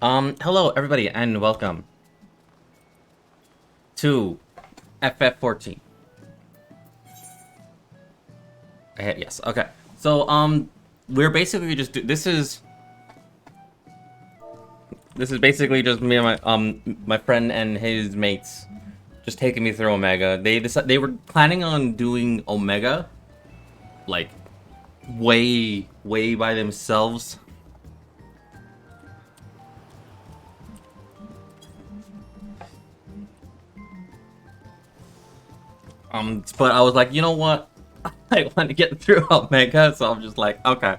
Hello everybody and welcome to FF14. Yes, okay. So, we're basically just this is basically just me and my friend and his mates just taking me through Omega. They were planning on doing Omega like way by themselves. But I was like, you know what? I want to get through Omega, so I'm just like, okay.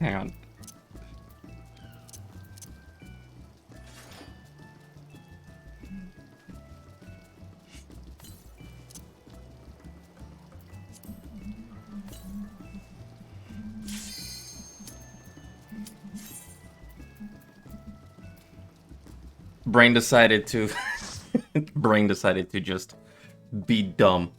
Hang on. Brain decided to Brain decided to just be dumb.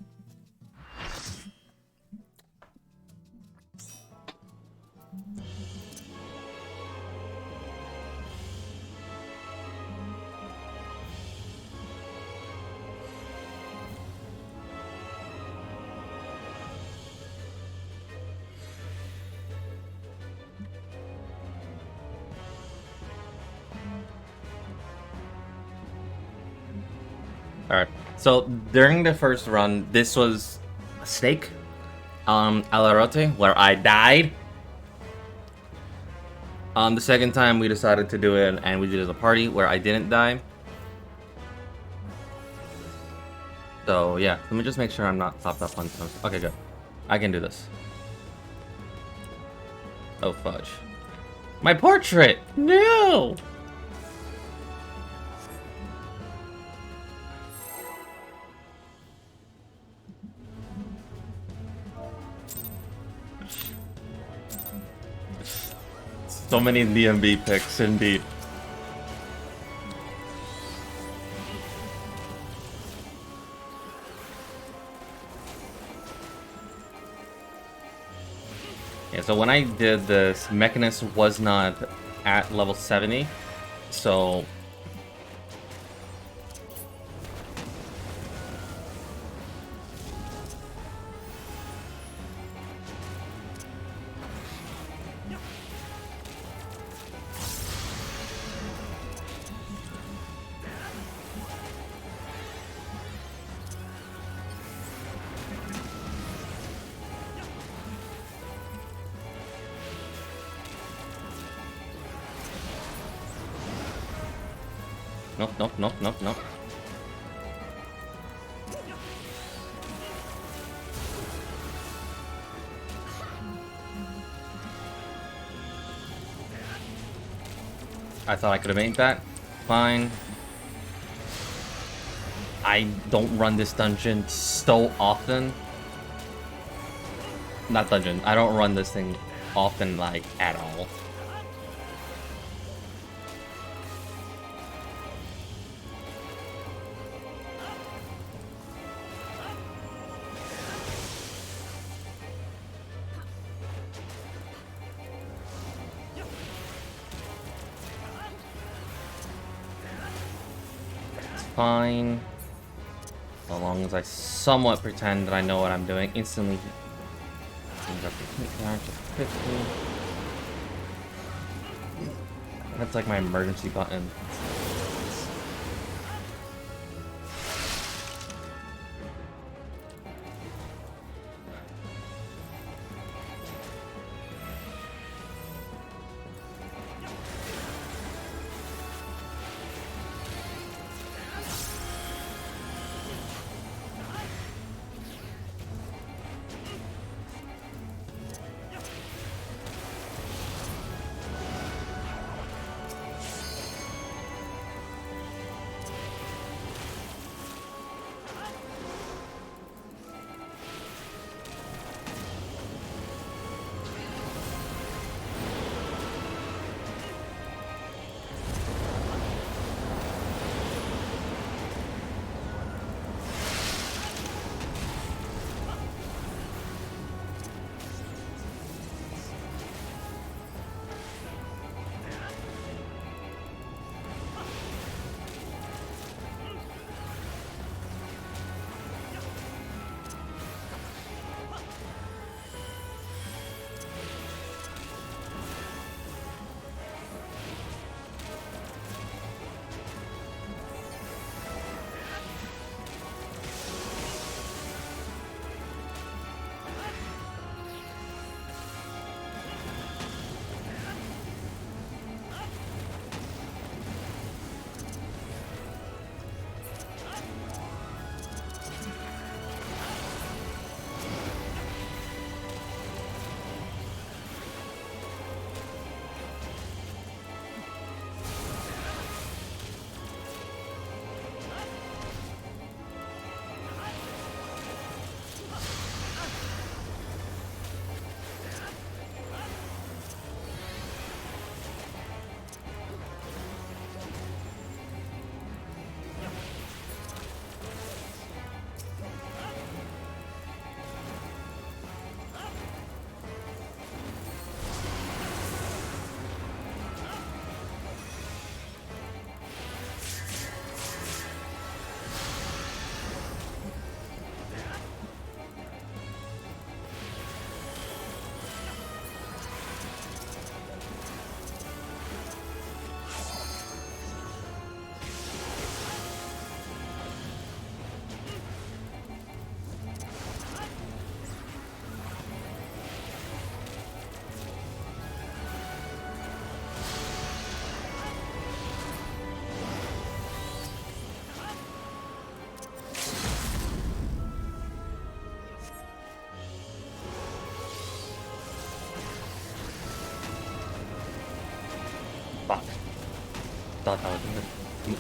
Alright, so during the first run, this was a Snake, Alarote, where I died. The second time we decided to do it, and we did it as a party, where I didn't die. So yeah, let me just make sure I'm not popped up on some. Okay, good. I can do this. Oh fudge. My portrait! No! So many DMB picks, indeed. Yeah, so when I did this, Mechanist was not at level 70, so... Nope. I thought I could have made that. Fine. I don't run this dungeon so often. Not dungeon. I don't run this thing often, like, at all. Fine. So long as I somewhat pretend that I know what I'm doing. Instantly. That's like my emergency button.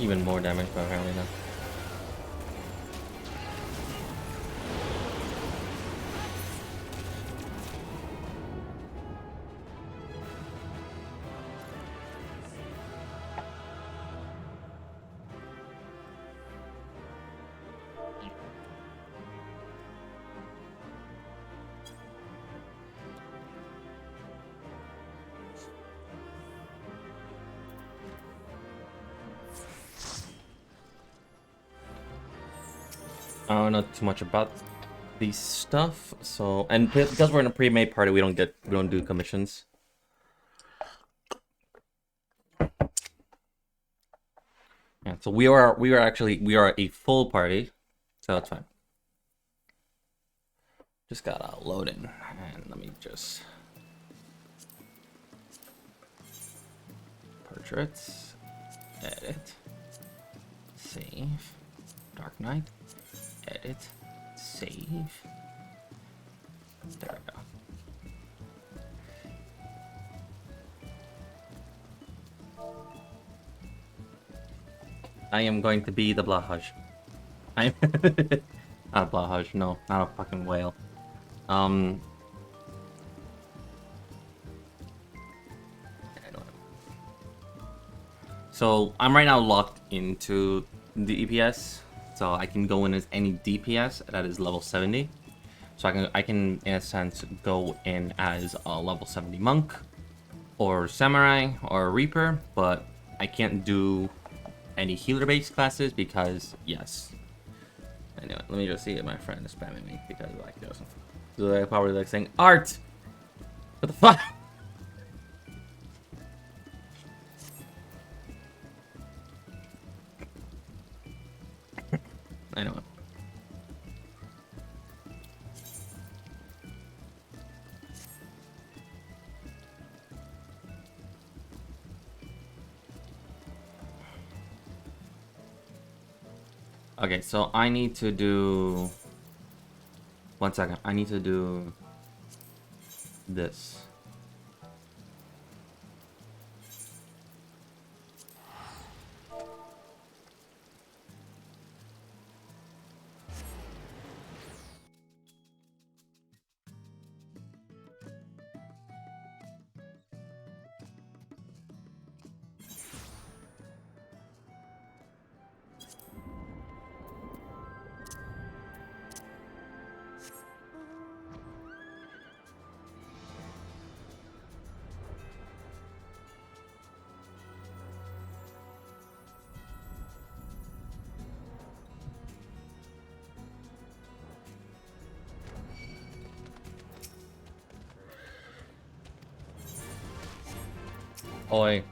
even more damage, but apparently not. I don't know too much about these stuff, so and because we're in a pre-made party, we don't do commissions. Yeah, so we are a full party, so it's fine. Just gotta load in, and let me just portraits, edit, save, Dark Knight. Edit, save. There we go. I am going to be the Blahaj. I'm not a Blahaj, no, not a fucking whale. So I'm right now locked into the EPS. So I can go in as any DPS that is level 70. So I can in a sense go in as a level 70 monk or samurai or reaper, but I can't do any healer based classes because yes. Anyway, let me just see if my friend is spamming me because like there's so they're probably like saying art. What the fuck? I know. Okay, so I need to do... One second. I need to do this. Oi.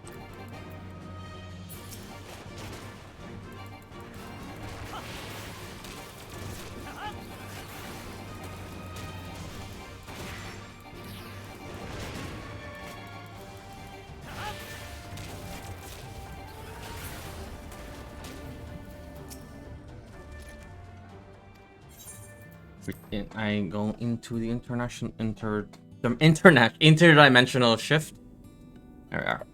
I go into the interdimensional shift. There we are.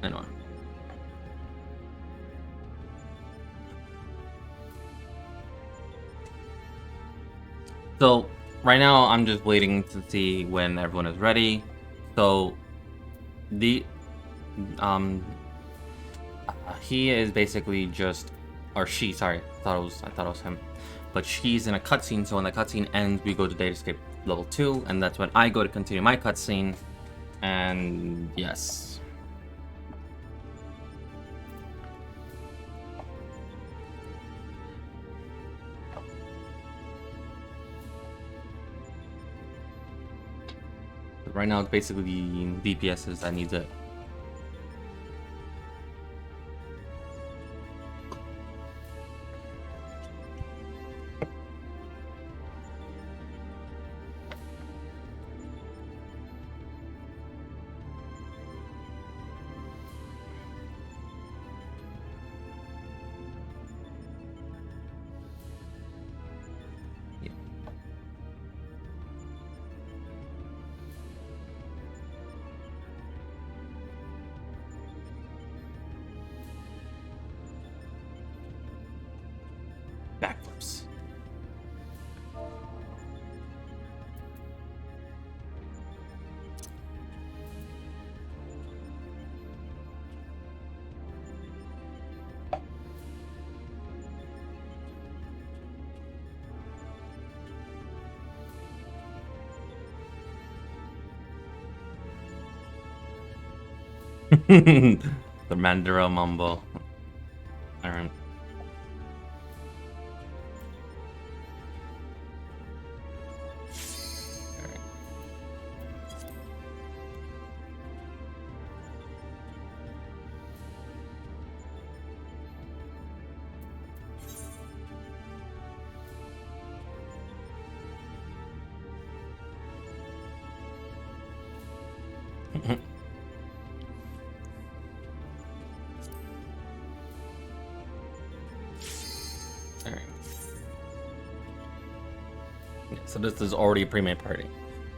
Anyway. So right now I'm just waiting to see when everyone is ready. So the he is basically just, or she, sorry, I thought it was him, but she's in a cutscene. So when the cutscene ends, we go to Datascape level 2, and that's when I go to continue my cutscene. And yes. Right now, it's basically DPSs that needs it. backflips. The Mandara Mumbo. Alright. So this is already a pre-made party.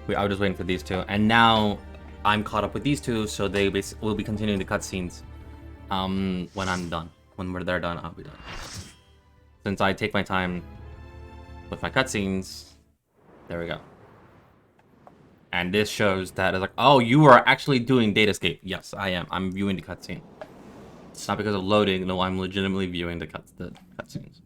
I was just waiting for these two, and now I'm caught up with these two, so they will be continuing the cutscenes. When I'm done, when they're done, I'll be done. Since I take my time with my cutscenes, there we go. And this shows that it's like, oh, you are actually doing data escape. Yes, I am. I'm viewing the cutscene. It's not because of loading. No, I'm legitimately viewing the cutscenes.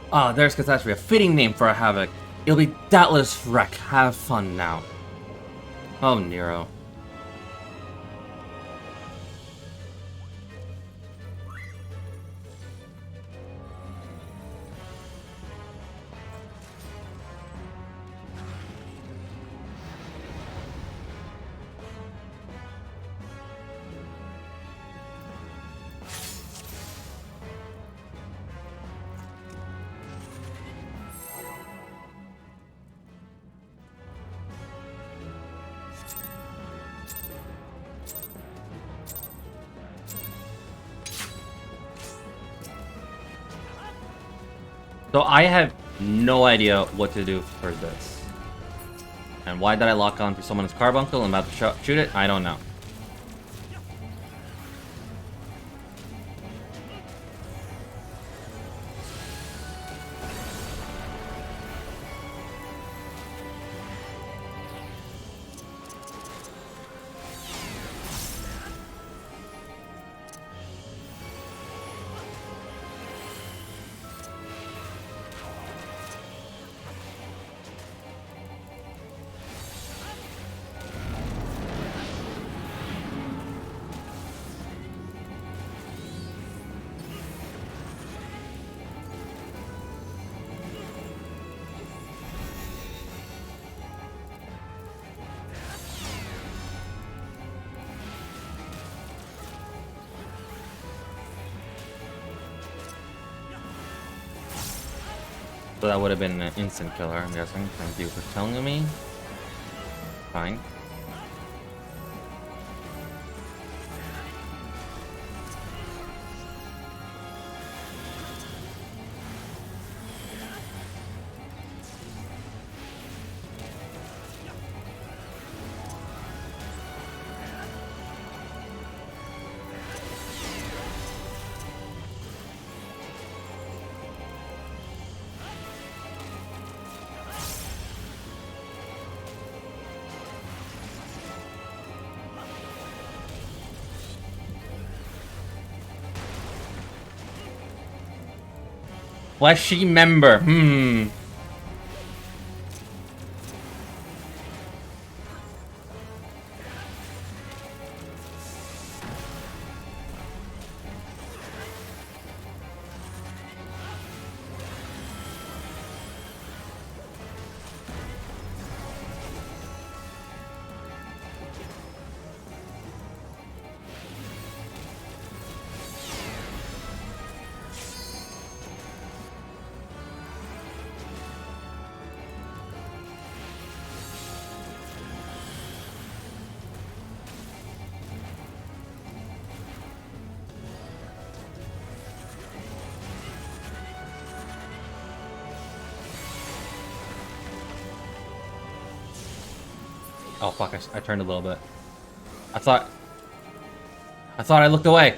Ah, there's Catastrophe, a fitting name for a Havoc. It'll be doubtless wreck. Have fun now. Oh, Nero. So I have no idea what to do for this. And why did I lock on to someone's carbuncle and about to shoot it? I don't know. So that would have been an instant killer, I'm guessing. Thank you for telling me. Fine. Fleshy member. Oh fuck, I turned a little bit. I thought I looked away.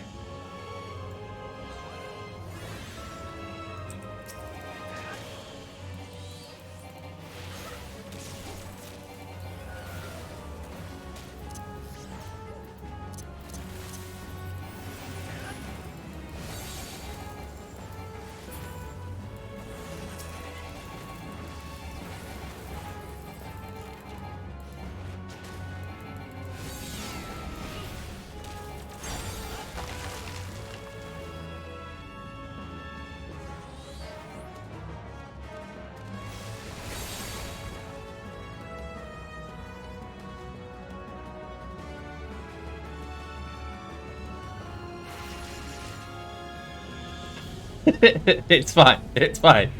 It's fine. It's fine.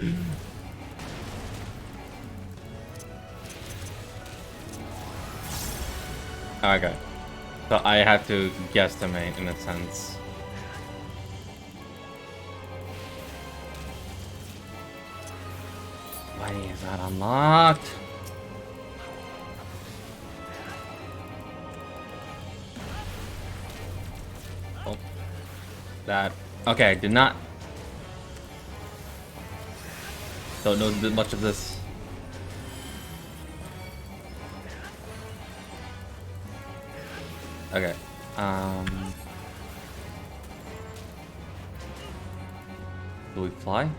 Okay. So I have to guesstimate in a sense. Why is that unlocked? Oh. That. Okay, did not. Don't know much of this. Okay. Do we fly?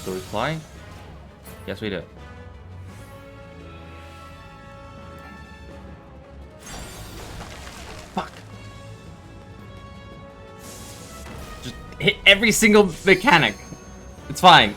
Do we fly? Yes, we do. Fuck. Just hit every single mechanic. It's fine.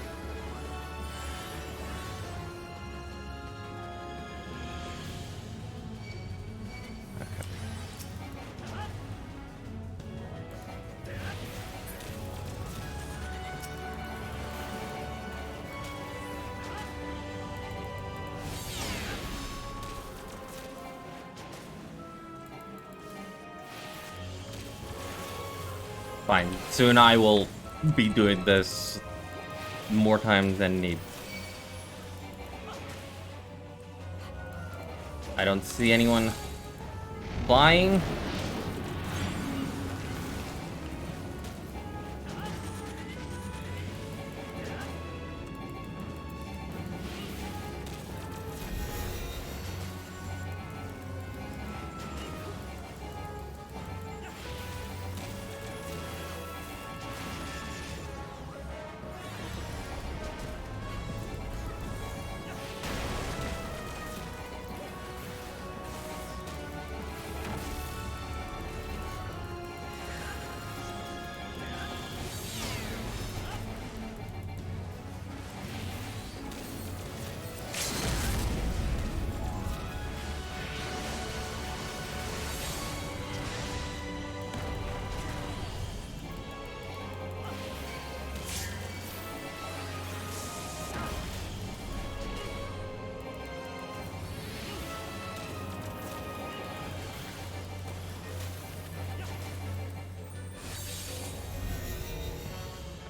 Fine. Soon I will be doing this more times than need. I don't see anyone flying.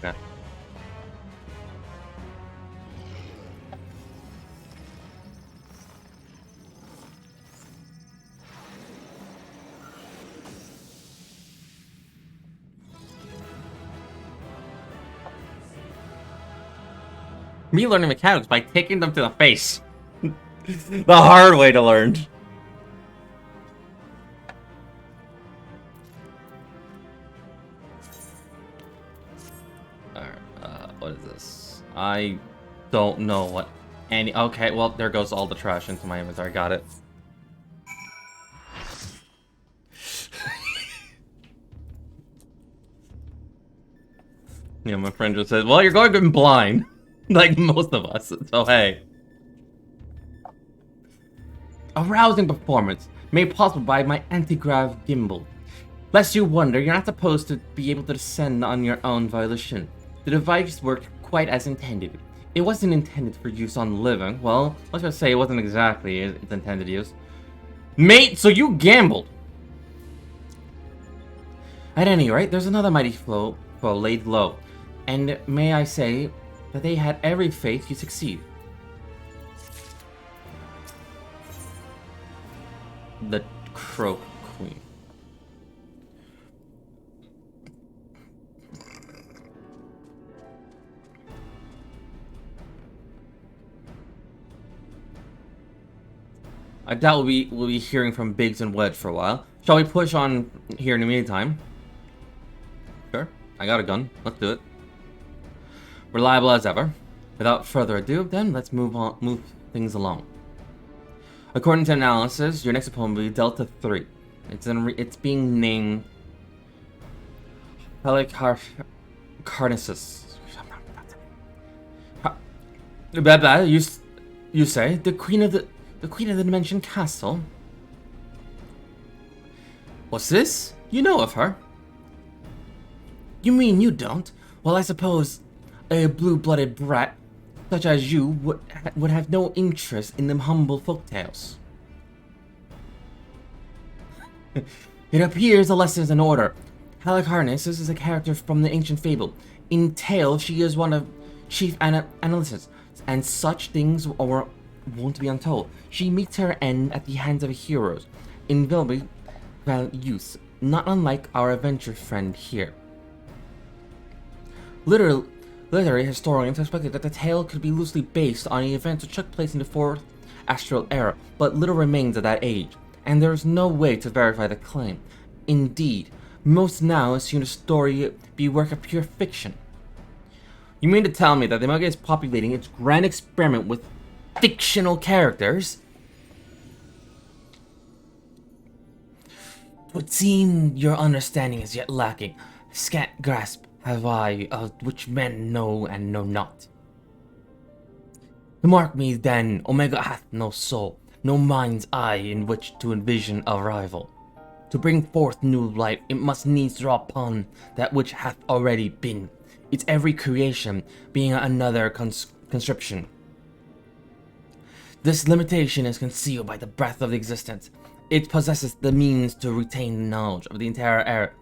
Okay. Me learning mechanics by taking them to the face. The hard way to learn. Alright, what is this? I don't know what any... Okay, well, there goes all the trash into my inventory. Got it. Yeah, my friend just said, well, you're going in blind. Like most of us, so hey. A rousing performance, made possible by my anti-grav gimbal. Lest you wonder, you're not supposed to be able to descend on your own volition. The device worked quite as intended. It wasn't intended for use on living. Well, let's just say it wasn't exactly its intended use. Mate, so you gambled! At any rate, there's another mighty foe laid low. And may I say that they had every faith you succeed. The Queen. I doubt we'll be hearing from Biggs and Wedge for a while. Shall we push on here in the meantime? Sure. I got a gun. Let's do it. Reliable as ever. Without further ado, then let's move things along. According to analysis, your next opponent will be Delta 3. It's being named Halicarnassus. You say the Queen of the Dimension Castle? What's this? You know of her? You mean you don't? Well, I suppose a blue-blooded brat such as you would have no interest in them humble folktales. It appears a lesson is in order. Halicarnassus is a character from the ancient fable. In tale, she is one of chief analysts, and such things won't be untold. She meets her end at the hands of heroes, invaluable youths, not unlike our adventure friend here. Literary historians have speculated that the tale could be loosely based on events which took place in the fourth astral era, but little remains of that age, and there is no way to verify the claim. Indeed, most now assume the story be work of pure fiction. You mean to tell me that the manga is populating its grand experiment with fictional characters? It would seem your understanding is yet lacking. Scant grasp have I of which men know and know not. Mark me then, Omega hath no soul, no mind's eye in which to envision a rival. To bring forth new life, it must needs draw upon that which hath already been, its every creation being another conscription. This limitation is concealed by the breadth of existence. It possesses the means to retain knowledge of the entire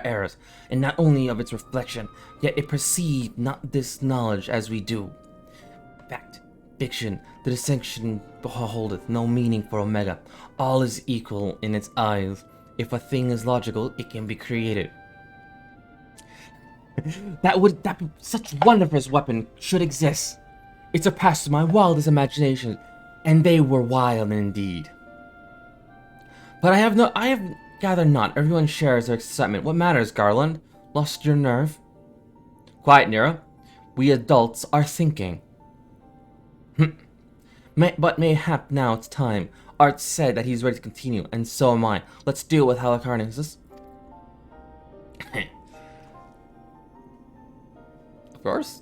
eras, and not only of its reflection, yet it perceives not this knowledge as we do. Fact, fiction, the distinction holdeth no meaning for Omega. All is equal in its eyes. If a thing is logical, it can be created. that such wondrous weapon should exist. It surpassed my wildest imagination, and they were wild indeed. But I have gathered not everyone shares their excitement. What matters, Garland? Lost your nerve? Quiet, Nero. We adults are thinking. But mayhap now it's time. Art said that he's ready to continue, and so am I. Let's deal with Halicarnassus. Of course.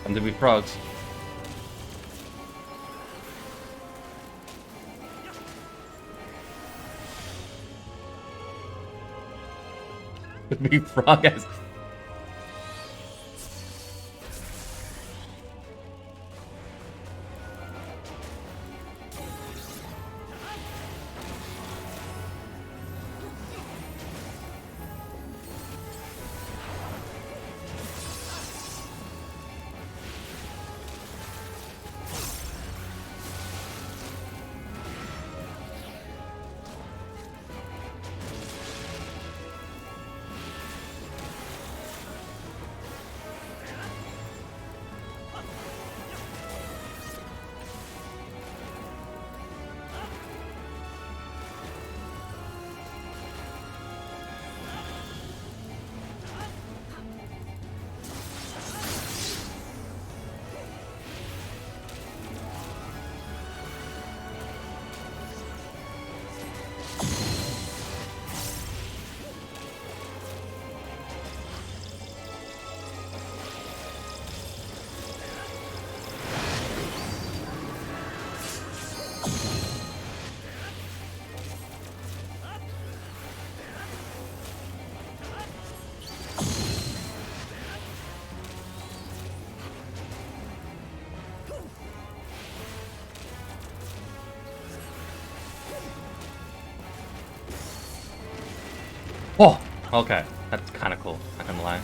And to be frogs. To be frogs. Oh, okay. That's kind of cool. Not gonna lie.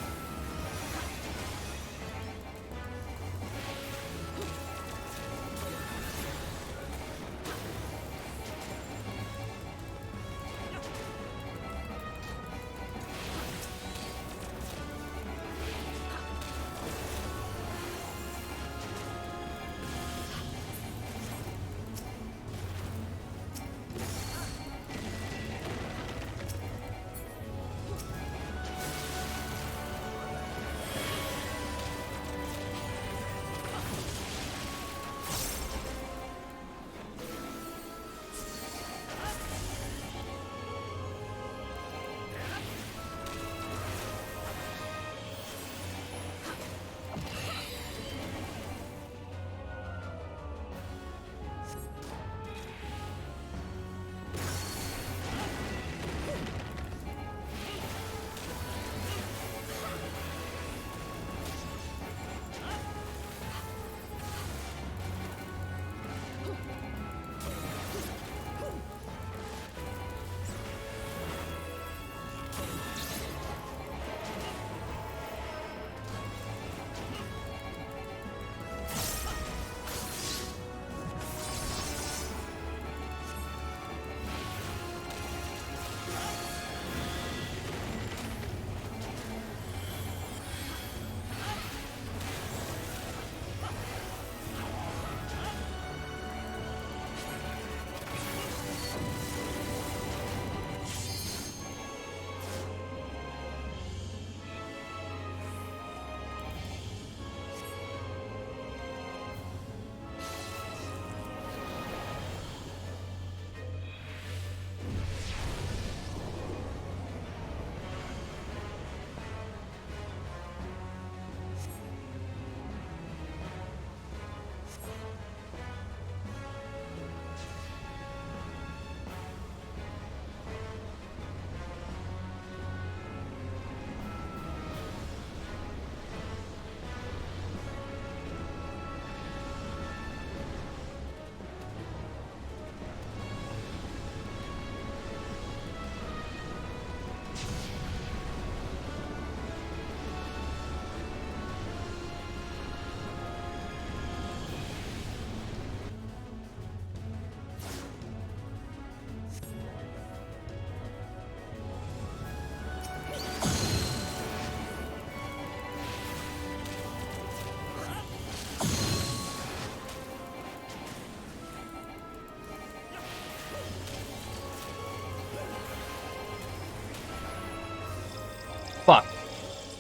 Fuck.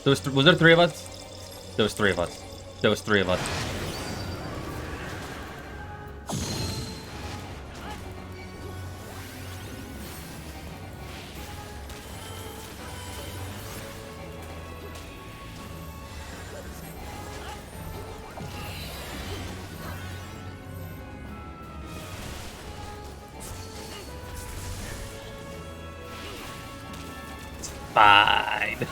Was there three of us? There was three of us. There was three of us. Fine.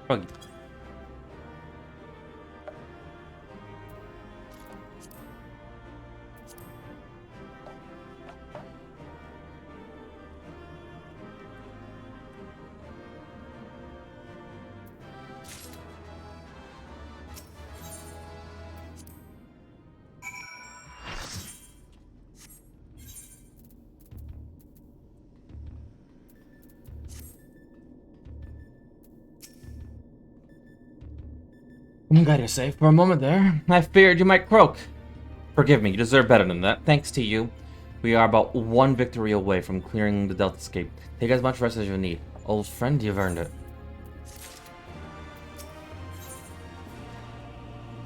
Froggy. I'm glad you're safe. For a moment there, I feared you might croak. Forgive me, you deserve better than that. Thanks to you, we are about one victory away from clearing the Delta Scape. Take as much rest as you need. Old friend, you've earned it.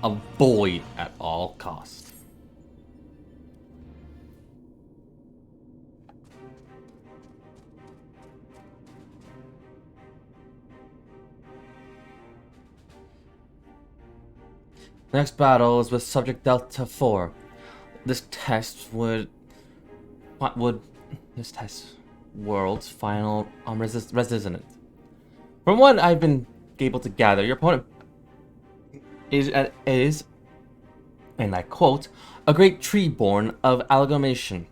Avoid at all costs. The next battle is with Subject Delta 4. This test would this test world's final resonant. From what I've been able to gather, your opponent is, and I quote, a great tree born of amalgamation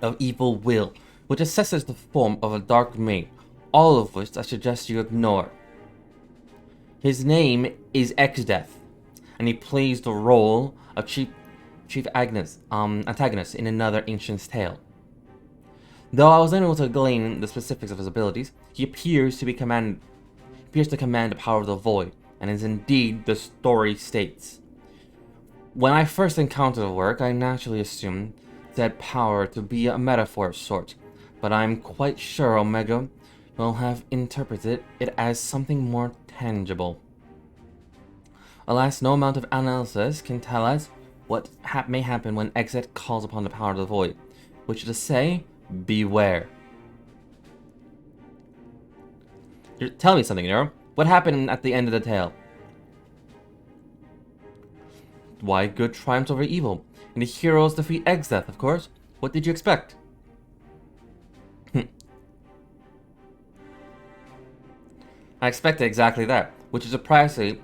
of evil will, which assesses the form of a dark mage, all of which I suggest you ignore. His name is Exdeath, and he plays the role of chief antagonist in another ancient tale. Though I was unable to glean the specifics of his abilities, he appears to command the power of the void, and is indeed the story states. When I first encountered the work, I naturally assumed that power to be a metaphor of sorts, but I'm quite sure Omega will have interpreted it as something more tangible. Alas, no amount of analysis can tell us what may happen when Exit calls upon the power of the void, which is to say, beware. Tell me something, Nero. What happened at the end of the tale? Why, good triumphs over evil, and the heroes defeat Exdeath, of course. What did you expect? I expected exactly that, which is precisely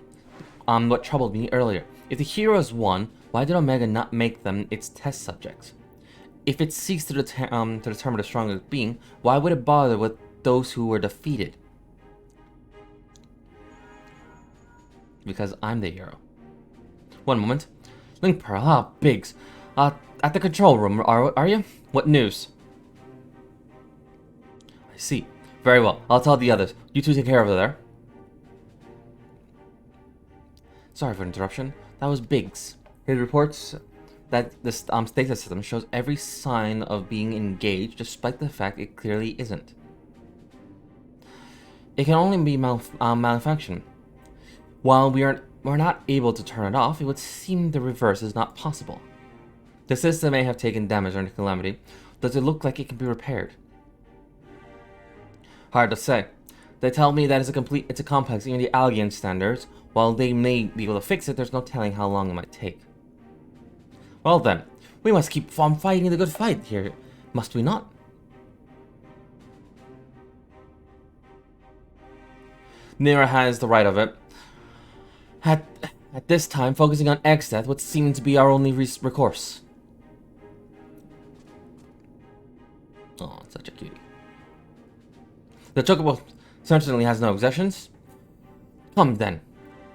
what troubled me earlier. If the heroes won, why did Omega not make them its test subjects? If it seeks to determine the strongest being, why would it bother with those who were defeated? Because I'm the hero. One moment. Link Pearl, Biggs. At the control room, are you? What news? I see. Very well. I'll tell the others. You two take care over there. Sorry for the interruption. That was Biggs. He reports that this status system shows every sign of being engaged, despite the fact it clearly isn't. It can only be malfunction. While we're not able to turn it off, it would seem the reverse is not possible. The system may have taken damage during the calamity. Does it look like it can be repaired? Hard to say. They tell me that it's a complex even the Algian standards. While they may be able to fix it, there's no telling how long it might take. Well then, we must keep on fighting the good fight here, must we not? Nira has the right of it. At this time, focusing on Exdeath would seem to be our only recourse. Oh, such a cutie. The Chocobo certainly has no objections. Come then.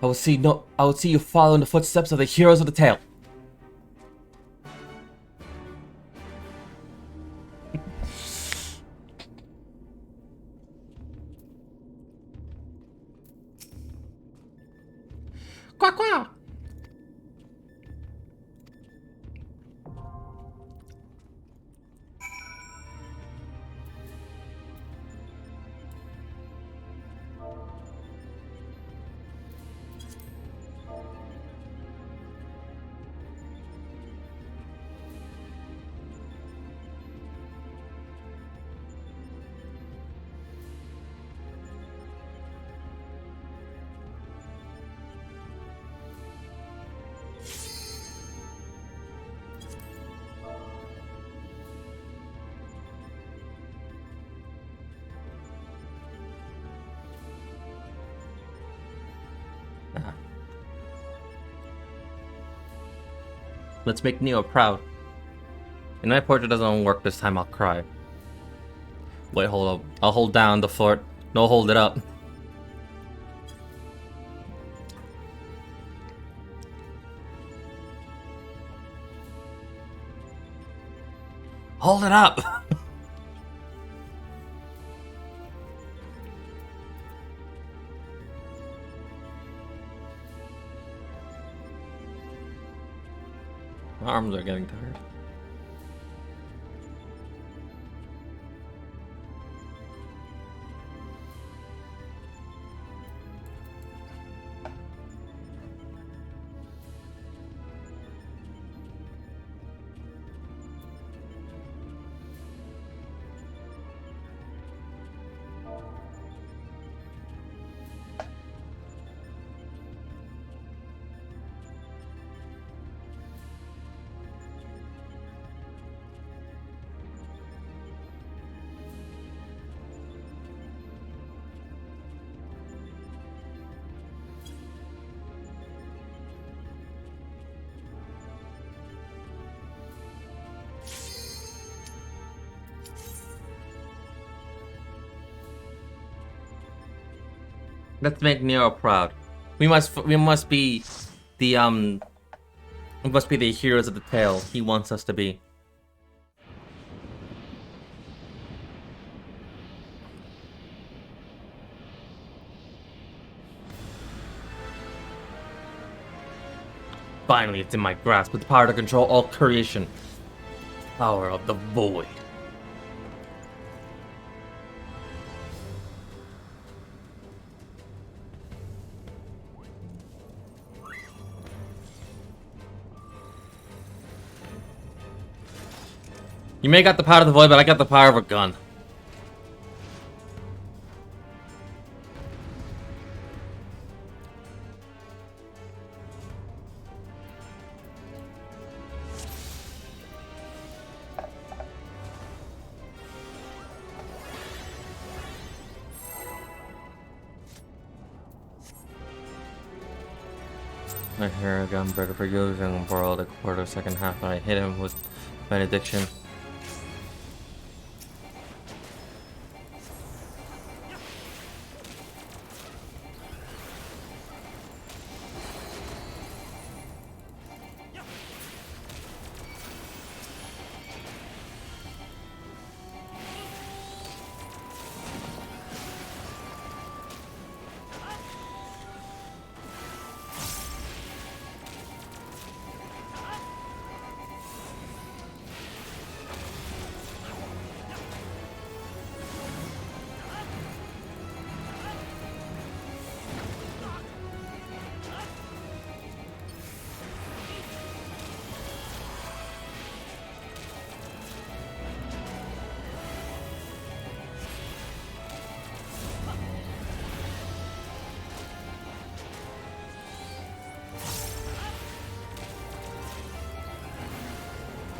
I will see you follow in the footsteps of the heroes of the tale. Quack quack. Let's make Neo proud. And my portrait doesn't work this time, I'll cry. Wait, hold up. I'll hold down the fort. No, hold it up. Hold it up! My arms are getting tired. Let's make Nero proud. We must be the we must be the heroes of the tale he wants us to be. Finally, it's in my grasp with the power to control all creation. Power of the void. You may got the power of the void, but I got the power of a gun. I hear a gun better for using borrowed a quarter second half and I hit him with benediction.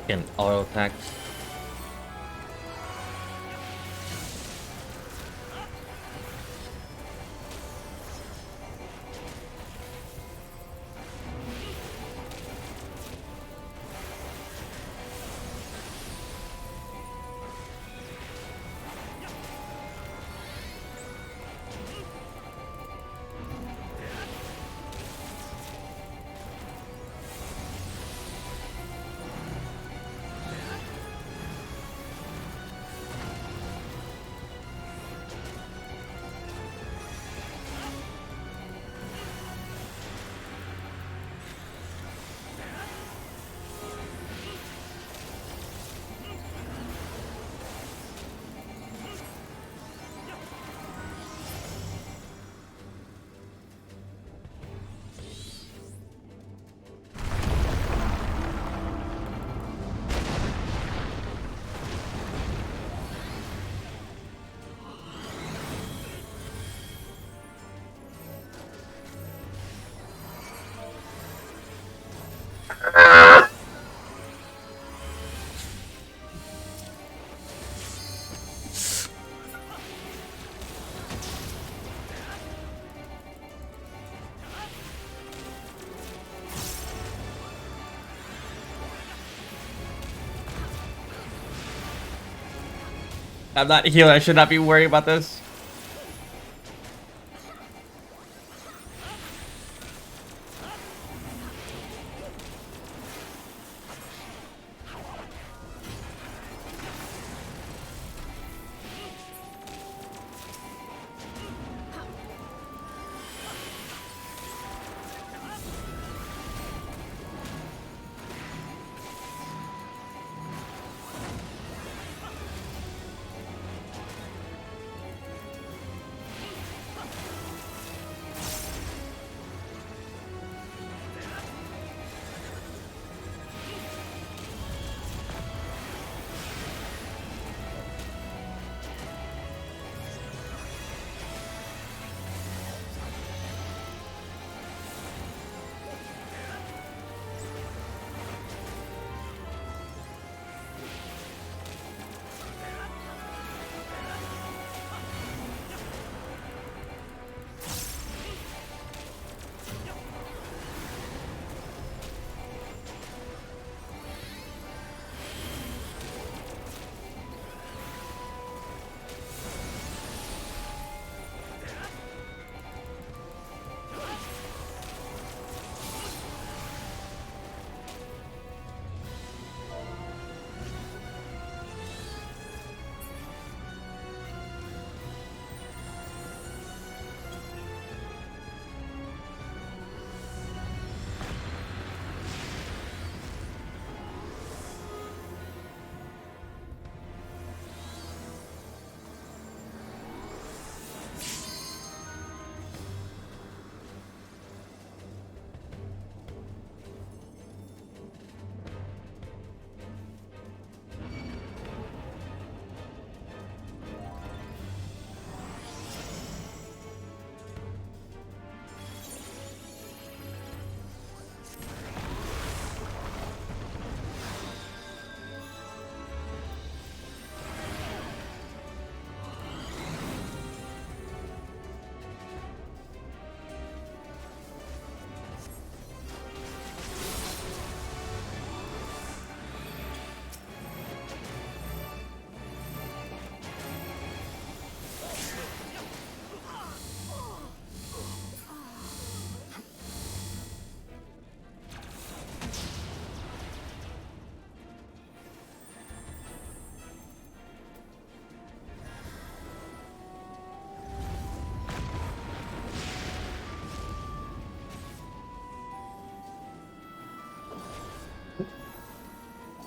Fucking auto attacks. I'm not healer. I should not be worried about this.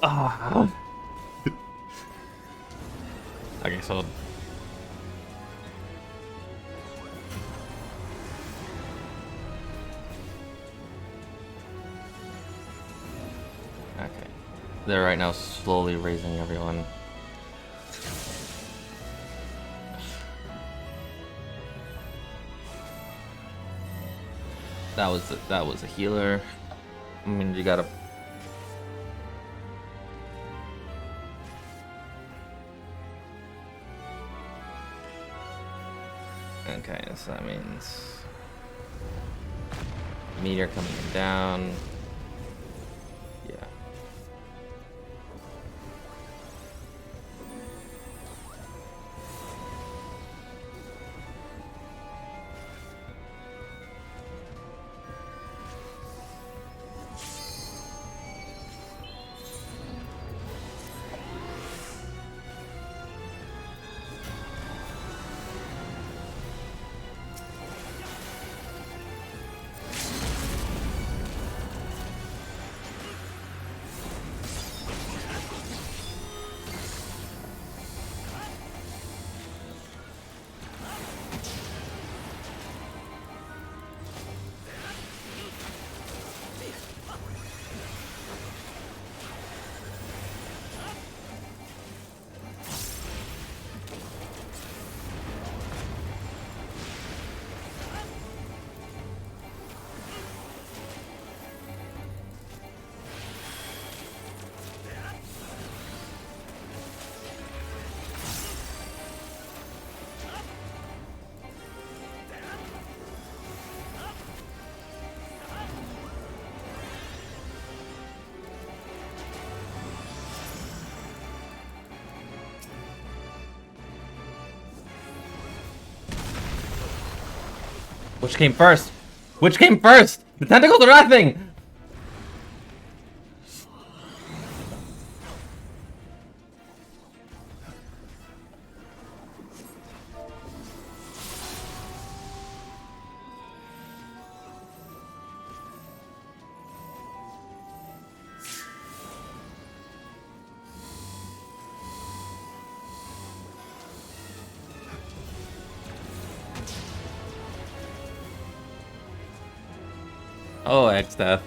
Ah. Okay, so okay, they're right now slowly raising everyone. That was a healer. I mean, you gotta. Okay, so that means meteor coming down. Yeah. Which came first? Which came first? The tentacles or nothing? Oh, X-Death.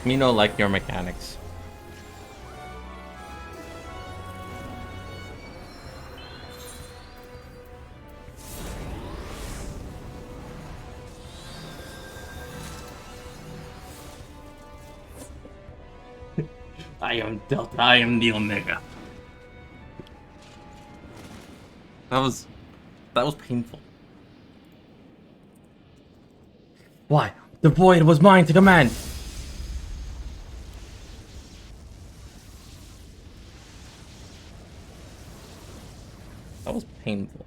Me no like your mechanics. I am Delta, I am the Omega. That was painful. Why? The void was mine to command. That was painful.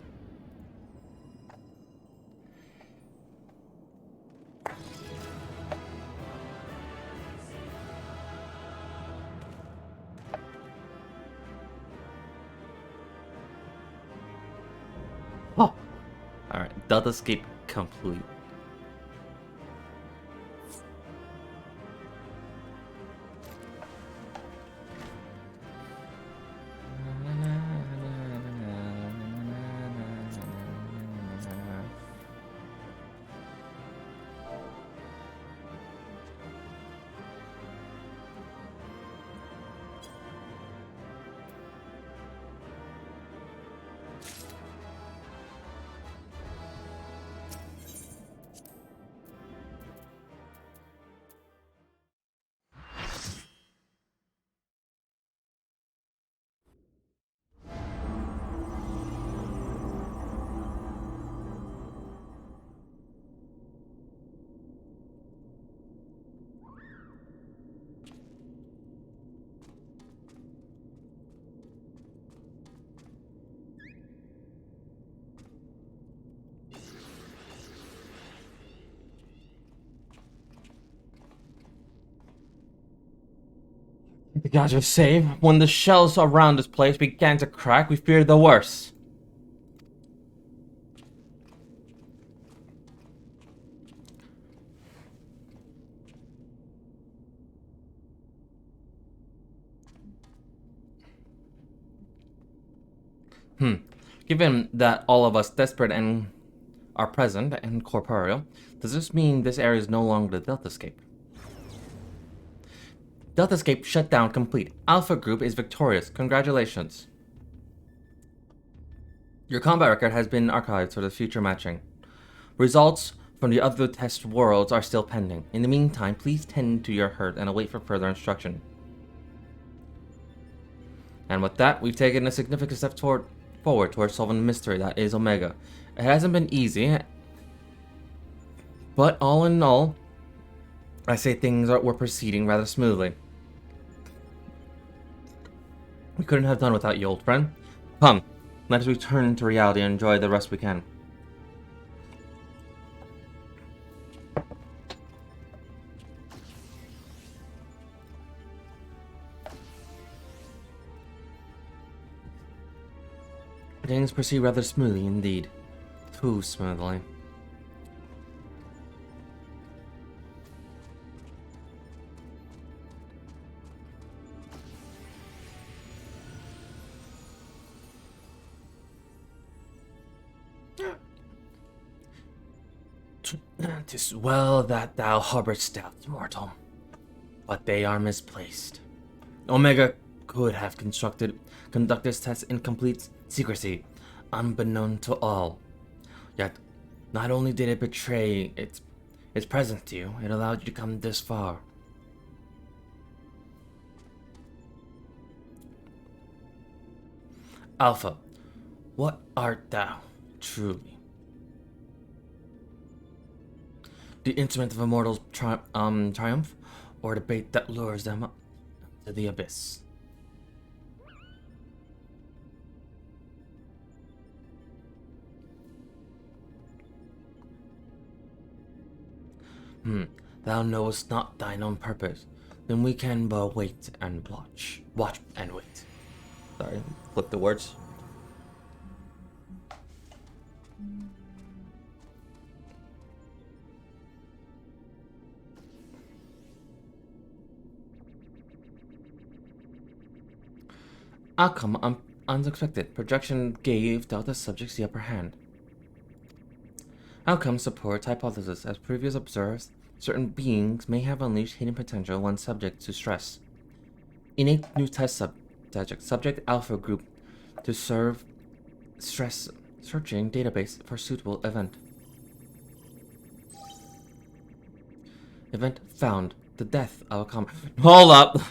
Oh. Alright, Delta escape complete. The gods are safe. When the shells around this place began to crack, we feared the worst. Given that all of us desperate and are present and corporeal, does this mean this area is no longer the Delta Escape? Delta Escape shutdown complete. Alpha Group is victorious. Congratulations. Your combat record has been archived for the future matching. Results from the other test worlds are still pending. In the meantime, please tend to your hurt and await for further instruction. And with that, we've taken a significant step forward towards solving the mystery that is Omega. It hasn't been easy, but all in all, I say things were proceeding rather smoothly. We couldn't have done without you, old friend. Come, let us return to reality and enjoy the rest we can. Things proceed rather smoothly indeed. Too smoothly. "'Tis well that thou harborest doubts, mortal, but they are misplaced. Omega could have conducted this test in complete secrecy, unbeknown to all. Yet, not only did it betray its presence to you, it allowed you to come this far. Alpha, what art thou, truly? The instrument of immortals triumph, or the bait that lures them up to the abyss? Thou knowest not thine own purpose. Then we can but wait and watch. Watch and wait. Sorry, flip the words. Outcome unexpected. Projection gave Delta subjects the upper hand. Outcome supports hypothesis. As previously observed, certain beings may have unleashed hidden potential when subject to stress. Innate new test subject alpha group to serve stress searching database for suitable event. Event found. The death of a comet. Hold up!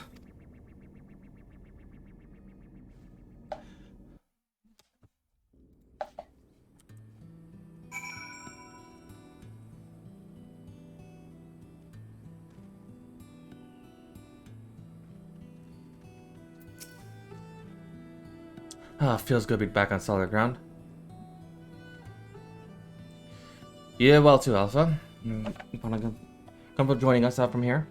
Feels good to be back on solid ground. Yeah, well too, Alpha. Wanna come for joining us out from here?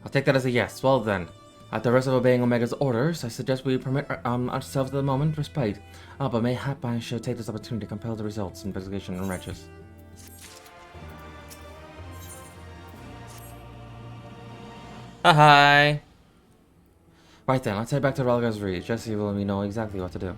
I'll take that as a yes. Well then, at the risk of obeying Omega's orders, I suggest we permit ourselves at the moment respite. But mayhap I should take this opportunity to compel the results of investigation and righteous. Hi. Right then, let's head back to Ralga's Reach. Jesse will let me know exactly what to do.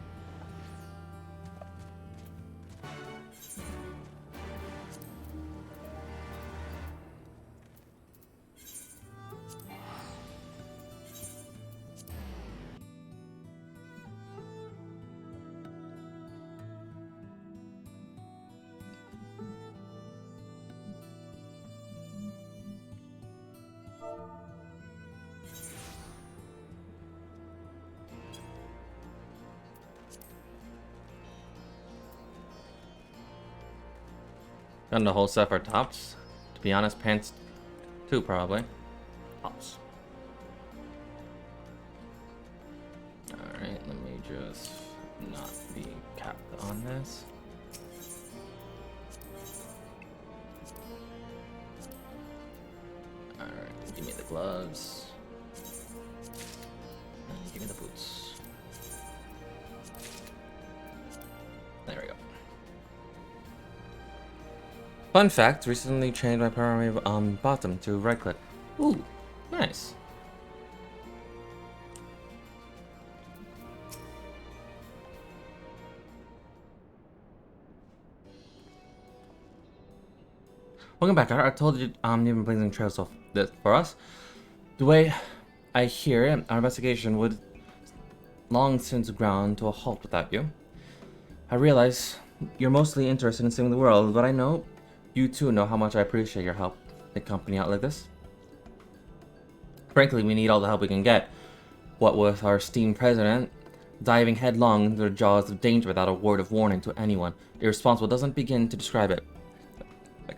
Got the whole set for tops. To be honest, pants too, probably. Tops. Alright, let me just not be capped on this. Alright, give me the gloves. And give me the boots. There we go. Fun fact, recently changed my primary bottom to right click. Ooh, nice. Welcome back. I told you you've been blazing trails so for us. The way I hear it, our investigation would long since ground to a halt without you. I realize you're mostly interested in saving the world, but I know you too know how much I appreciate your help in company out like this. Frankly, we need all the help we can get. What with our esteemed president diving headlong into the jaws of danger without a word of warning to anyone, irresponsible doesn't begin to describe it. My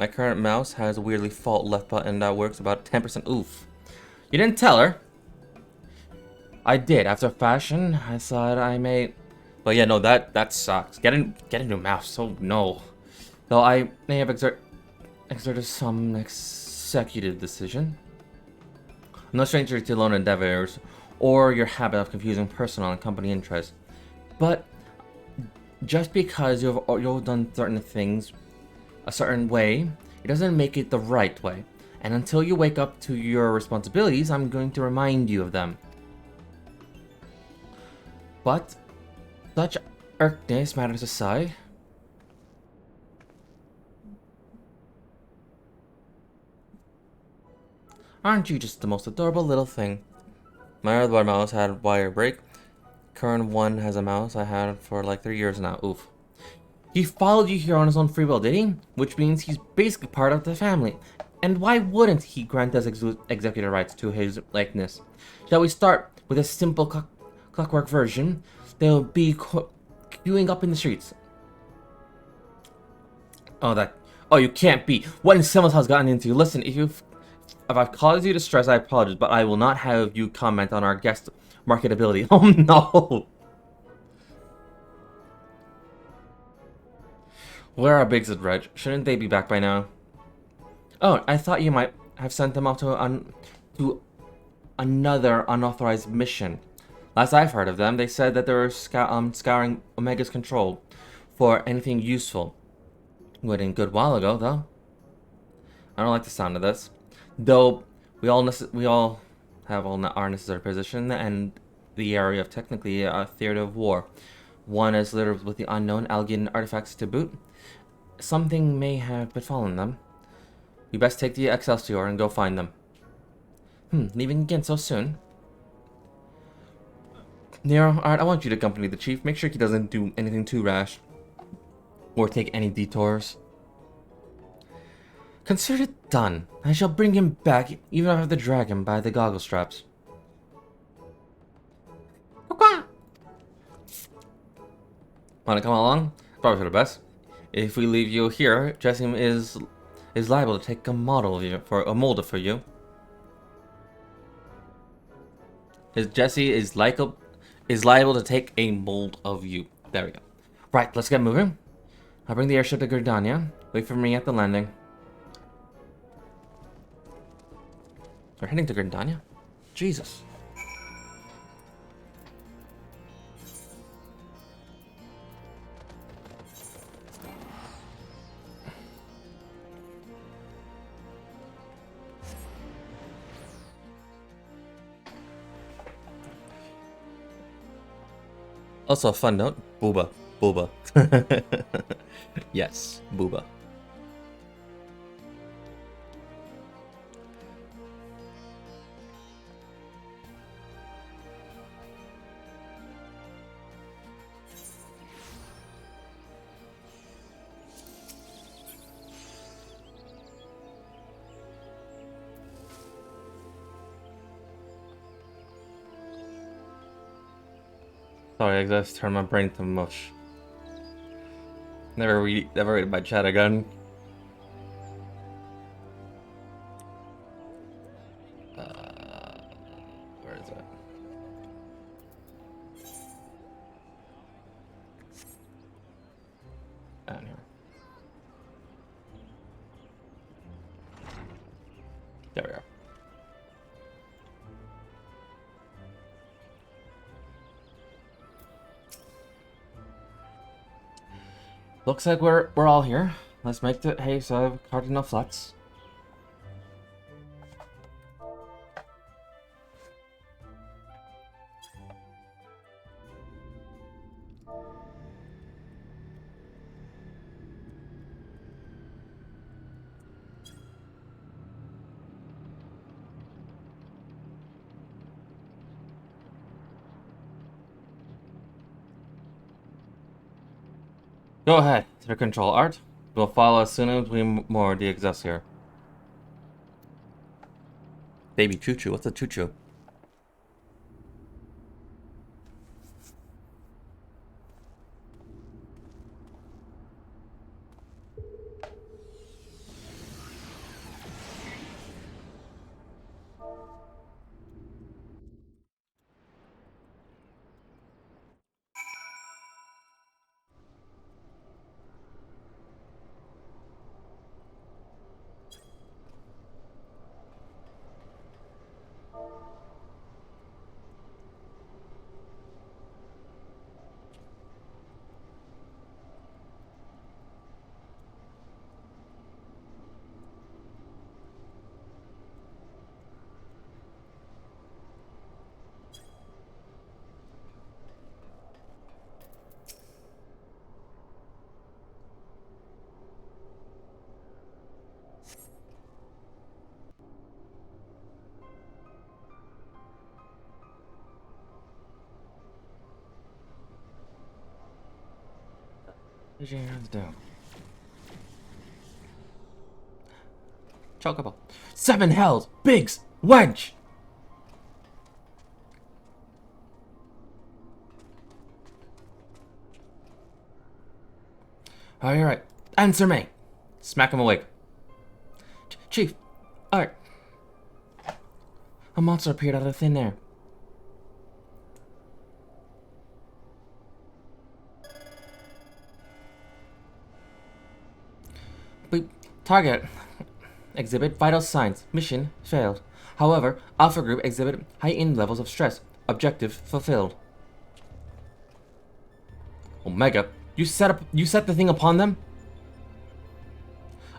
current mouse has a weirdly fault left button that works about 10%. Oof. You didn't tell her. I did. After fashion, I thought I may. But yeah, no, that sucks. Get a new mouse. Oh no. Though I may have exerted some executive decision. I'm no stranger to lone endeavors or your habit of confusing personal and company interests. But just because you've done certain things a certain way, it doesn't make it the right way. And until you wake up to your responsibilities, I'm going to remind you of them. But such irkness matters aside, aren't you just the most adorable little thing? My other mouse had a wire break. Current one has a mouse I had for like 3 years now. Oof. He followed you here on his own free will, did he? Which means he's basically part of the family. And why wouldn't he grant us executor rights to his likeness? Shall we start with a simple clockwork version? They'll be queuing up in the streets. Oh, you can't be. What in Simmons has gotten into? Listen, if I've caused you distress, I apologize, but I will not have you comment on our guest marketability. Oh no! Where are Biggs and Reg? Shouldn't they be back by now? Oh, I thought you might have sent them off to another unauthorized mission. Last I've heard of them, they said that they were scouring Omega's control for anything useful. Went a good while ago, though. I don't like the sound of this. Though we all have all our necessary position and the area of technically a theater of war. One is littered with the unknown Algian artifacts to boot. Something may have befallen them. We best take the Excelsior and go find them. Leaving again so soon? Nero, alright, I want you to accompany the chief. Make sure he doesn't do anything too rash. Or take any detours. Consider it done. I shall bring him back, even if I have to drag him by the goggle straps. Wanna come along? Probably for the best. If we leave you here, Jesse is liable to take a mold for you. Jesse is liable to take a mold of you. There we go. Right, let's get moving. I'll bring the airship to Gridania. Wait for me at the landing. We're heading to Gridania? Jesus. Also, a fun note, Booba. Booba. Yes, Booba. Sorry, I just turned my brain to mush. Never read my chat again. Where is it? Down here. There we are. Looks like we're all here. Let's make the haste of Cardinal Flux. Go ahead, to control Art. We'll follow as soon as we moor the Excelsior. Baby choo-choo, what's a choo-choo? What did you have to do? Chocobo. 7 hells! Biggs! Wedge! Alright. Answer me! Smack him awake. Chief. Alright. A monster appeared out of thin air. Target. Exhibit vital signs. Mission failed. However, Alpha Group exhibit heightened levels of stress. Objective fulfilled. Omega, you set the thing upon them?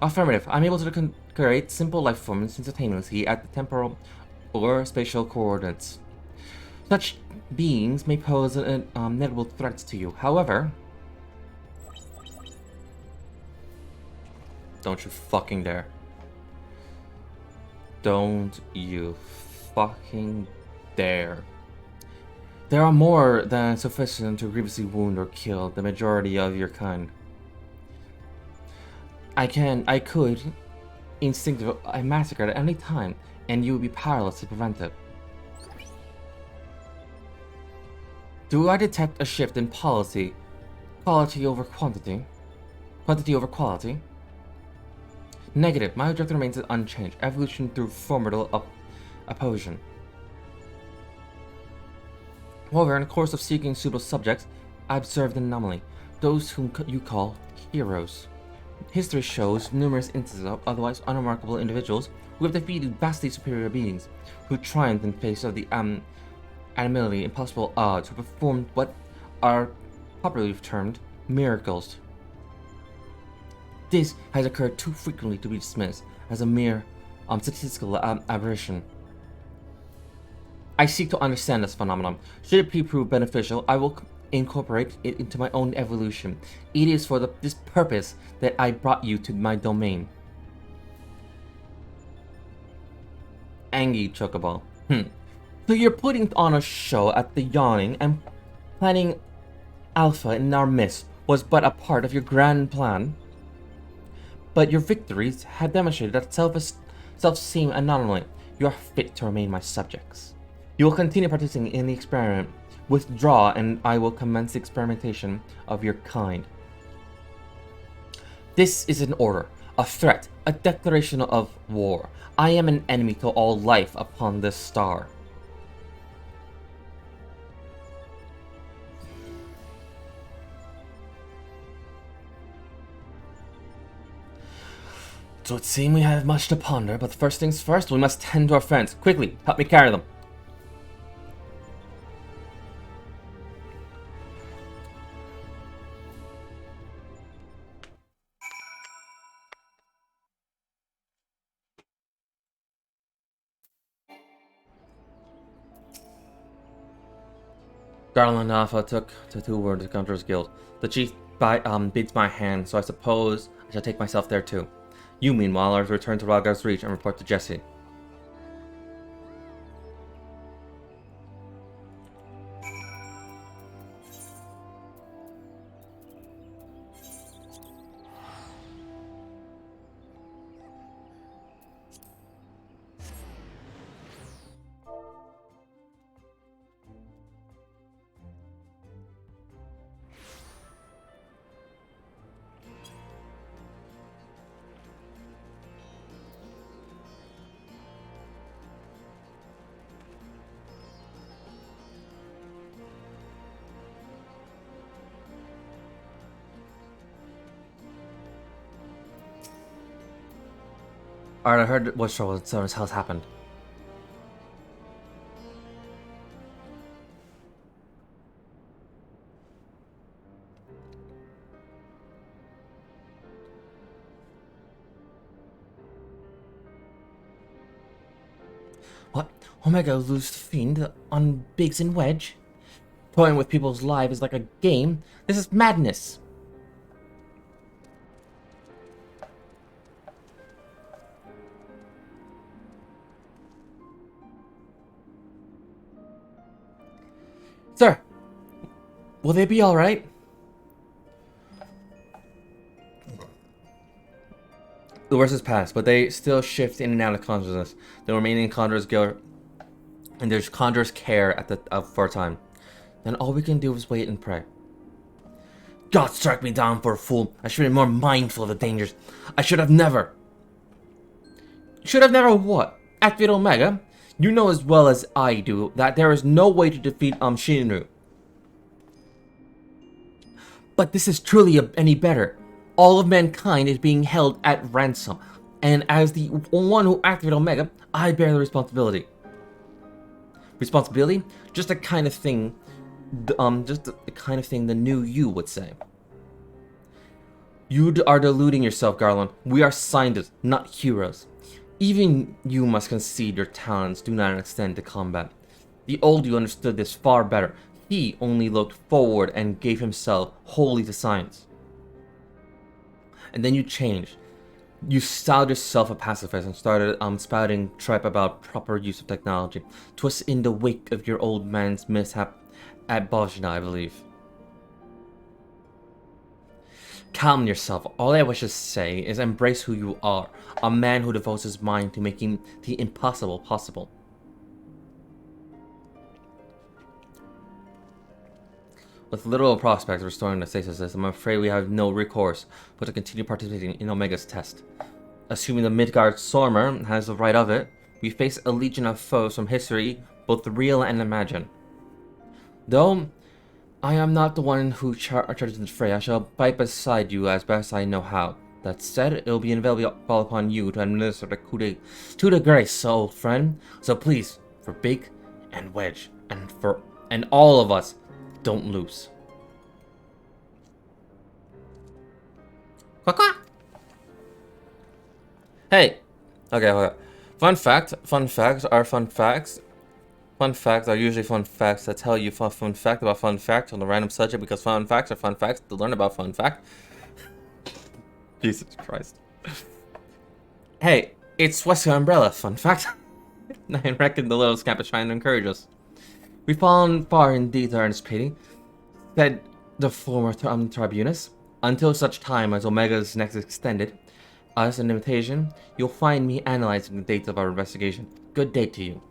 Affirmative. I'm able to create simple life forms instantaneously at the temporal or spatial coordinates. Such beings may pose notable threats to you. However, don't you fucking dare. Don't you fucking dare. There are more than sufficient to grievously wound or kill the majority of your kind. I could instinctively massacre at any time, and you would be powerless to prevent it. Do I detect a shift in policy? Quality over quantity? Quantity over quality? Negative. My objective remains unchanged. Evolution through formidable opposition. However, in the course of seeking suitable subjects, I observed an anomaly. Those whom you call heroes. History shows numerous instances of otherwise unremarkable individuals who have defeated vastly superior beings, who triumphed in face of the admittedly impossible odds, who performed what are popularly termed miracles. This has occurred too frequently to be dismissed as a mere statistical aberration. I seek to understand this phenomenon. Should it prove beneficial, I will incorporate it into my own evolution. It is for this purpose that I brought you to my domain. Angie Chocobo. So you're putting on a show at the Yawning, and planning Alpha in our midst was but a part of your grand plan? But your victories have demonstrated that self-esteem anomaly. You are fit to remain my subjects. You will continue participating in the experiment. Withdraw, and I will commence the experimentation of your kind. This is an order, a threat, a declaration of war. I am an enemy to all life upon this star. So it seems we have much to ponder, but first things first, we must tend to our friends. Quickly, help me carry them. Garland Alpha took to 2 words to Gunter's Guild. The chief bids my hand, so I suppose I shall take myself there too. You, meanwhile, are to return to Rhalgr's Reach and report to Jesse. Alright, I heard what Soren's House happened. What? Omega loosed fiend on Biggs and Wedge? Toying with people's lives is like a game? This is madness! Sir, will they be alright? The worst is past, but they still shift in and out of consciousness. The remaining Condors go, and there's Condors care at the for a time. Then all we can do is wait and pray. God struck me down for a fool. I should have been more mindful of the dangers. I should have never. Should have never what? Activate Omega? You know as well as I do that there is no way to defeat Shinru. But this is truly any better. All of mankind is being held at ransom, and as the one who activated Omega, I bear the responsibility. Responsibility? Just the kind of thing, the new you would say. You are deluding yourself, Garland. We are scientists, not heroes. Even you must concede your talents do not extend to combat. The old you understood this far better. He only looked forward and gave himself wholly to science. And then you changed. You styled yourself a pacifist and started spouting tripe about proper use of technology. 'Twas in the wake of your old man's mishap at Bajna, I believe. Calm yourself. All I wish to say is embrace who you are. A man who devotes his mind to making the impossible possible. With little prospect of restoring the stasis system, I'm afraid we have no recourse but to continue participating in Omega's test. Assuming the Midgard Sormer has the right of it, we face a legion of foes from history, both real and imagined. Though I am not the one who charges the fray, I shall fight beside you as best I know how. That said, it will be inevitably fall upon you to administer the coup de grace, old friend. So please, for Big and Wedge, and all of us, don't lose. Quack quack. Hey. Okay. Fun facts are fun facts. Fun facts are usually fun facts that tell you fun fact about fun fact on a random subject because fun facts are fun facts to learn about fun fact. Jesus Christ. Hey, it's Wesker Umbrella, fun fact. I reckon the little scamp is trying to encourage us. We've fallen far indeed to earnest pity, said the former tribunus. Until such time as Omega's next extended us an invitation, you'll find me analyzing the dates of our investigation. Good day to you.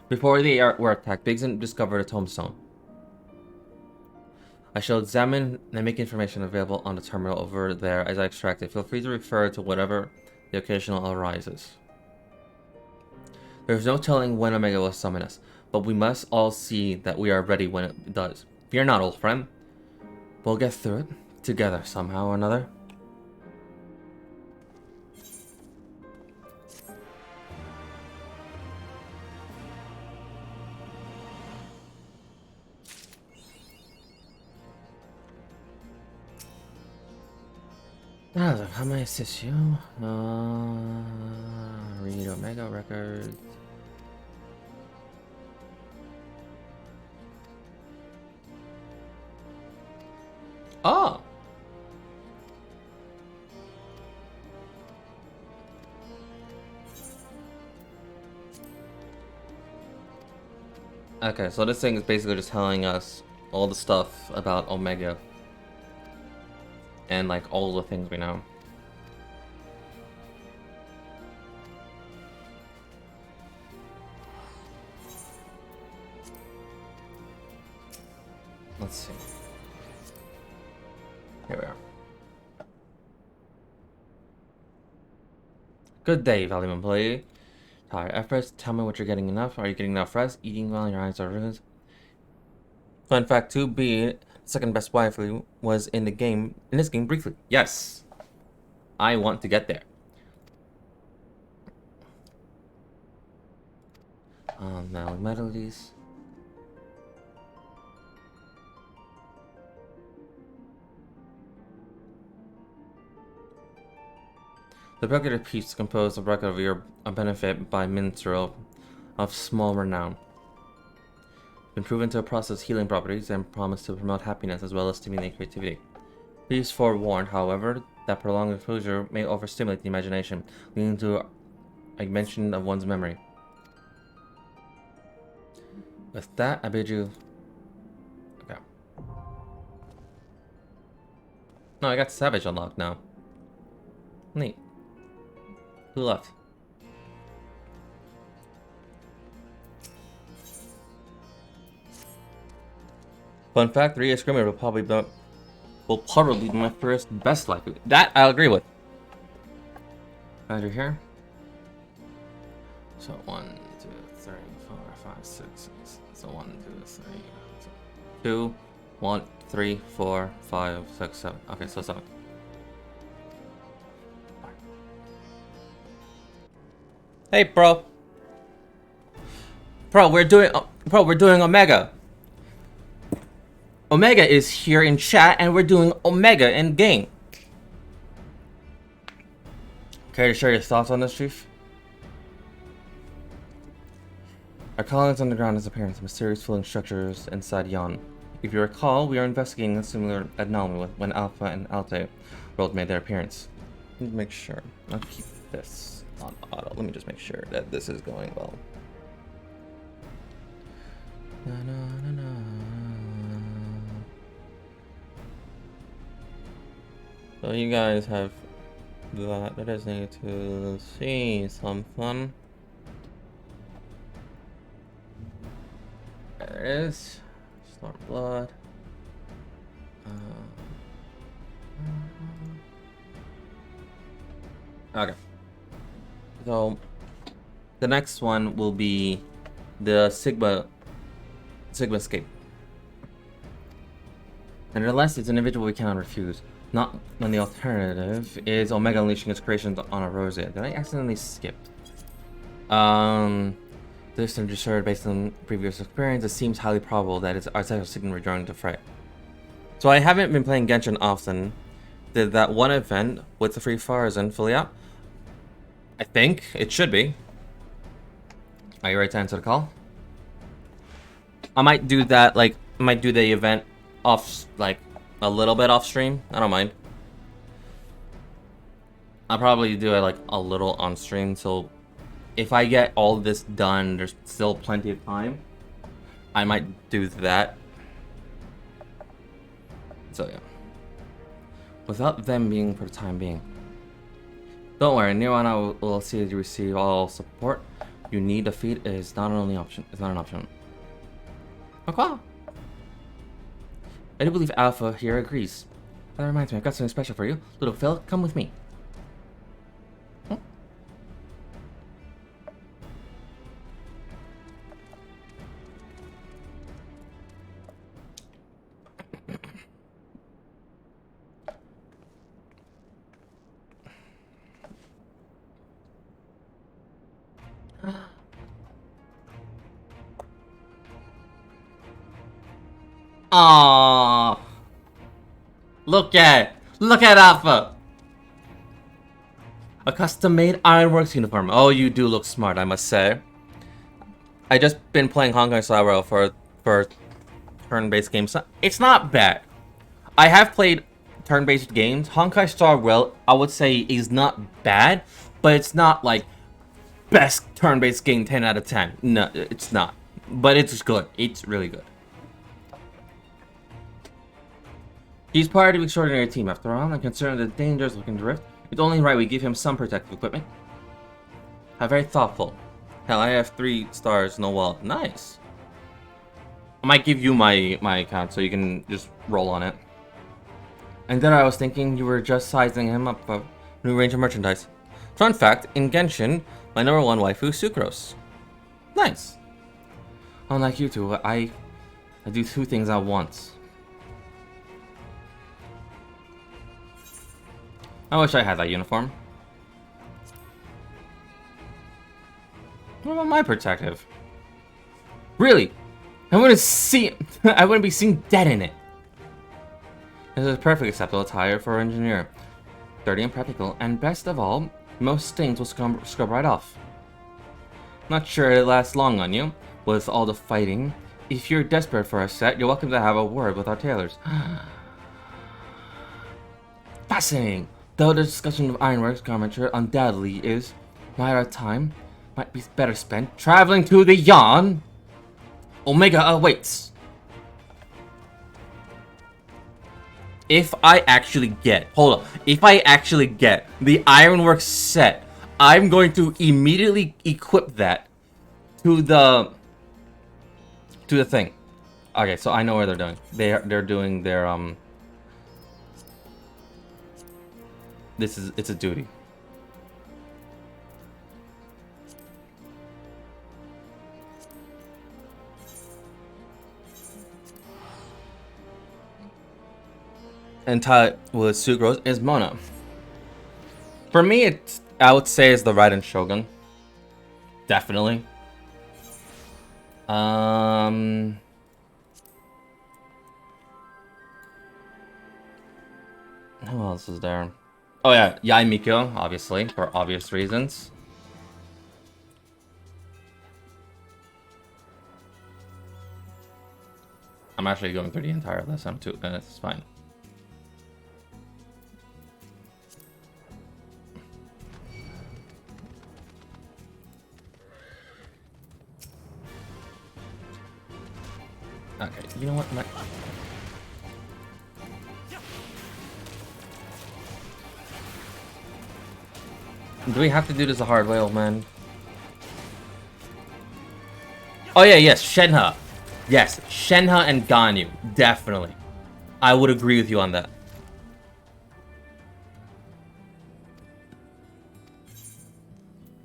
Before the were attacked, Bigson discovered a tombstone. I shall examine and make information available on the terminal over there as I extract it. Feel free to refer to whatever the occasional arises. There is no telling when Omega will summon us, but we must all see that we are ready when it does. Fear not, old friend. We'll get through it, together somehow or another. How may I assist you? Read Omega records. Oh! Okay, so this thing is basically just telling us all the stuff about Omega. And, like, all the things we know. Let's see. Here we are. Good day, valuable employee. Tired efforts. Tell me what you're getting enough. Are you getting enough rest? Eating well? Your eyes are ruined. Fun fact: 2B, second best waifu, was in this game briefly. Yes, I want to get there. Now melodies. The record of peace composed a record of your benefit by minstrel of small renown. Been proven to process healing properties and promise to promote happiness as well as stimulate creativity. Please forewarned, however, that prolonged exposure may overstimulate the imagination, leading to a mention of one's memory. With that, I bid you... Okay. No, I got Savage unlocked now. Neat. Who left? Fun fact, 3 Screamer will probably be my first best life. That I'll agree with. Right here. So 1, 2, 3, 4, 5, 6. So 1, 2, 3. 2, 1, 3, 4, 5, 6, 7. Okay, so 7. Hey, bro. Bro, we're doing Omega. Omega is here in chat, and we're doing Omega in game. Care to share your thoughts on this, Chief? Our colonies underground is apparent mysterious floating structures inside Yon. If you recall, we are investigating a similar anomaly when Alpha and Altair world made their appearance. Let me make sure. I'll keep this on auto. Let me just make sure that this is going well. Na, na, na, na. So you guys have that. I just need to see something. There it is. Stormblood. Okay. So the next one will be the Sigma Escape. And unless it's an individual we cannot refuse. Not when the alternative is Omega unleashing its creations on a Rosea. Did I accidentally skip? This is assured based on previous experience, it seems highly probable that it's Arctic Sigma rejoining the fray. So I haven't been playing Genshin often. Did that one event with the free Farazan fully out? I think it should be. Are you ready to answer the call? I might do that, like, I might do the event off, like, a little bit off stream. I don't mind. I'll probably do it, like, a little on stream, so if I get all this done, there's still plenty of time. I might do that. So, yeah. Without them being for the time being. Don't worry, Nirvana will see that you receive all support you need. Defeat is not an option. It's not an option. Okay. I do believe Alpha here agrees. That reminds me, I've got something special for you. Little Phil, come with me. Aww. Look at Alpha. A custom-made Ironworks uniform. Oh, you do look smart, I must say. I just been playing Honkai Star Rail for turn-based games. It's not bad. I have played turn-based games. Honkai Star Rail, I would say, is not bad, but it's not like best turn-based game 10 out of 10. No, it's not. But it's good. It's really good. He's part of the extraordinary team, after all, and considering the dangers looking to Rift, it's only right we give him some protective equipment. How very thoughtful. Hell, I have 3 stars, no wall. Nice. I might give you my account so you can just roll on it. And then I was thinking you were just sizing him up for new range of merchandise. Fun fact, in Genshin, my #1 waifu, Sucrose. Nice. Unlike you two, I do 2 things at once. I wish I had that uniform. What about my protective? Really? I wouldn't be seen dead in it. This is perfect acceptable attire for an engineer. Sturdy and practical, and best of all, most stains will scrub right off. Not sure it lasts long on you, with all the fighting. If you're desperate for a set, you're welcome to have a word with our tailors. Fascinating! Though the discussion of Ironworks garmenture undoubtedly is, our time might be better spent traveling to the Yon. Omega awaits. if I actually get, hold up, if I actually get the Ironworks set, I'm going to immediately equip that to the thing. Okay, so I know where they're doing. They're doing their it's a duty. And tied with Sucrose is Mona. For me, I would say it's the Raiden Shogun. Definitely. Who else is there? Oh yeah, Yai Mikio, obviously, for obvious reasons. I'm actually going through the entire list. I'm 2 minutes. It's fine. Okay, you know what? Do we have to do this the hard way, old man? Oh yeah, yes, Shenhe. Yes, Shenhe and Ganyu. Definitely. I would agree with you on that.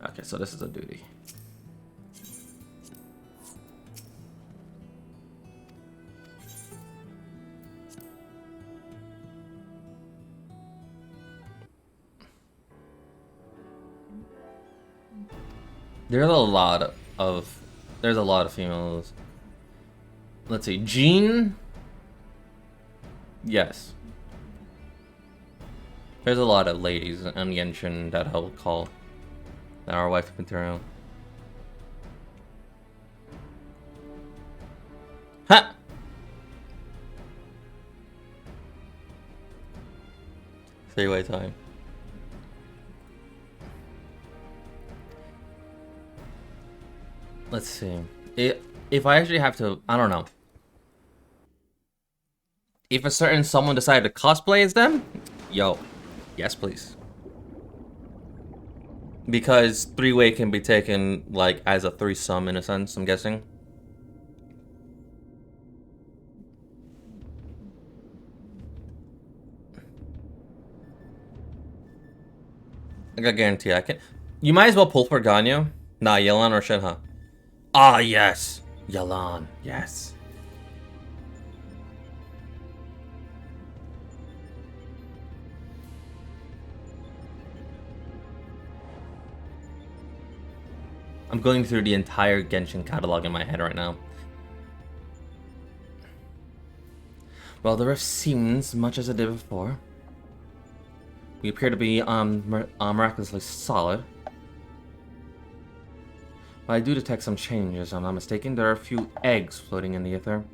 Okay, so this is a duty. There's a lot of females. Let's see, Jean. Yes. There's a lot of ladies on Genshin that I would call that are wife material. Ha! Three-way time. Let's see. If I actually have to, I don't know. If a certain someone decided to cosplay as them, yo, yes please. Because three-way can be taken like as a threesome in a sense, I'm guessing. I guarantee I can. You might as well pull for Ganyu. Nah, Yelan or Shenhe. Ah, yes. Yelan, yes. I'm going through the entire Genshin catalog in my head right now. Well, the rift seems much as it did before. We appear to be miraculously solid. But I do detect some changes, if I'm not mistaken. There are a few eggs floating in the ether.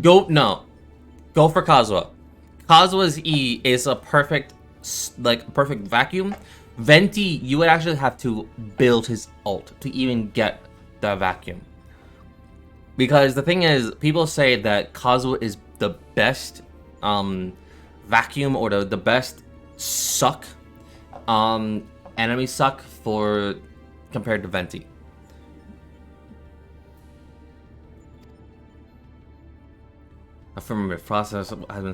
No. Go for Kazuha. Kazuha's E is a perfect vacuum. Venti, you would actually have to build his ult to even get the vacuum. Because the thing is, people say that Kazuha is the best vacuum or the best suck enemy suck for compared to Venti. Affirmative process has been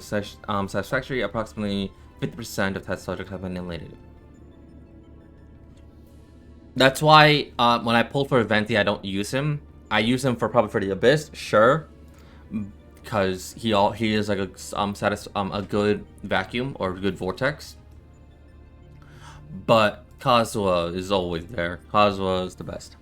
satisfactory. Approximately 50% of test subjects have been eliminated. That's why when I pull for Venti, I don't use him. I use him probably for the Abyss, sure, because he is like a good vacuum or good vortex. But Kazuha is always there. Kazuha is the best.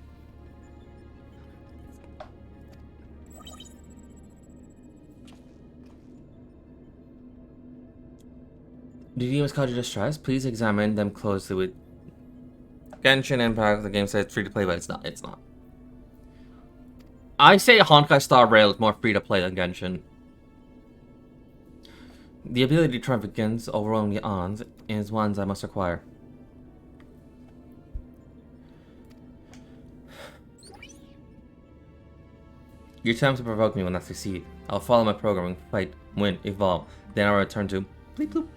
Do demons cause you distress? Please examine them closely with Genshin Impact. The game says it's free to play, but it's not. It's not. I say Honkai Star Rail is more free to play than Genshin. The ability to triumph against overwhelming the odds is ones I must acquire. Your attempts to provoke me will not succeed. I'll follow my programming, fight, win, evolve. Then I'll return to bleep bloop.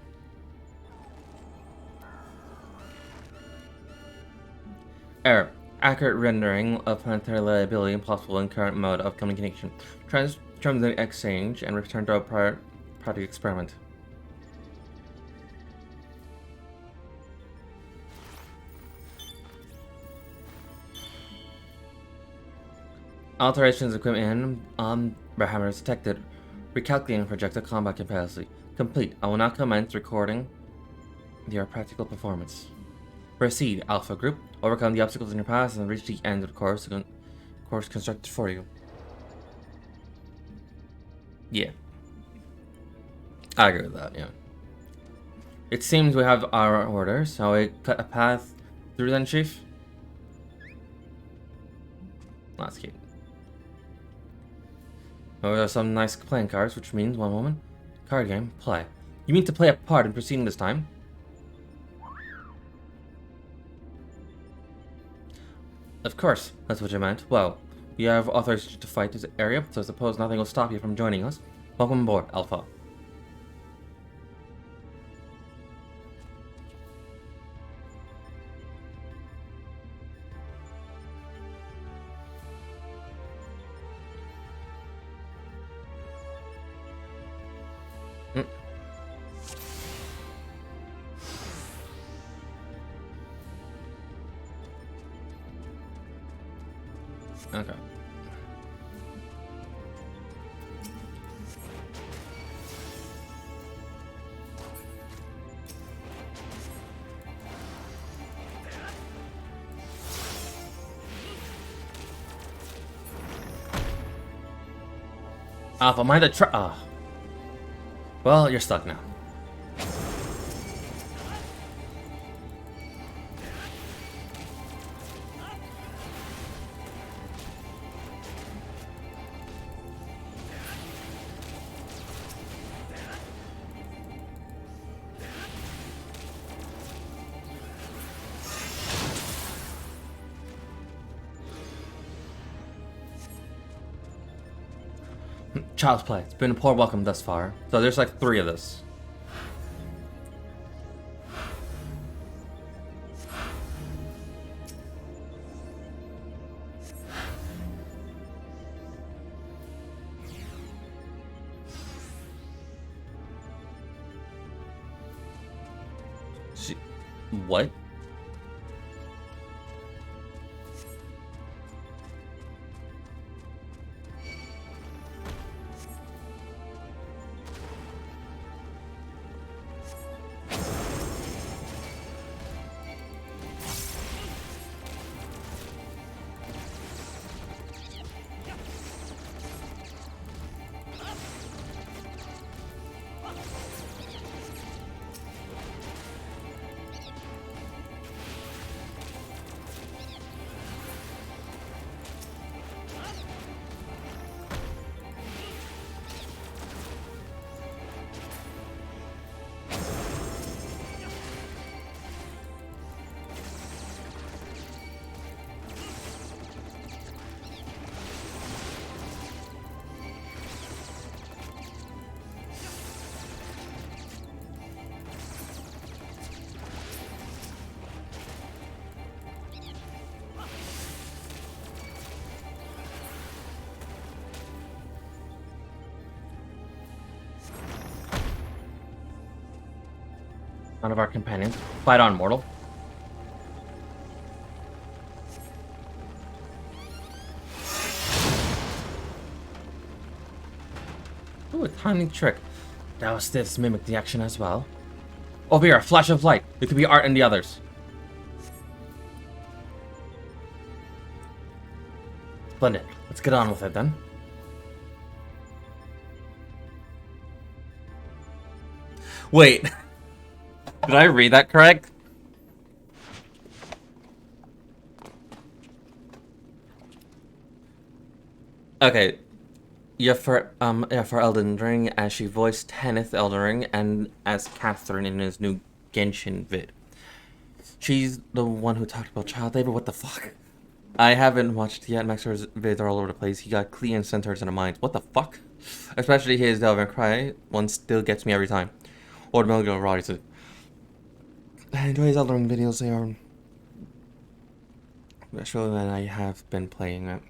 Error. Accurate rendering of planetary reliability impossible in current mode of communication. Transform the exchange and return to a prior project experiment. Alterations equipment on Warhammer detected. Recalculating projectile combat capacity. Complete. I will now commence recording your practical performance. Proceed, Alpha Group. Overcome the obstacles in your path and reach the end of the course constructed for you. Yeah. I agree with that, yeah. It seems we have our orders, so we cut a path through then, Chief? That's cute. Oh, there are some nice playing cards, which means, one moment. Card game, play. You mean to play a part in proceeding this time? Of course, that's what you meant. Well, you have authorization to fight this area, so I suppose nothing will stop you from joining us. Welcome aboard, Alpha. Okay. Alpha, mind the well, you're stuck now. Child's play. It's been a poor welcome thus far. So there's like 3 of this. What? One of our companions. Fight on, mortal. Ooh, a tiny trick. That was this mimic the action as well. Over here, a flash of light. It could be Art and the others. Splendid. Let's get on with it then. Wait. Did I read that correct? Okay. for Elden Ring, as she voiced Kenneth Elden Ring and as Catherine in his new Genshin vid. She's the one who talked about child labor. What the fuck? I haven't watched yet. Maxer's vids are all over the place. He got clean centers in the mind. What the fuck? Especially his Devil May Cry one still gets me every time. Or the Melgo Rise. I enjoy his Elden Ring videos. They are especially when I have been playing it.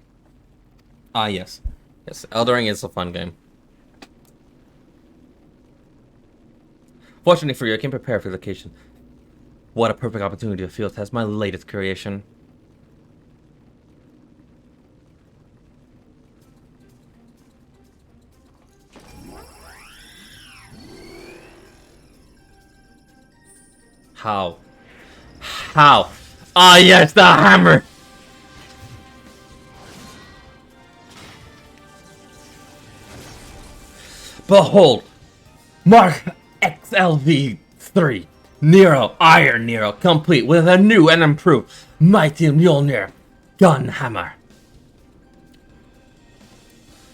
Ah, yes. Yes, Elden Ring is a fun game. Fortunately for you, I can prepare for the occasion. What a perfect opportunity to field test my latest creation. How? How? Ah, yes, the hammer! Behold! Mark XLV3 Nero, Iron Nero, complete with a new and improved Mighty Mjolnir gun hammer.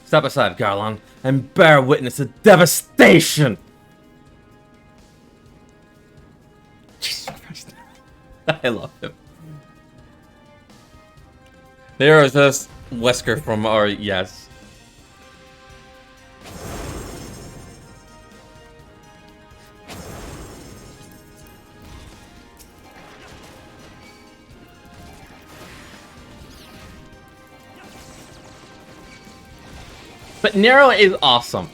Step aside, Garlon, and bear witness to devastation! Jesus Christ. I love him. There is this Wesker from our yes. But Nero is awesome.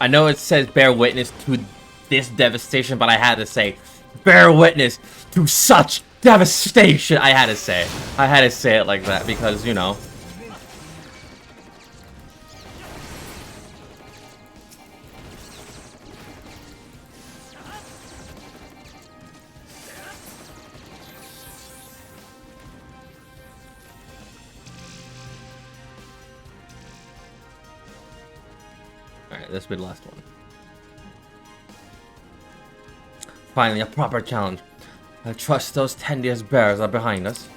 I know it says bear witness to this devastation, but I had to say, bear witness to such devastation. I had to say it. I had to say it like that because, you know. Alright, this will be the last one. Finally, a proper challenge. I trust those Tendius bears are behind us.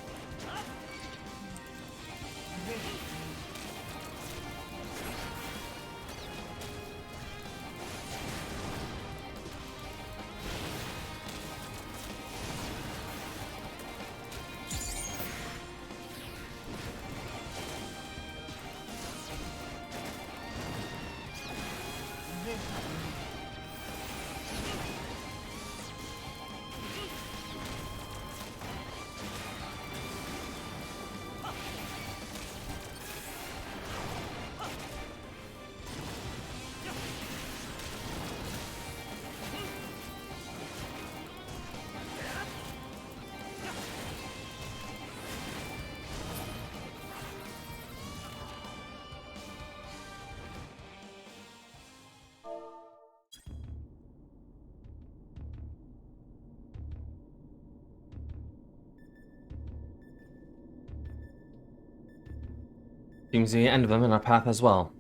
Seems the end of them in our path as well.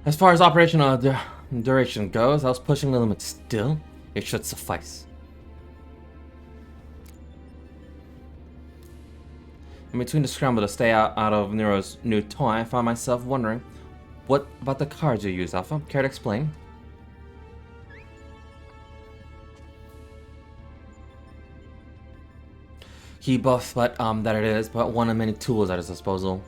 As far as operational duration goes, I was pushing the limit still. It should suffice. In between the scramble to stay out of Nero's new toy, I found myself wondering, what about the cards you use, Alpha? Care to explain? Key buff, but that it is, but one of many tools at his disposal.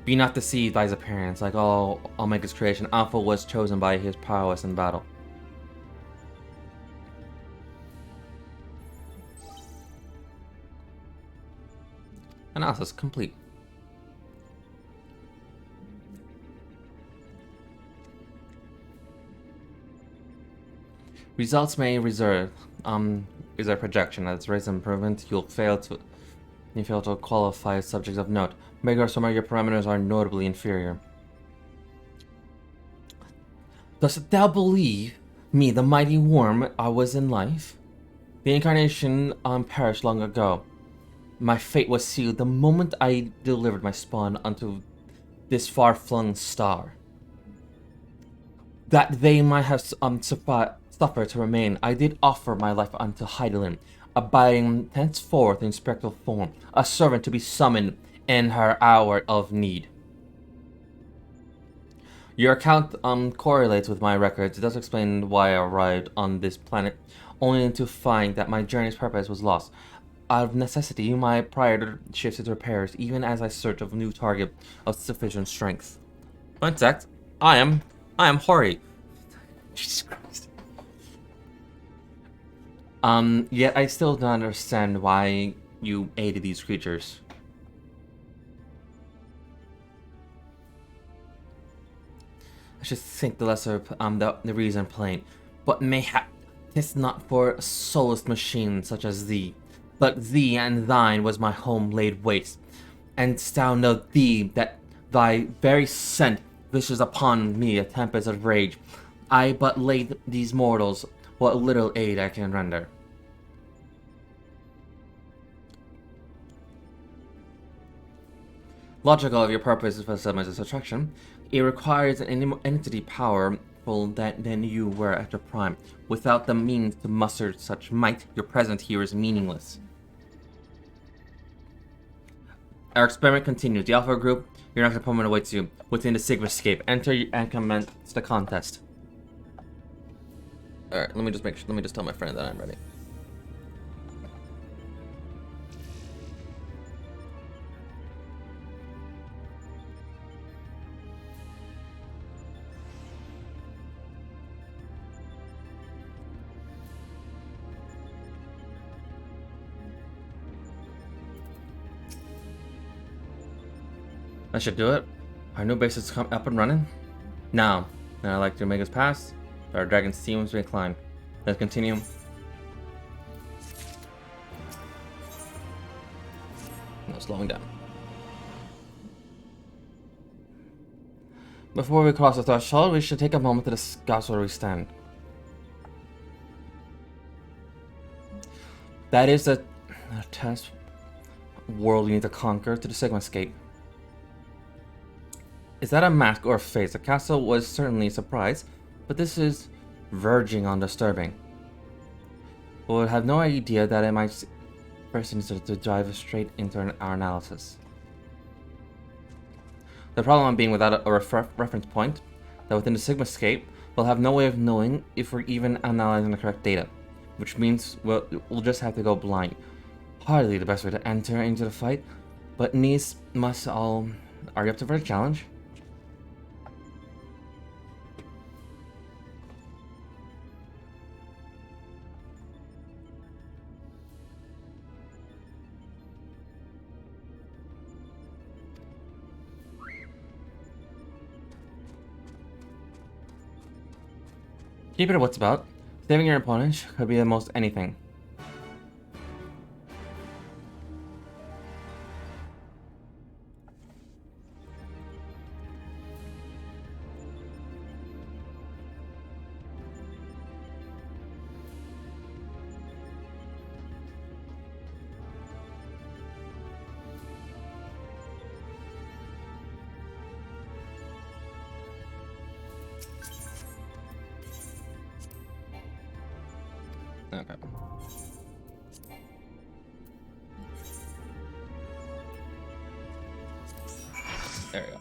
Be not deceived by his appearance. Like all Omega's creation, Alpha was chosen by his prowess in battle. Analysis complete. Results may reserve is a projection. As raise improvement, you fail to qualify as subjects of note. Mega or some of your parameters are notably inferior. Dost thou believe me, the mighty worm I was in life? The incarnation perished long ago. My fate was sealed the moment I delivered my spawn unto this far-flung star. That they might have suffered to remain, I did offer my life unto Hydaelyn, abiding henceforth in spectral form, a servant to be summoned in her hour of need. Your account correlates with my records. It does explain why I arrived on this planet, only to find that my journey's purpose was lost. Out of necessity, my prior shifted to repairs, even as I search of a new target of sufficient strength. Fun fact, I am Hori. Jesus Christ. Yet I still don't understand why you aided these creatures. I should think the lesser, the reason plain, but mayhap 'tis not for soulless machines such as thee. But thee and thine was my home laid waste, and thou know thee that thy very scent wishes upon me a tempest of rage. I but laid these mortals what little aid I can render. Logical of your purpose is for Summon's attraction. It requires an entity powerful than you were at your prime. Without the means to muster such might, your presence here is meaningless. Our experiment continues. The Alpha group, your next opponent awaits you within the Sigmascape. Enter and commence the contest. Alright, let me just tell my friend that I'm ready. That should do it. Our new base is up and running. Now I like to Omega's pass. Our dragon's teams may climb. Let's continue. No slowing down. Before we cross the threshold, we should take a moment to discuss where we stand. That is the test world we need to conquer to the Sigmascape. Is that a mask or a face? The castle was certainly a surprise, but this is verging on disturbing. We'll have no idea that it might first insist to dive straight into our analysis. The problem being without a reference point, that within the Sigmascape, we'll have no way of knowing if we're even analyzing the correct data, which means we'll just have to go blind. Hardly the best way to enter into the fight, but needs must all... Are you up for the challenge? Keep it at what's about. Saving your opponent could be the most anything. Okay. There we go.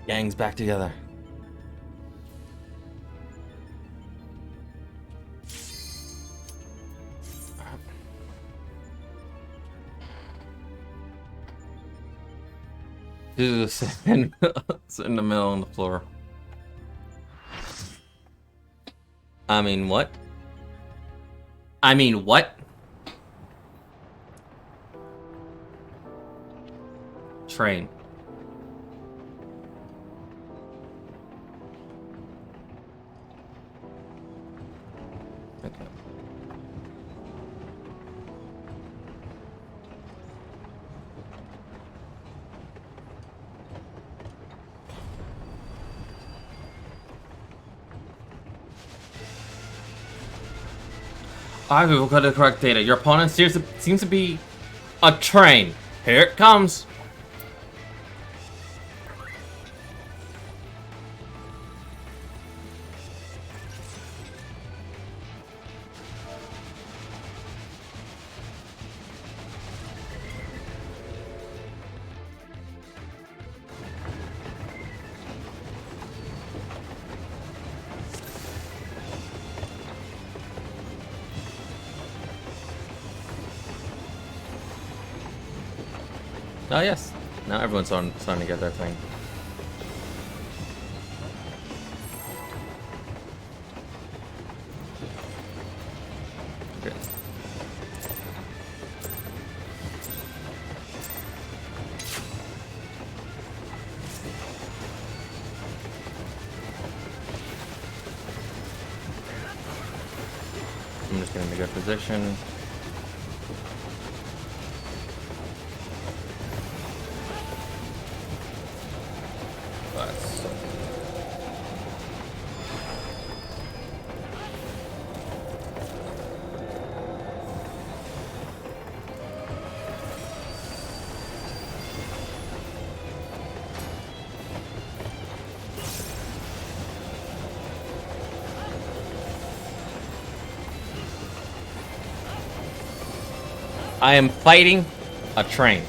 Gang's back together. Just sit in the middle on the floor. I mean, what? I mean, what? Train. Okay. I will got the correct data. Your opponent seems to be a train. Here it comes. Oh yes. Now everyone's starting to get their thing. Okay. I'm just getting a good position. I am fighting a train.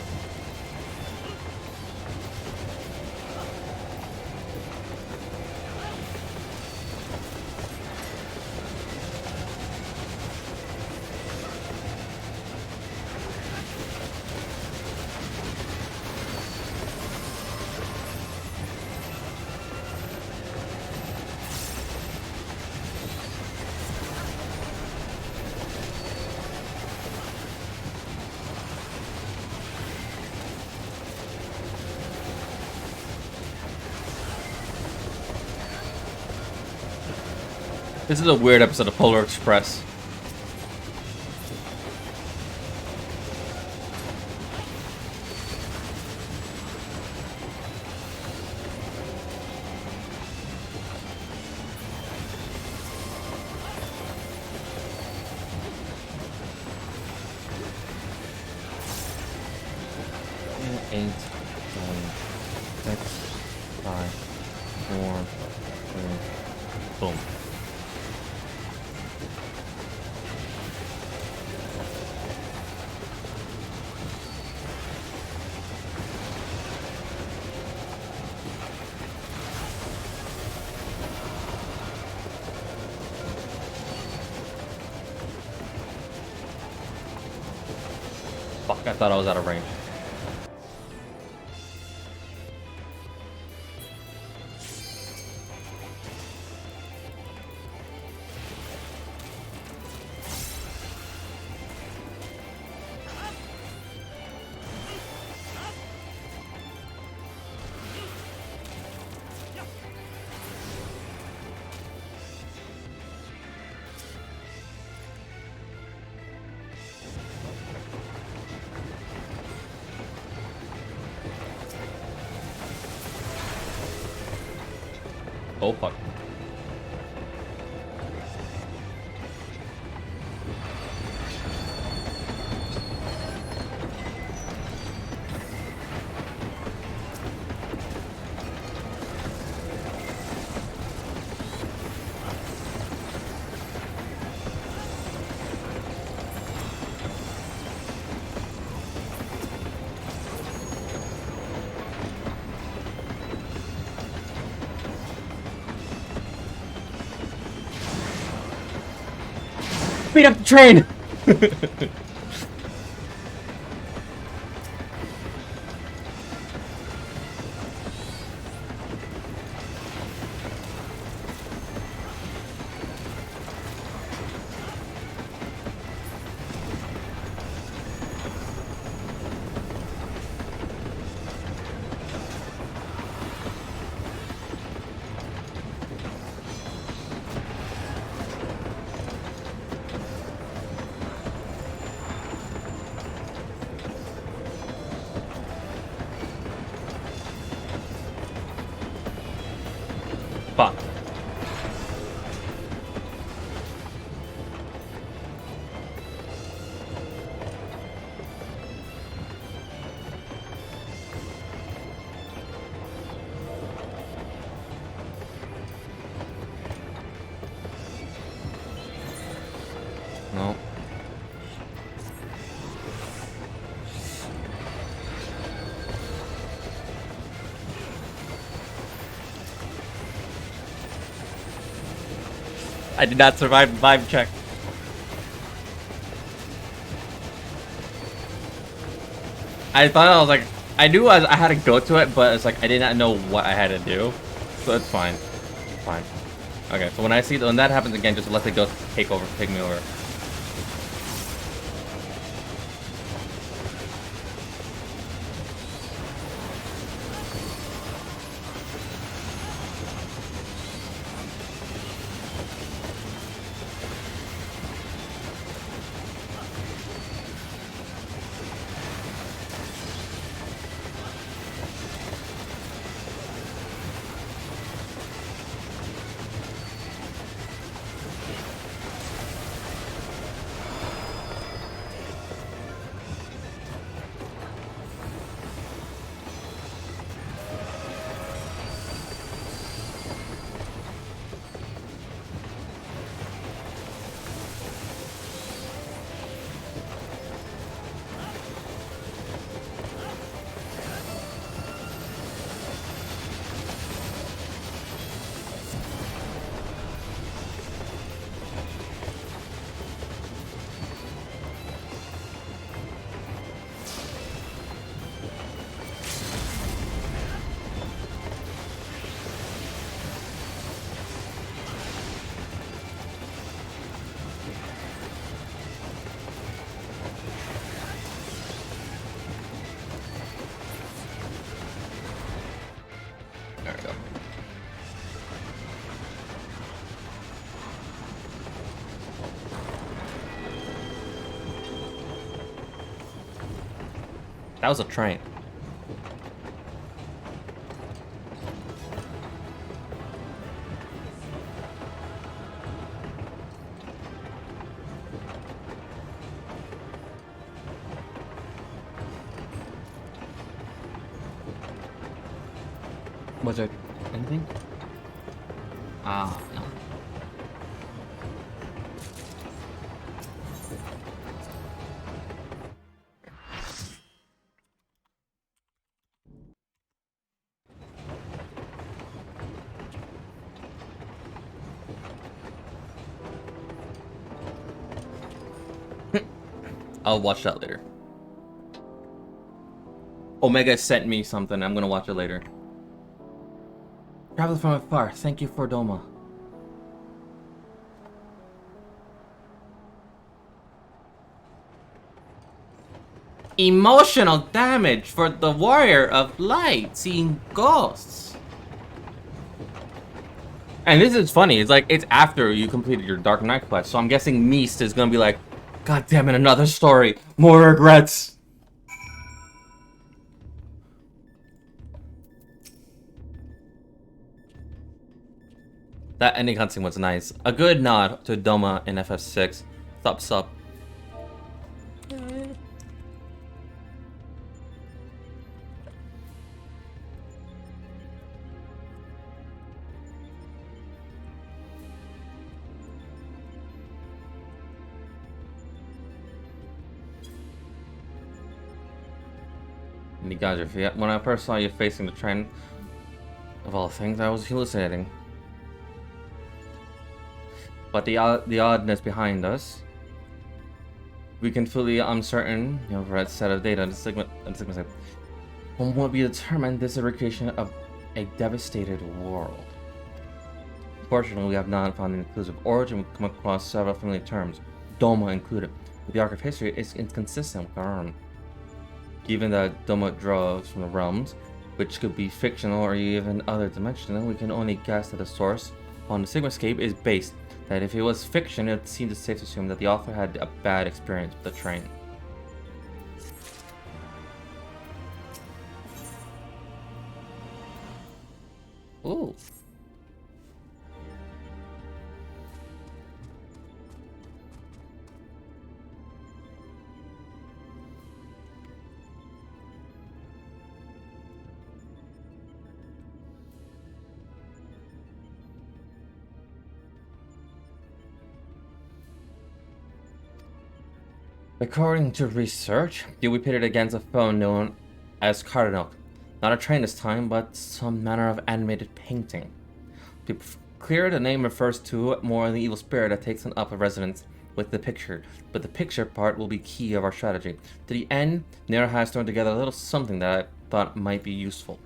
This is a weird episode of Polar Express. Eight, 7, 6, 5, 4, 3, boom. Fuck, I thought I was out of range. Oh fuck. speed up the train! Fuck. No. I did not survive the vibe check. I thought I was like, I knew I had to go to it, but it's like I did not know what I had to do, so it's fine. It's fine. Okay, so when that happens again, just let the ghost take me over. There we go. That was a train. Was there anything? Ah, no. I'll watch that later. Omega sent me something. I'm gonna watch it later. Travel from afar. Thank you for Doma. Emotional damage for the Warrior of Light, seeing ghosts. And this is funny. It's like it's after you completed your Dark Knight quest, so I'm guessing Meest is gonna be like, God damn it, another story, more regrets. That ending cutscene was nice. A good nod to Doma in FF6. Thumbs up. Nigaja, when I first saw you facing the train, of all things, I was hallucinating. But the oddness behind us, We can fully uncertain, for that set of data, the Sigma said, when will be determined this is a recreation of a devastated world. Fortunately, we have not found any clues of origin. We've come across several familiar terms, Doma included, but the arc of history is inconsistent with our own. Given that Doma draws from the realms, which could be fictional or even other dimensional, we can only guess that the source on the Sigmascape is based. That if it was fiction, it seems safe to assume that the author had a bad experience with the train. Ooh. According to research, you'll be pitted against a foe known as Cardinal. Not a train this time, but some manner of animated painting. To be clear, the name refers to more than the evil spirit that takes up a residence with the picture, but the picture part will be key of our strategy. To the end, Nero has thrown together a little something that I thought might be useful.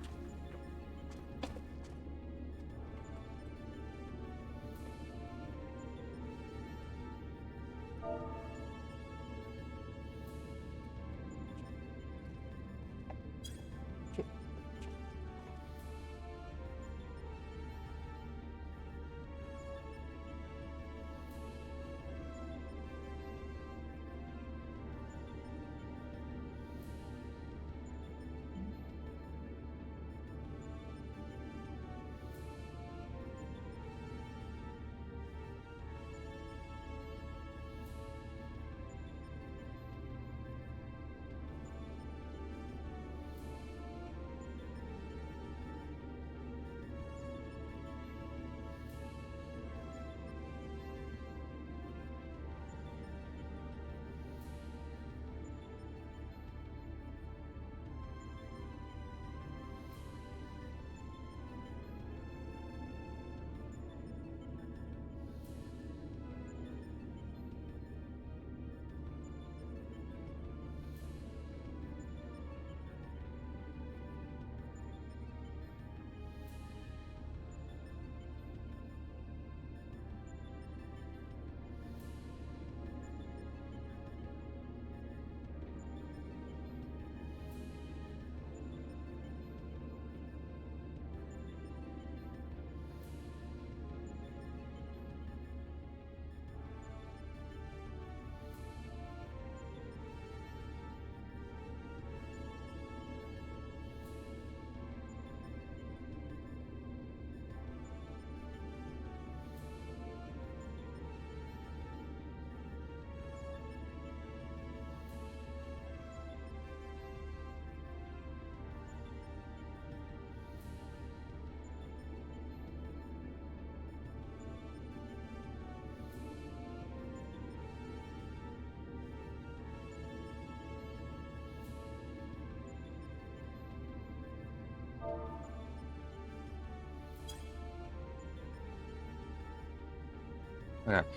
Okay.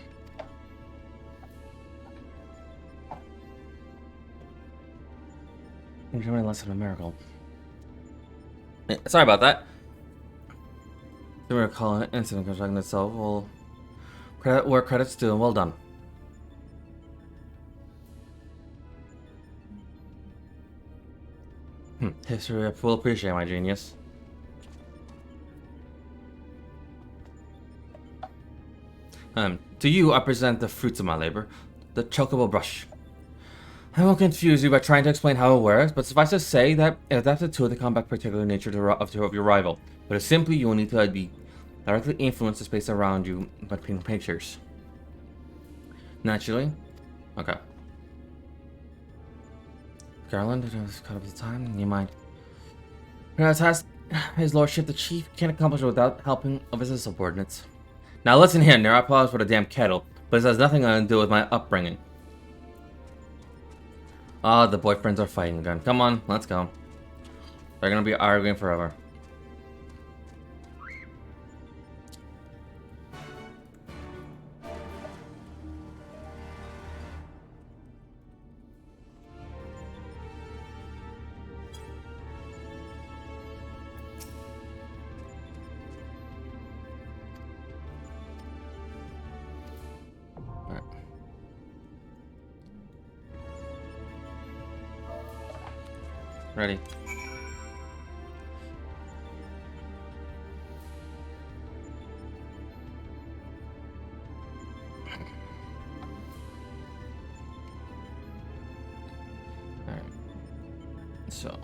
Enjoying less of a miracle. Sorry about that. The miracle incident constructing itself. Well, credit where credit's due. Well done. History will appreciate my genius. To you, I present the fruits of my labor, the chocobo brush. I won't confuse you by trying to explain how it works, but suffice to say that it adapted to the combat particular nature of your rival. But it's simply you will need to be directly influence the space around you by painting pictures. Naturally. Okay. Garland, it was cut up the time, you mind? Task his lordship, the chief, can't accomplish it without helping of his subordinates. Now listen here, Nero, I apologize for the damn kettle, but this has nothing to do with my upbringing. Ah, the boyfriends are fighting again. Come on, let's go. They're gonna be arguing forever. Ready. Alright. So.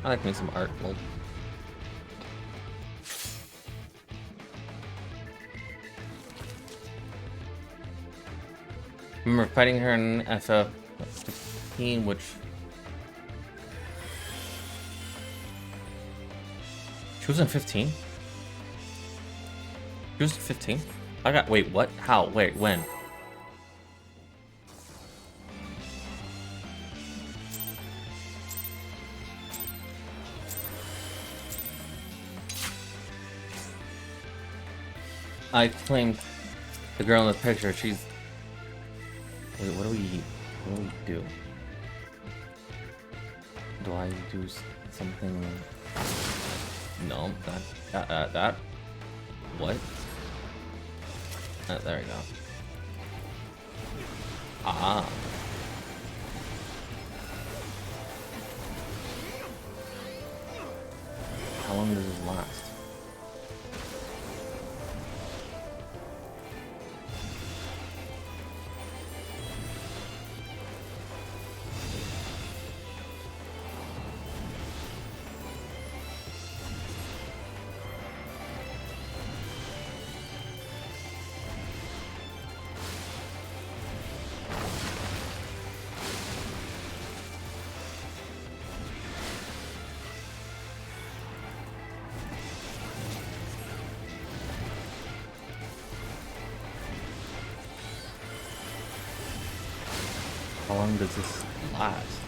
I like me some art mold. Remember fighting her in FF15, which she was in 15. She was in 15. I got wait what? How? Wait when? I claimed the girl in the picture. She's. Wait, what do we do? Do I do something? No, that. What? There we go. Ah. How long does this last? How long does this last?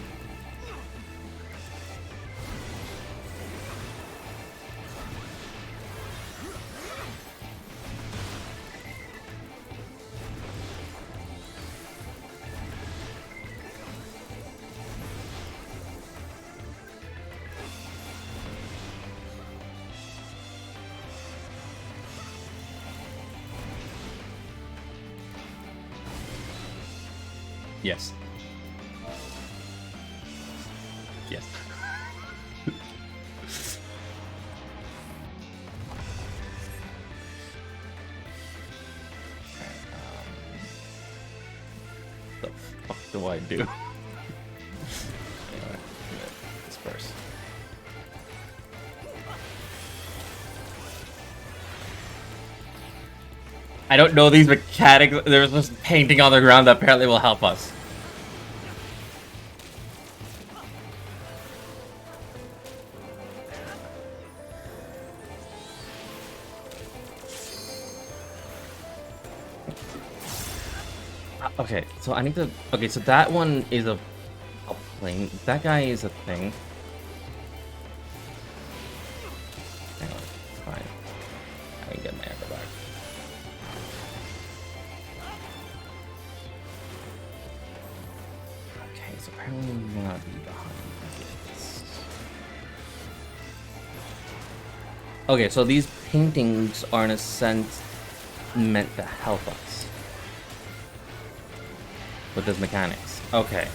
Yes. Yes. The fuck do I do? Anyway, disperse. I don't know these mechanics. There's just painting on the ground that apparently will help us. Okay, so I need to. Okay, so that one is a plane. That guy is a thing. Hang on, it's fine. I can get my echo back. Okay, so apparently we want to be behind this. Okay, so these paintings are in a sense meant to help us with this mechanics. Okay.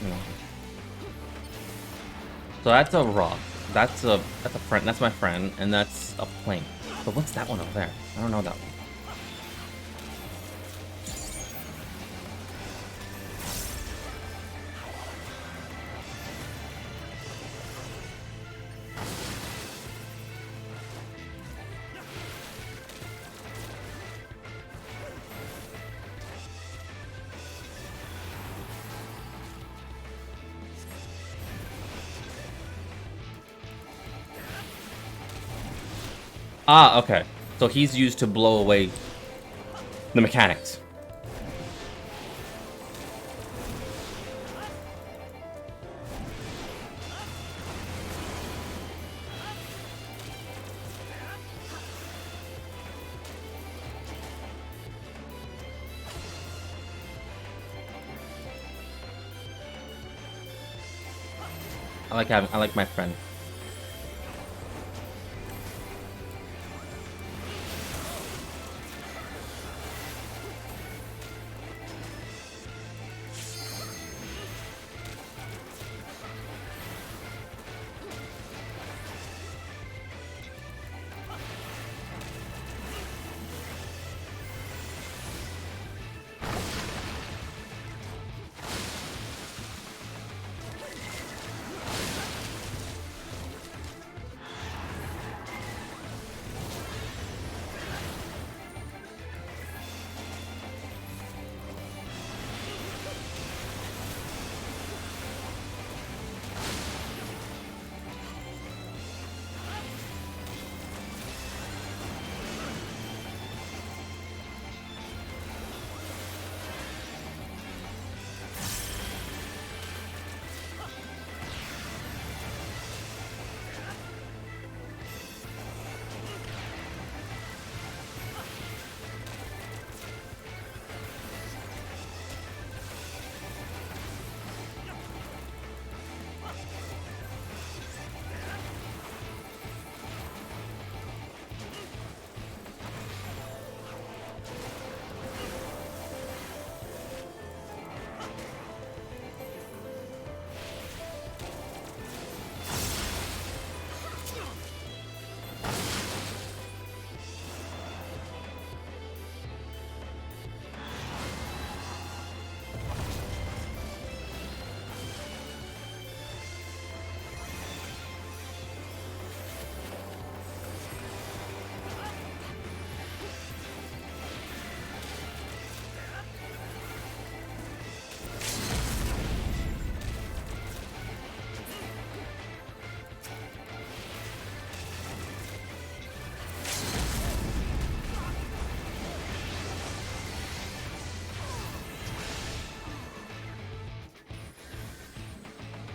you know. So that's a rock. That's a friend. That's my friend, and that's a plane. But what's that one over there? I don't know that one. Ah, okay. So he's used to blow away the mechanics. I like my friend.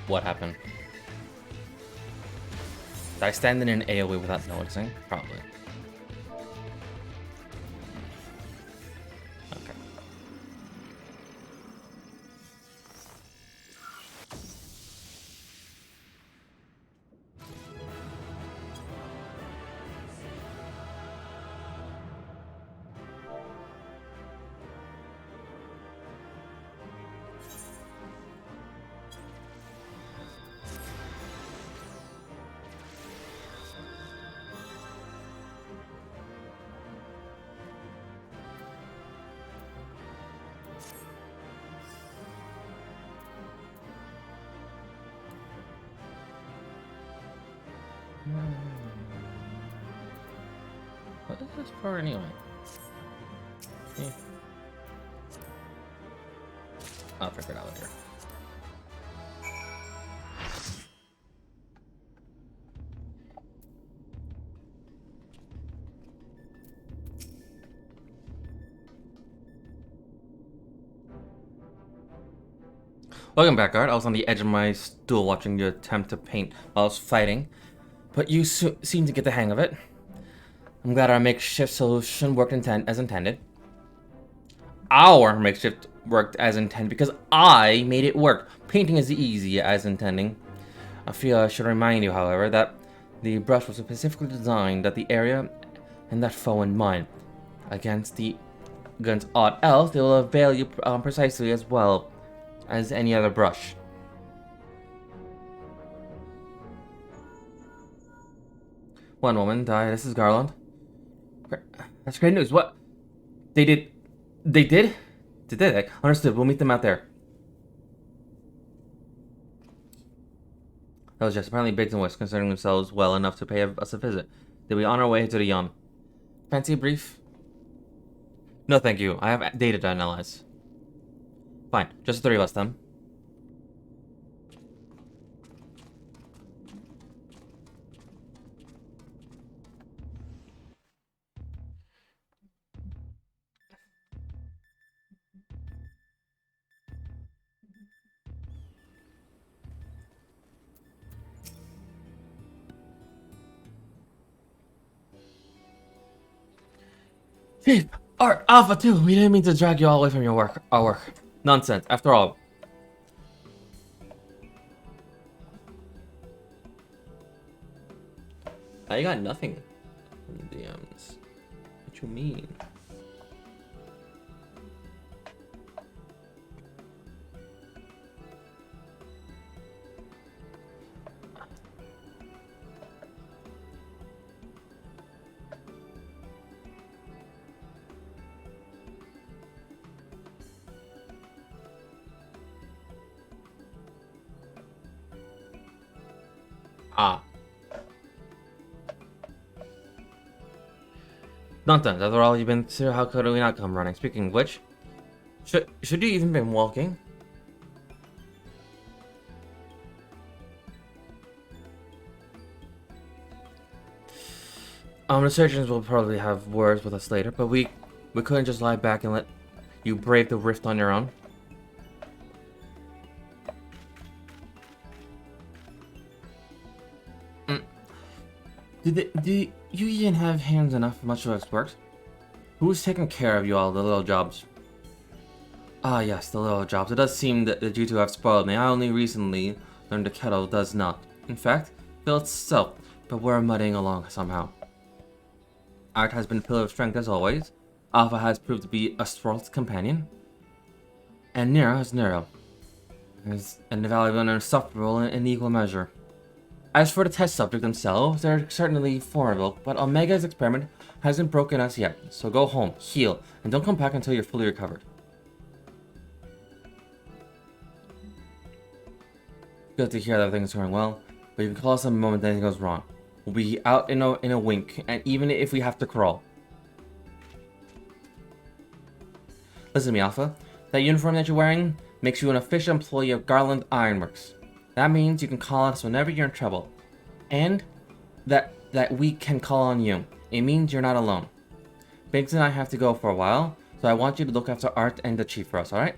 What happened? Did I stand in an AoE without noticing? Probably. Okay. What is this for anyway? Yeah. I'll figure it out later. Welcome back, Art. I was on the edge of my stool watching you attempt to paint while I was fighting, but you seem to get the hang of it. I'm glad our makeshift solution worked as intended. Our makeshift worked as intended because I made it work. Painting is easy as intending. I feel I should remind you, however, that the brush was specifically designed at the area and that foe in mind. Against aught else, it will avail you precisely as well as any other brush. One woman died. This is Garland. That's great news. What? They did... They did? Did they? Understood. We'll meet them out there. That was just apparently Biggs and West considering themselves well enough to pay us a visit. Did we on our way to the yawn? Fancy a brief? No, thank you. I have data to analyze. Fine. Just the three of us, then. Chief! Alpha 2! We didn't mean to drag you all away from our work. Nonsense. After all... I got nothing from the DMs. What you mean? Ah. Nonsense. After all you've been through, how could we not come running? Speaking of which, should you even been walking? The surgeons will probably have words with us later, but we couldn't just lie back and let you brave the rift on your own. Do you even have hands enough for much of this work? Who's taking care of you all, the little jobs? Ah yes, the little jobs. It does seem that you two have spoiled me. I only recently learned the kettle does not. In fact, built itself, but we're mudding along somehow. Art has been a pillar of strength as always. Alpha has proved to be a Swarth's companion. And Nero is Nero. Is invaluable and insufferable in equal measure. As for the test subject themselves, they're certainly formidable, but Omega's experiment hasn't broken us yet. So go home, heal, and don't come back until you're fully recovered. Good to hear that everything's going well, but you can call us the moment anything goes wrong. We'll be out in a wink, and even if we have to crawl. Listen to me, Alpha. That uniform that you're wearing makes you an official employee of Garland Ironworks. That means you can call us whenever you're in trouble. And that we can call on you. It means you're not alone. Biggs and I have to go for a while, so I want you to look after Art and the Chief for us, alright?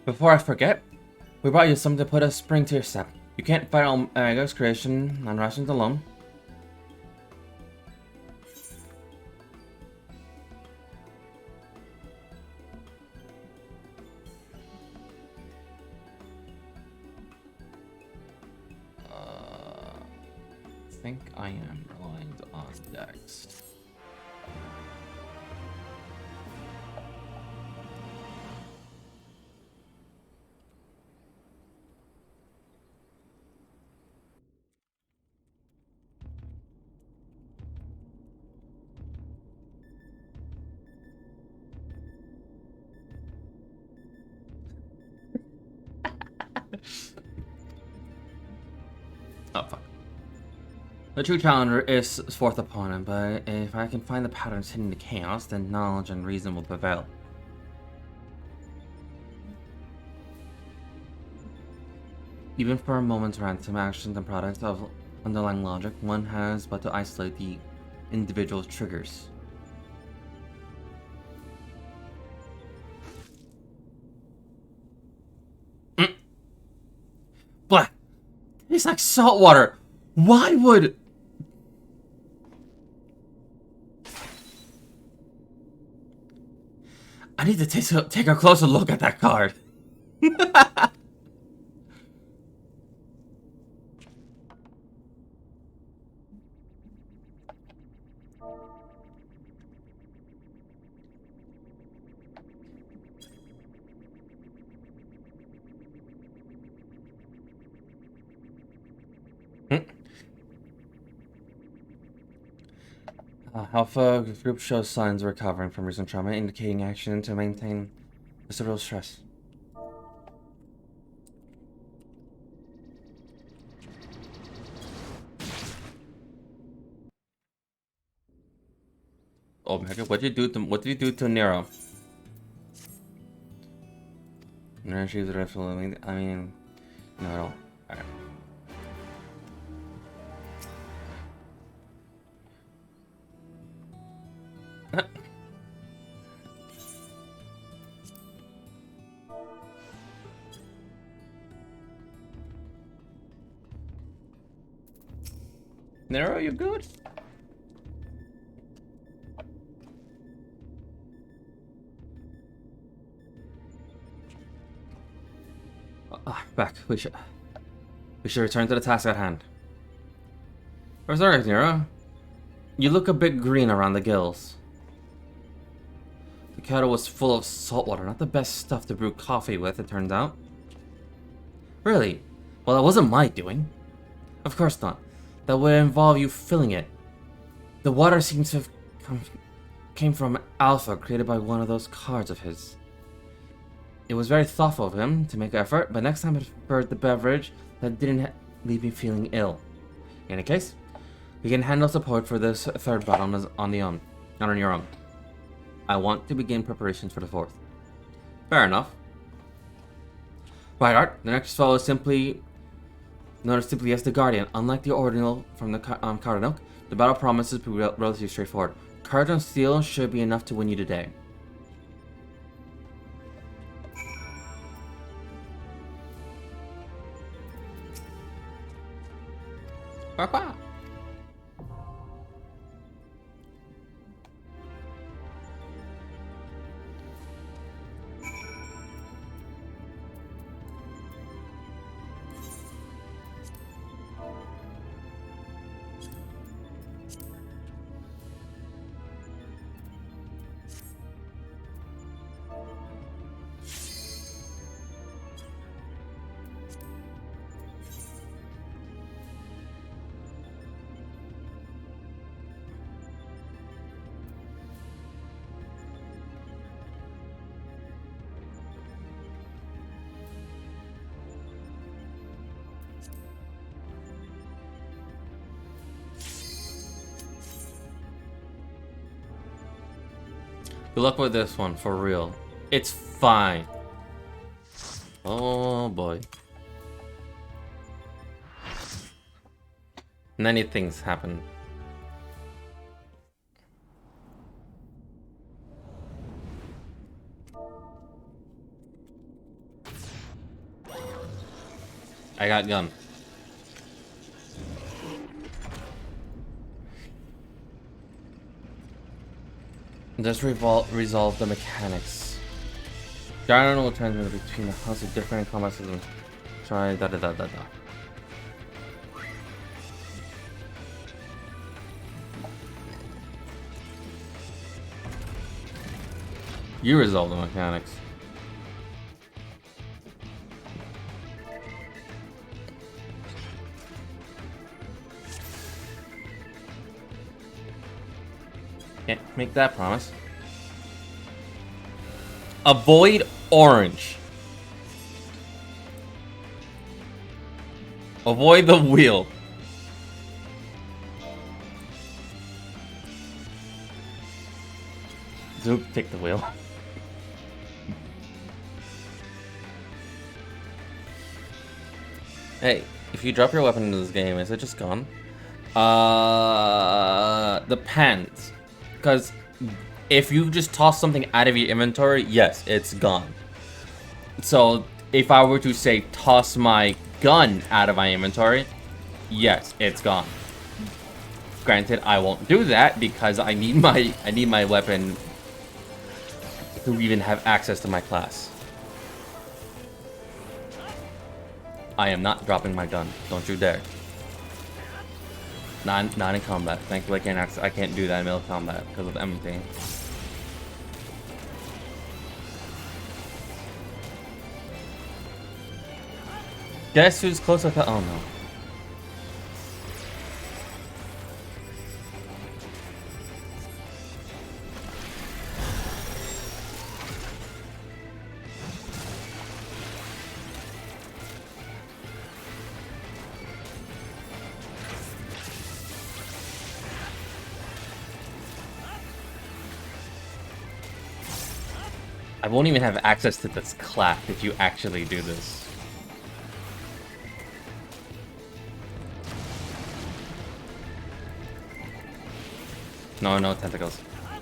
Before I forget, we brought you something to put a spring to your step. You can't fight Omega's creation on rations alone. I think I am relying on Dex. Oh, fuck. The true challenger is fourth opponent, but if I can find the patterns hidden in the chaos, then knowledge and reason will prevail. Even for a moment's random actions and products of underlying logic, one has but to isolate the individual's triggers. Black! It's like salt water! Why would... I need to take a closer look at that card. Alpha group shows signs of recovering from recent trauma, indicating action to maintain residual stress. Oh, Mega, what did you do to Nero? No, she's definitely. I mean, no, I don't. Alright. Nero, you good? Back. We should return to the task at hand. Oh, sorry, Nero. You look a bit green around the gills. The kettle was full of salt water, not the best stuff to brew coffee with, it turns out. Really? Well, that wasn't my doing. Of course not. That would involve you filling it. The water seems to have came from Alpha, created by one of those cards of his. It was very thoughtful of him to make an effort, but next time I preferred the beverage that didn't leave me feeling ill. In any case, you can handle support for this third battle on your own. I want to begin preparations for the fourth. Fair enough. Right, Art. The next fellow is simply known simply as the Guardian. Unlike the Ordinal from the Cardinal, the battle promises to be relatively straightforward. Cards on steel should be enough to win you today. Papa. Good luck with this one, for real. It's fine. Oh boy. Many things happen. I got gun. Just resolve the mechanics. Gyro will transmit between the house of different combat systems. Try da da da da da. You resolve the mechanics. Can't make that promise. Avoid orange. Avoid the wheel. Zoop, take the wheel. Hey, if you drop your weapon into this game, is it just gone? Depends. Because if you just toss something out of your inventory, yes, it's gone. So if I were to say toss my gun out of my inventory, yes, it's gone. Granted, I won't do that because I need my weapon to even have access to my class. I am not dropping my gun. Don't you dare. Not in combat. Thankfully, I can't do that in middle combat because of everything. Guess who's close with that? Oh no. I won't even have access to this clap if you actually do this. No, no tentacles. I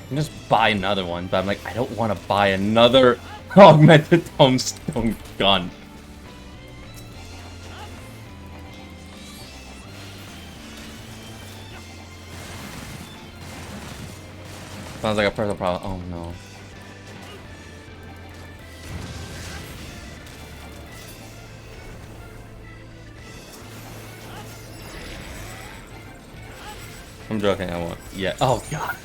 can just buy another one, but I'm like, I don't want to buy another augmented tombstone gun. Sounds like a personal problem. Oh no. I'm joking, I won't. Yeah. Oh god.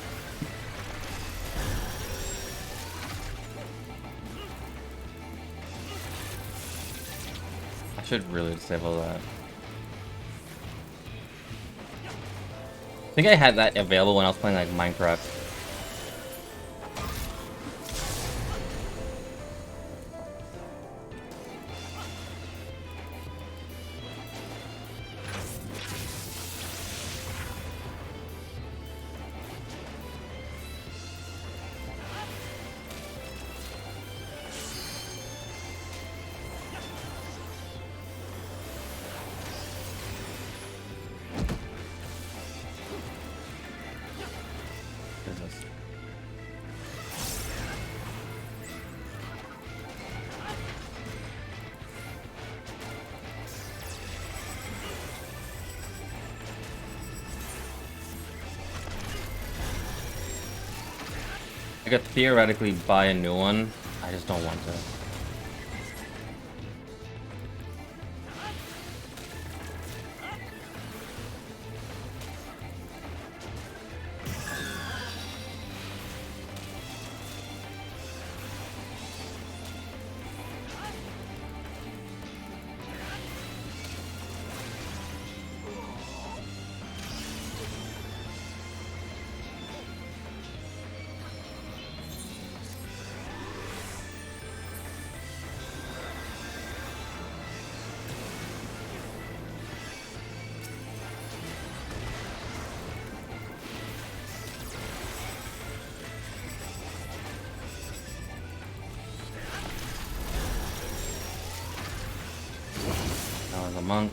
I should really disable that. I think I had that available when I was playing like Minecraft. I could theoretically buy a new one. I just don't want to. That was a monk.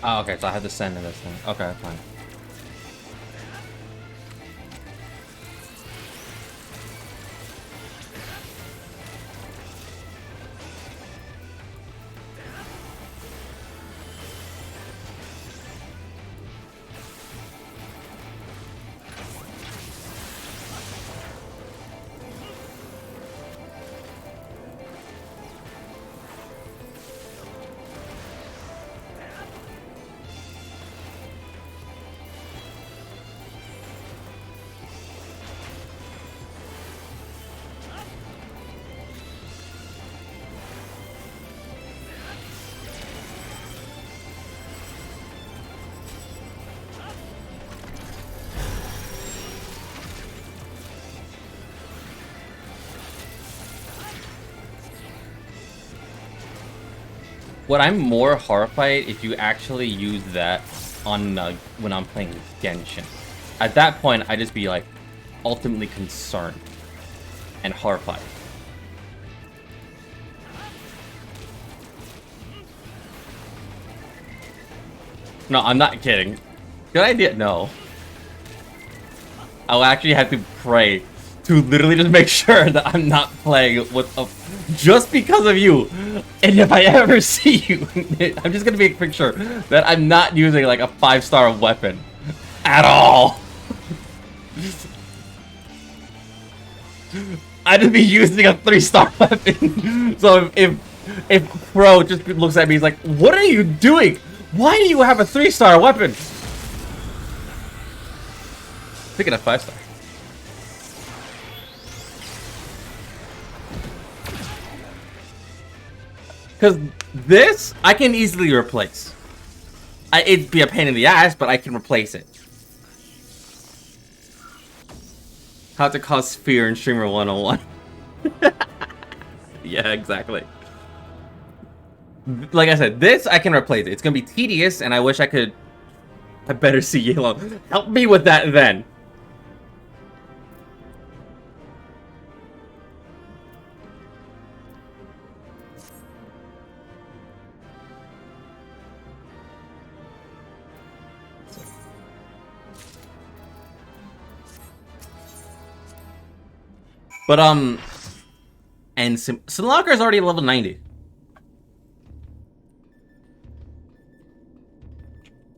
Oh, okay, so I had to send in this thing. Okay, fine. What I'm more horrified if you actually use that on when I'm playing Genshin. At that point, I'd just be like ultimately concerned and horrified. No, I'm not kidding. Good idea. No. I'll actually have to pray to literally just make sure that I'm not playing with a... Just because of you. And if I ever see you, I'm just gonna make sure that I'm not using like a 5-star weapon. At all. I'd just be using a 3-star weapon. So if Pro just looks at me, he's like, what are you doing? Why do you have a 3-star weapon? Speaking of 5-star. Because this, I can easily replace. It'd be a pain in the ass, but I can replace it. How to cause fear in Streamer 101. Yeah, exactly. Like I said, this I can replace it. It's gonna be tedious, and I wish I could... I better see Yelan. Help me with that then. But, and Simulacra is already level 90.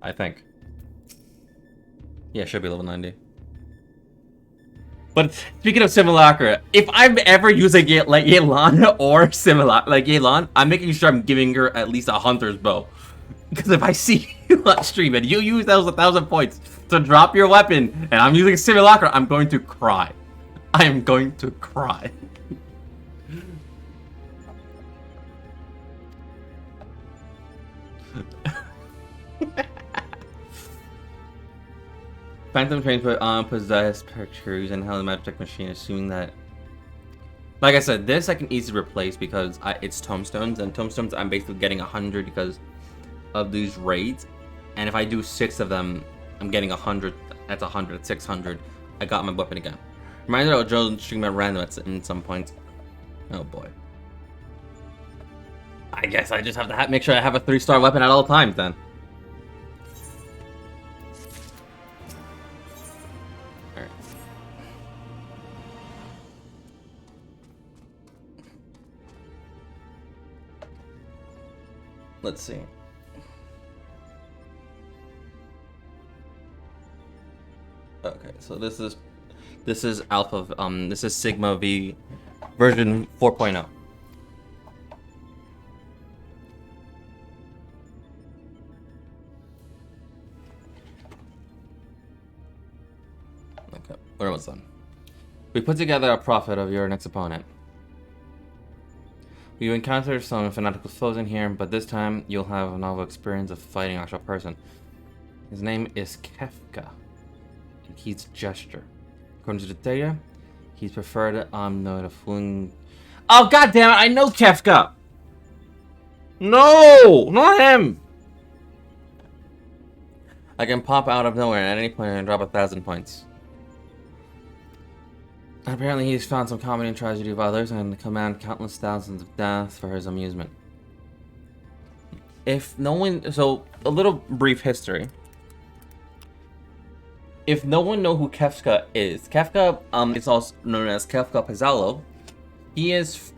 I think. Yeah, should be level 90. But speaking of Simulacra, if I'm ever using like Yelan or Simulacra, like Yelan, I'm making sure I'm giving her at least a hunter's bow. Because if I see you on stream and you use those 1,000 points to drop your weapon, and I'm using Simulacra, I'm going to cry. I am going to cry. Phantom Trains possess pictures and how the Magic Machine, assuming that... Like I said, this I can easily replace because it's Tomestones, and Tomestones I'm basically getting 100 because of these raids. And if I do 6 of them, I'm getting 100. That's 100, 600. I got my weapon again. Reminder of Joe stream at random in some points. Oh boy. I guess I just have to make sure I have a 3-star weapon at all times then. Alright. Let's see. Okay, so this is alpha, this is Sigma V version 4.0. Okay, we're almost done. We put together a prophet of your next opponent. You encounter some fanatical foes in here, but this time you'll have a novel experience of fighting an actual person. His name is Kefka. He's gesture. According to the data, he's preferred no the fooling. Oh god damn it, I know Kefka! No! Not him! I can pop out of nowhere at any point and drop 1,000 points. Apparently he's found some comedy and tragedy of others and command countless thousands of deaths for his amusement. If no one... So, a little brief history. If no one knows who Kefka is, Kefka is also known as Kefka Pizzalo. He is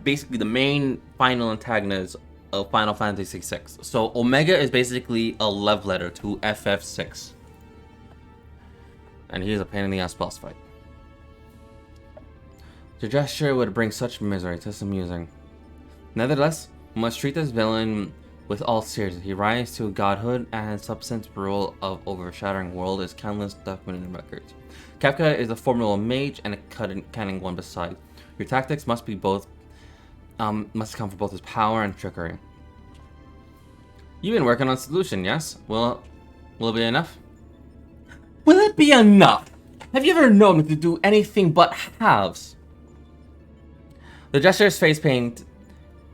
basically the main final antagonist of Final Fantasy VI. So Omega is basically a love letter to FF6. And he's a pain in the ass boss fight. The gesture would bring such misery, just amusing. Nevertheless, we must treat this villain with all seriousness. He rises to godhood and substance rule of overshadowing world is countless documented records. Kefka is a formidable mage and a cunning one beside. Your tactics must be both must account for both his power and trickery. You've been working on a solution, yes? Will it be enough? Will it be enough? Have you ever known me to do anything but halves? The gesture's face paint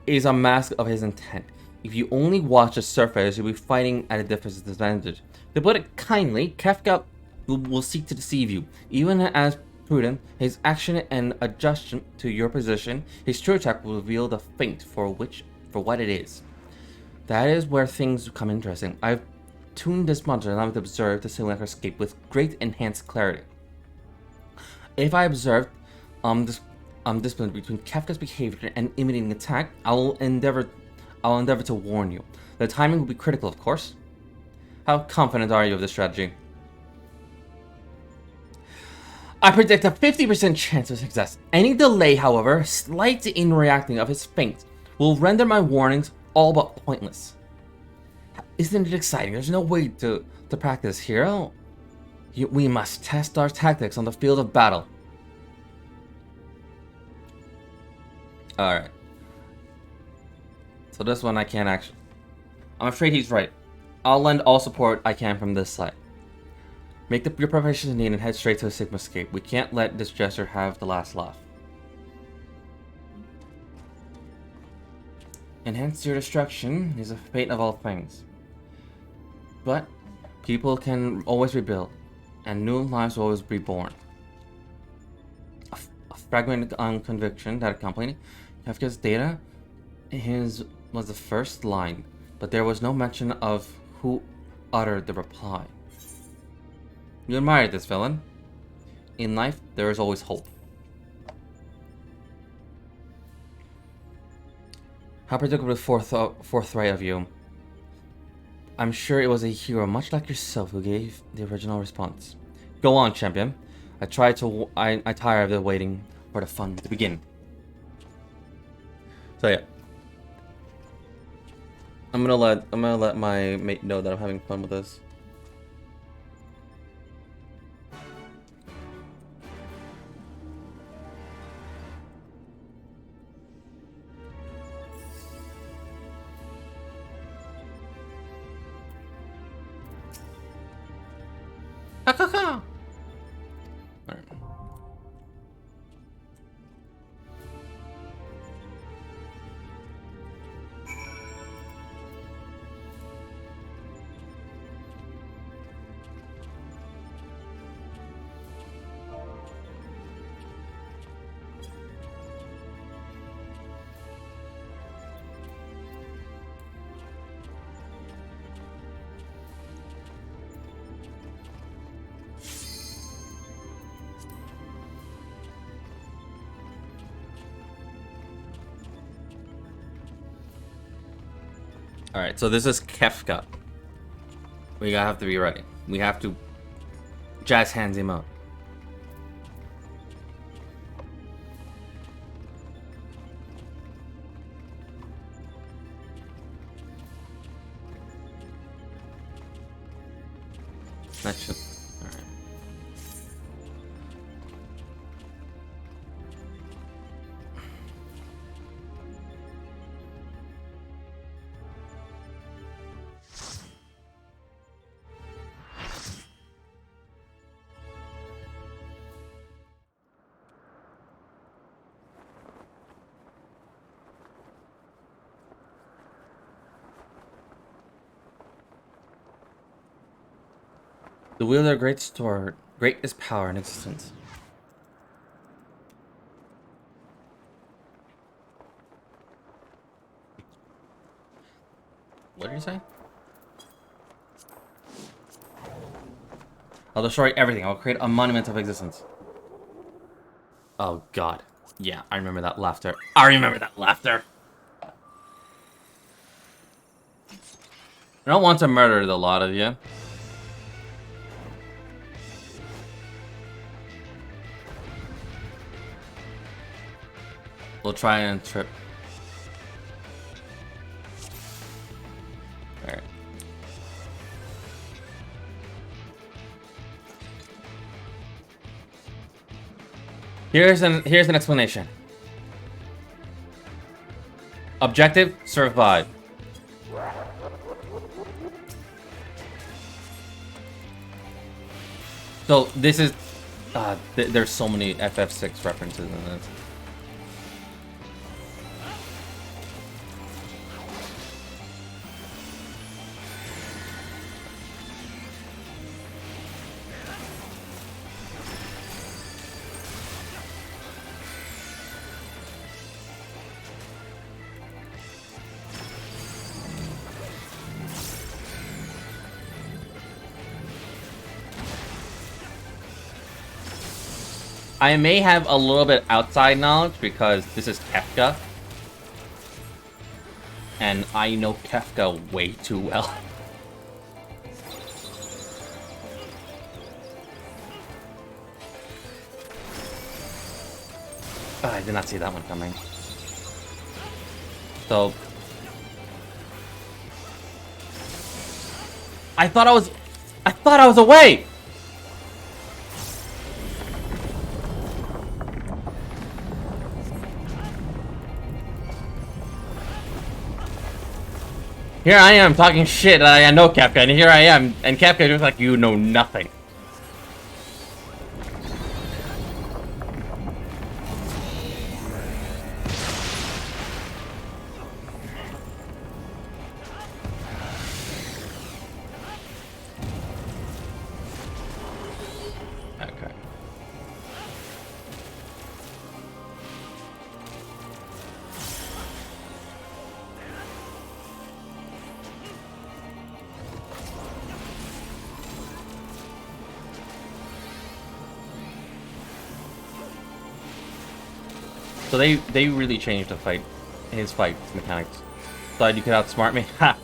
is a mask of his intent. If you only watch the surface, you'll be fighting at a disadvantage. To put it kindly, Kefka will seek to deceive you. Even as prudent, his action and adjustment to your position, his true attack will reveal the feint for what it is. That is where things become interesting. I've tuned this monster and I've observed the simulacra escape with great enhanced clarity. If I observed discipline between Kefka's behavior and imitating attack, I'll endeavor to warn you. The timing will be critical, of course. How confident are you of this strategy? I predict a 50% chance of success. Any delay, however, slight in reacting of his feint, will render my warnings all but pointless. Isn't it exciting? There's no way to practice here. We must test our tactics on the field of battle. Alright. So this one I can't actually... I'm afraid he's right. I'll lend all support I can from this side. Make your preparations needed and head straight to a Sigma escape. We can't let this jester have the last laugh. Enhance your destruction is the fate of all things. But people can always rebuild, and new lives will always be born. A fragmented conviction that accompanied Kefka's data was the first line, but there was no mention of who uttered the reply. You admired this villain. In life, there is always hope. How predictably forthright of you. I'm sure it was a hero much like yourself who gave the original response. Go on, champion. I tire of the waiting for the fun to begin. So yeah. I'm gonna let my mate know that I'm having fun with this. Ha. Alright. Alright, so this is Kefka. We gotta have to be ready. We have to jazz hands him out. That should... Alright. The wielder greatest power in existence. What did you say? I'll destroy everything. I'll create a monument of existence. Oh god. Yeah, I remember that laughter. I remember that laughter. I don't want to murder the lot of you. We'll try and trip. Alright. Here's an explanation. Objective: survive. So this is there's so many FF6 references in this. . I may have a little bit outside knowledge because this is Kefka. And I know Kefka way too well. Oh, I did not see that one coming. So... I thought I was away! Here I am talking shit, I know Kefka, and here I am, and Kefka just like, you know nothing. Okay. So they really changed the fight, his fight mechanics. Thought you could outsmart me? Ha!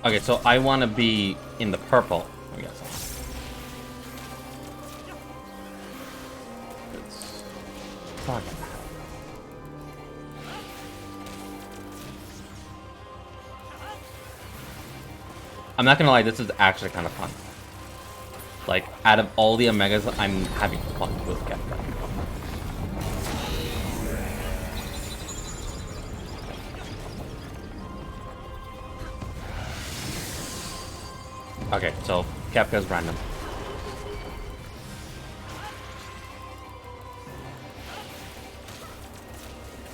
Okay, so I want to be in the purple, I guess. It's fucking hell. I'm not gonna lie, this is actually kind of fun. Like, out of all the Omegas, I'm having fun with Kefka. Okay, so Kefka's random.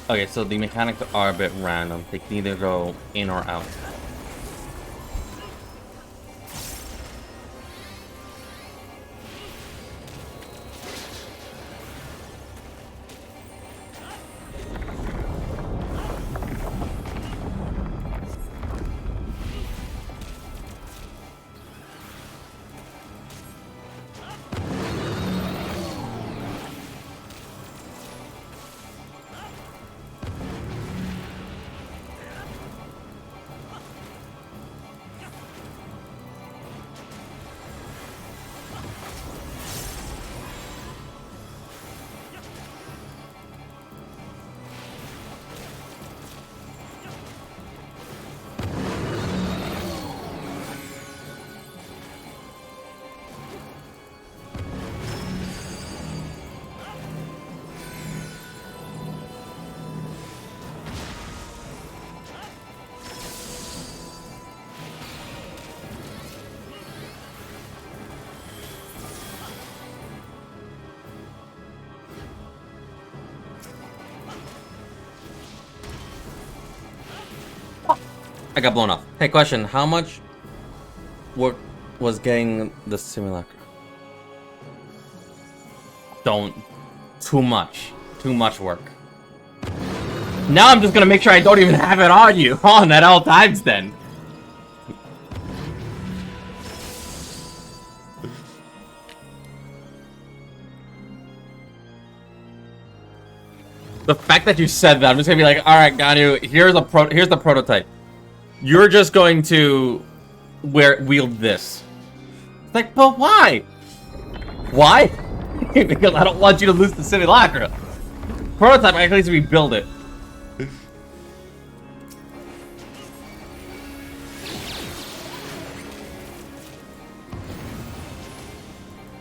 Okay, so the mechanics are a bit random. They can either go in or out. I got blown up. Hey, question. How much work was getting the simulacra? Don't. Too much. Too much work. Now I'm just gonna make sure I don't even have it on you. On at all times then. The fact that you said that, I'm just gonna be like, alright, Ganu, here's the prototype. You're just going to wield this. It's like, but why? Why? Because I don't want you to lose the simulacra. Prototype, I can at least rebuild it.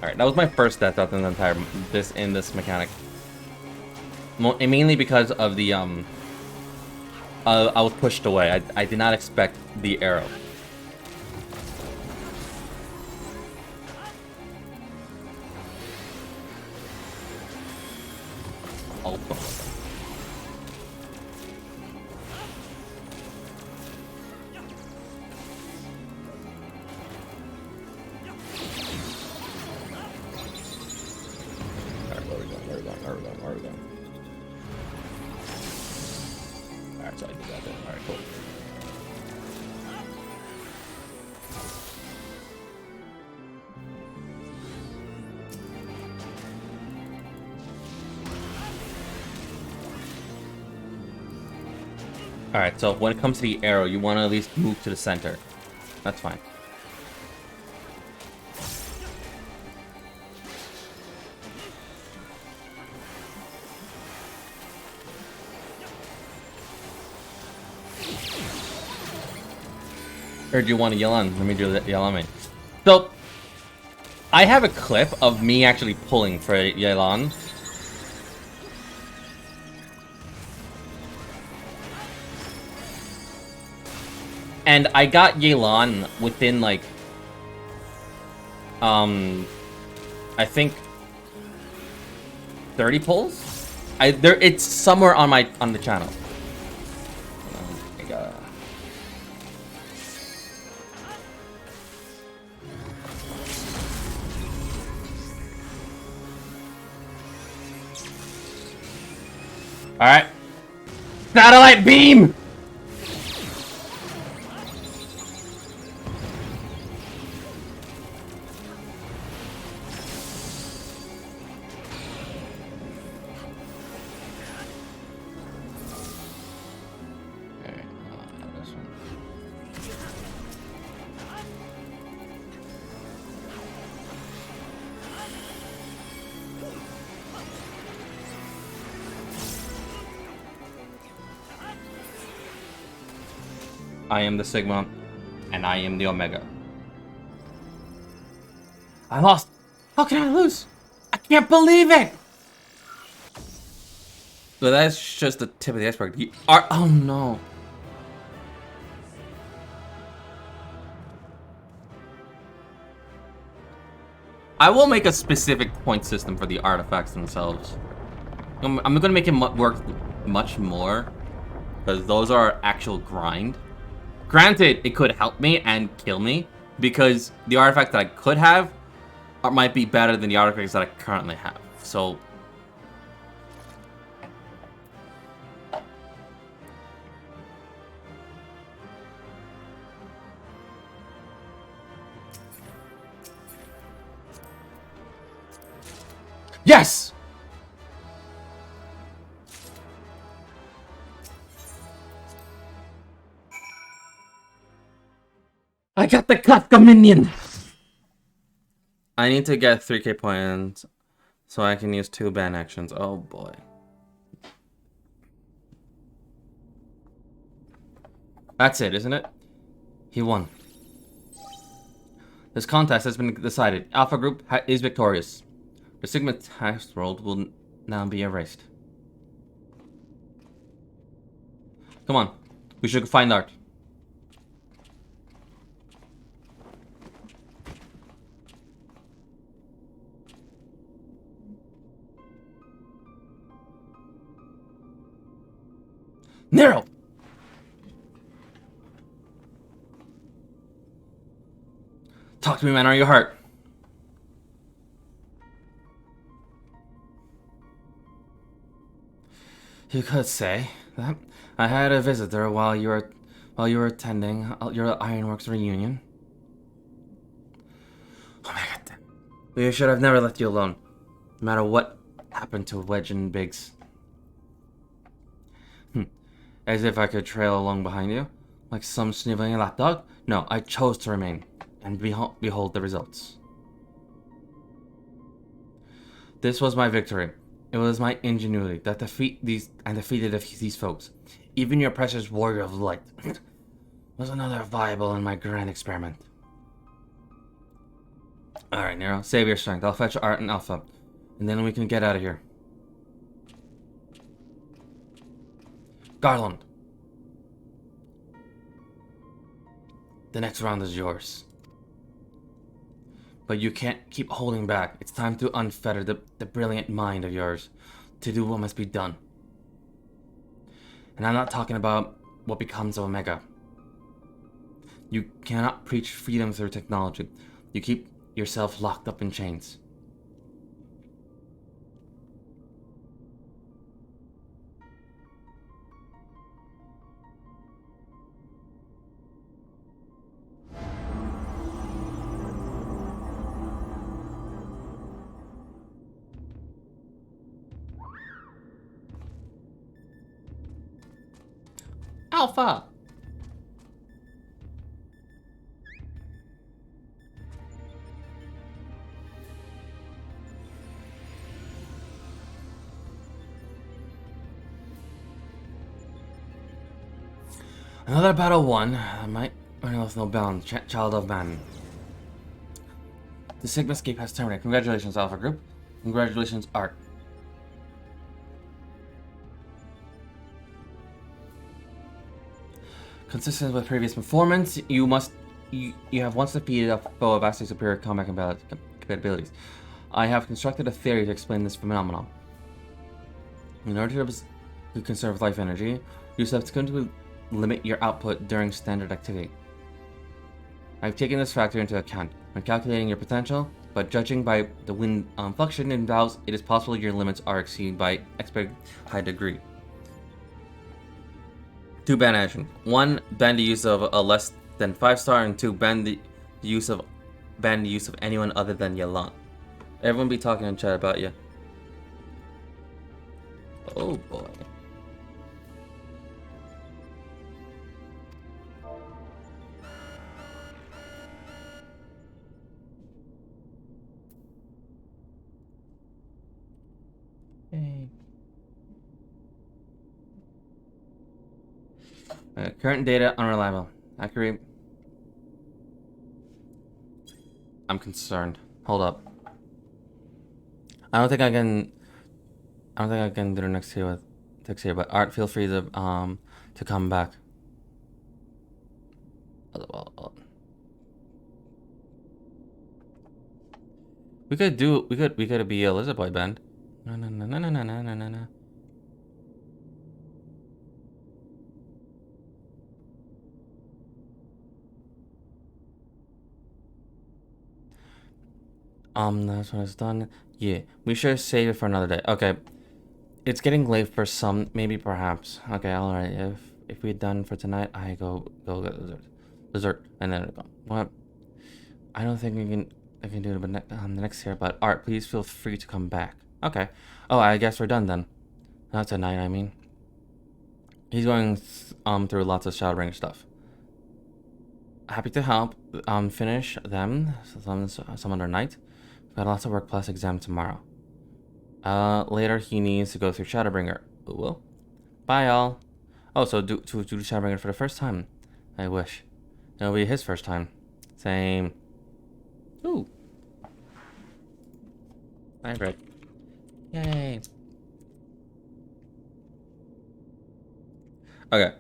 Alright, that was my first death out in the entire this mechanic. Mainly because of the I was pushed away. I did not expect the arrow. Oh. Alright, so I did that there. Alright, cool. Alright, so when it comes to the arrow, you want to at least move to the center. That's fine. Or do you want to yell on? Let me do that. Yell on me. So, I have a clip of me actually pulling for Yelan. And I got Yelan within like, I think 30 pulls. It's somewhere on the channel. All right, satellite beam. I am the Sigma, and I am the Omega. I lost. How can I lose? I can't believe it! So that's just the tip of the iceberg. Oh no. I will make a specific point system for the artifacts themselves. I'm gonna make it work much more, because those are actual grind. Granted, it could help me and kill me, because the artifact that I could have might be better than the artifacts that I currently have. So, yes! I got the Kafka minion! I need to get 3k points so I can use 2 ban actions. Oh boy. That's it, isn't it? He won. This contest has been decided. Alpha Group is victorious. The Sigma test world will now be erased. Come on. We should find Art. Nero! Talk to me, man. Are you hurt? You could say that. I had a visitor while you were attending your Ironworks reunion. Oh my god. We should have never left you alone. No matter what happened to Wedge and Biggs. As if I could trail along behind you, like some sniveling lapdog? No, I chose to remain, and behold the results. This was my victory. It was my ingenuity that defeated these folks. Even your precious warrior of light was another viable in my grand experiment. Alright, Nero, save your strength. I'll fetch Art and Alpha, and then we can get out of here. Garland. The next round is yours. But you can't keep holding back. It's time to unfetter the brilliant mind of yours to do what must be done. And I'm not talking about what becomes of Omega. You cannot preach freedom through technology. You keep yourself locked up in chains. Alpha! Another battle won. I might run with no bound. Child of man. The Sigma escape has terminated. Congratulations, Alpha Group. Congratulations, Art. Consistent with previous performance, you have once defeated a foe of vastly superior combat capabilities. I have constructed a theory to explain this phenomenon. In order to conserve life energy, you subsequently limit your output during standard activity. I've taken this factor into account when calculating your potential, but judging by the wind function in valves, it is possible your limits are exceeded by expected high degree. 2, ban action. 1, ban the use of a less than 5-star, and 2, ban the use of anyone other than Yelan. Everyone be talking in chat about you. Oh boy. Hey. Current data unreliable. Accurate. I'm concerned. Hold up. I don't think I can do the next here with text here, but Art, feel free to come back. We could be a Lizard Boy band. No. That's when it's done. Yeah, we should save it for another day. Okay, it's getting late for some. Maybe, perhaps. Okay, all right. If we're done for tonight, I go get dessert, and then go. What? I don't think I can do it, but the next year. But Art, please feel free to come back. Okay. Oh, I guess we're done then. Not tonight. I mean, he's going through lots of Shadowbringer stuff. Happy to help finish them some other night. Got lots of work plus exam tomorrow. Later he needs to go through Shadowbringer. Well, bye all. Oh, so do Shadowbringer for the first time. I wish. It'll be his first time. Same. Ooh. Bye, Greg. Yay. Okay.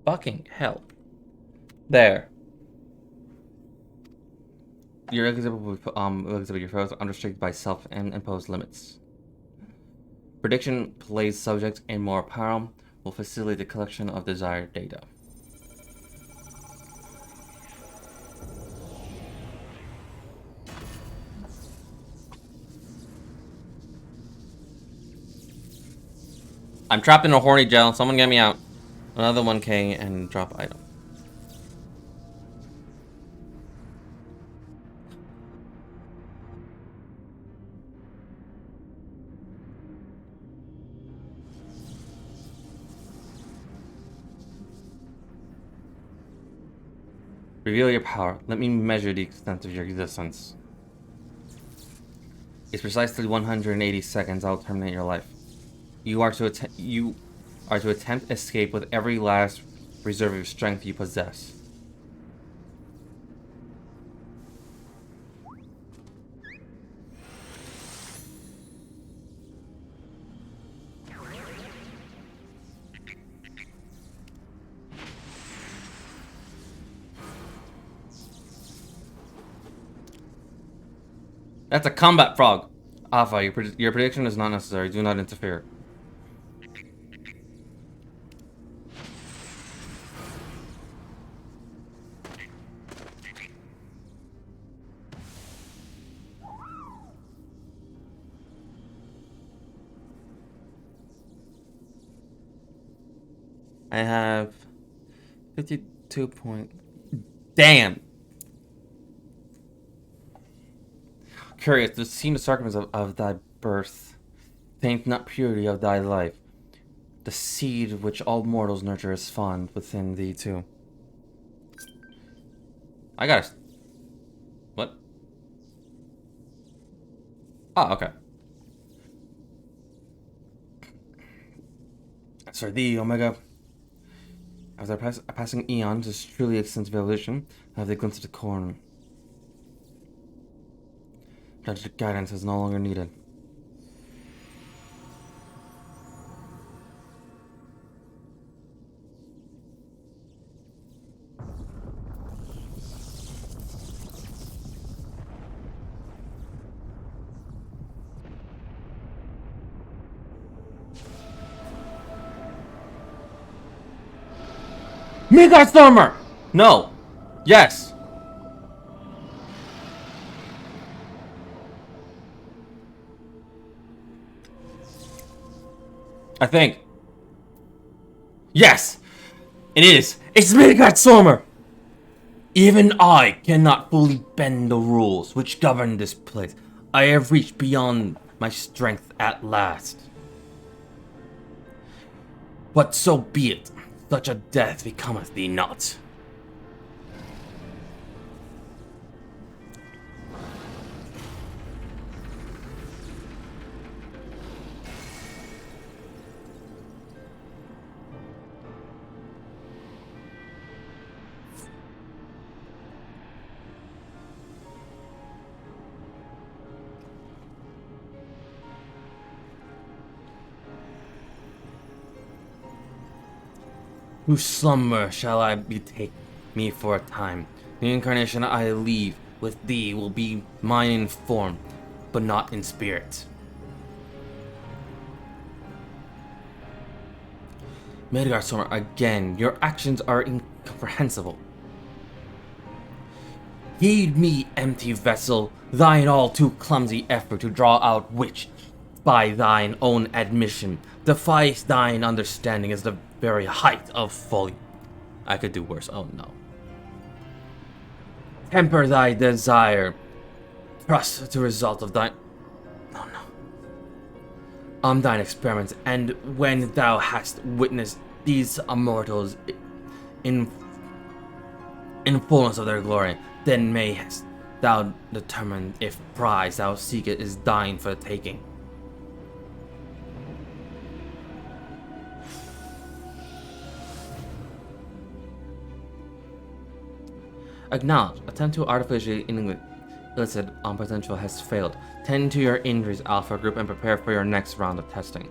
Fucking hell. There. Your exhibit will exhibit your photos unrestricted by self-imposed limits. Prediction, plays, subjects, and more apparel will facilitate the collection of desired data. I'm trapped in a horny gel. Someone get me out. Another 1K and drop item. Reveal your power. Let me measure the extent of your existence. It's precisely 180 seconds. I'll terminate your life. You are to attempt escape with every last reserve of strength you possess. That's a combat frog. Alpha, your prediction is not necessary. Do not interfere. I have 52 point. Damn. curious to seem the sacraments of thy birth. Taint not purity of thy life. The seed which all mortals nurture is fond within thee too. I gotta... What? Oh, okay. As for thee, Omega, after passing eons is truly extensive evolution, have they glimpsed the corn. Judged guidance is no longer needed. Midgard Stormer! No. Yes. I think. Yes! It is! It's Midgard Stormer! Even I cannot fully bend the rules which govern this place. I have reached beyond my strength at last. But so be it. Such a death becometh thee not. Whose slumber shall I betake me for a time? The incarnation I leave with thee will be mine in form, but not in spirit. Midgard Stormer, again, your actions are incomprehensible. Heed me, empty vessel, thine all too clumsy effort to draw out which, by thine own admission, defies thine understanding is the very height of folly. I could do worse, oh no. Temper thy desire, trust the result of thine... Oh no. Thine experiments, and when thou hast witnessed these immortals in fullness of their glory, then mayest thou determine if prize thou seekest is thine for the taking. Acknowledge. Attempt to artificially elicit on potential has failed. Tend to your injuries, Alpha Group, and prepare for your next round of testing.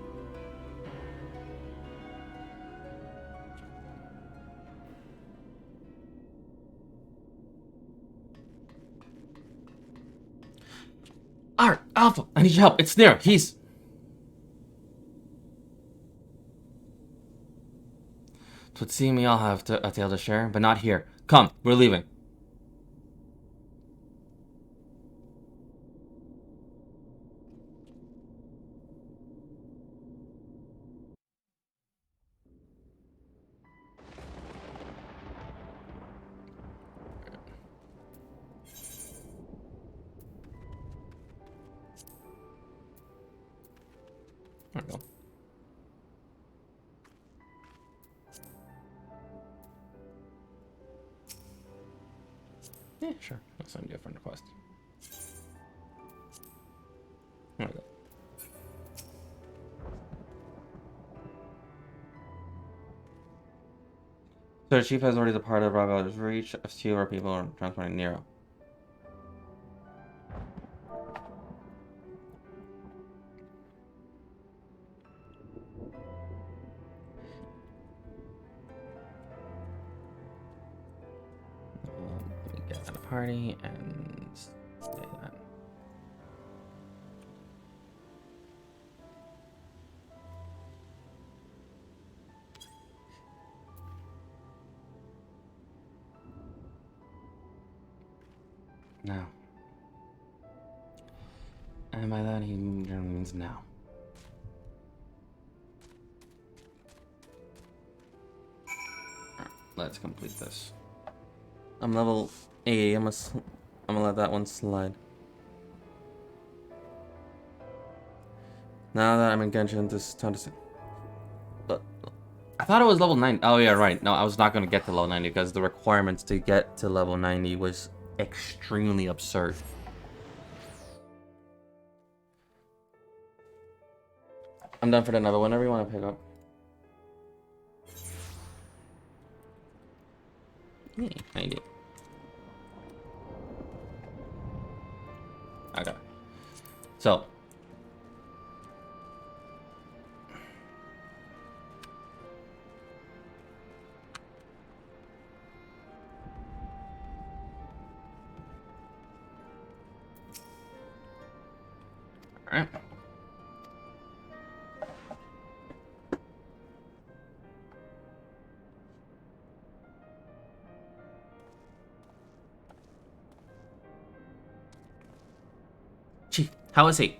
Alright, Alpha, I need your help. It's there. He's... Twould seem we all have a tale to share, but not here. Come, we're leaving. There we go. Yeah, sure. I'll send you a friend request. There we go. So the chief has already departed Bravo's reach. A few of our people are transporting Nero. Let me get at a party and stay that. Now. And by that he generally means now. Alright, let's complete this. I'm level 8. I'm gonna let that one slide. Now that I'm in Genshin, this is time to... But I thought it was level 90. Oh, yeah, right. No, I was not going to get to level 90 because the requirements to get to level 90 was extremely absurd. I'm done for the night, but whenever you want to pick up. Yeah, 90. Okay. So. Alright. Chief, how is he?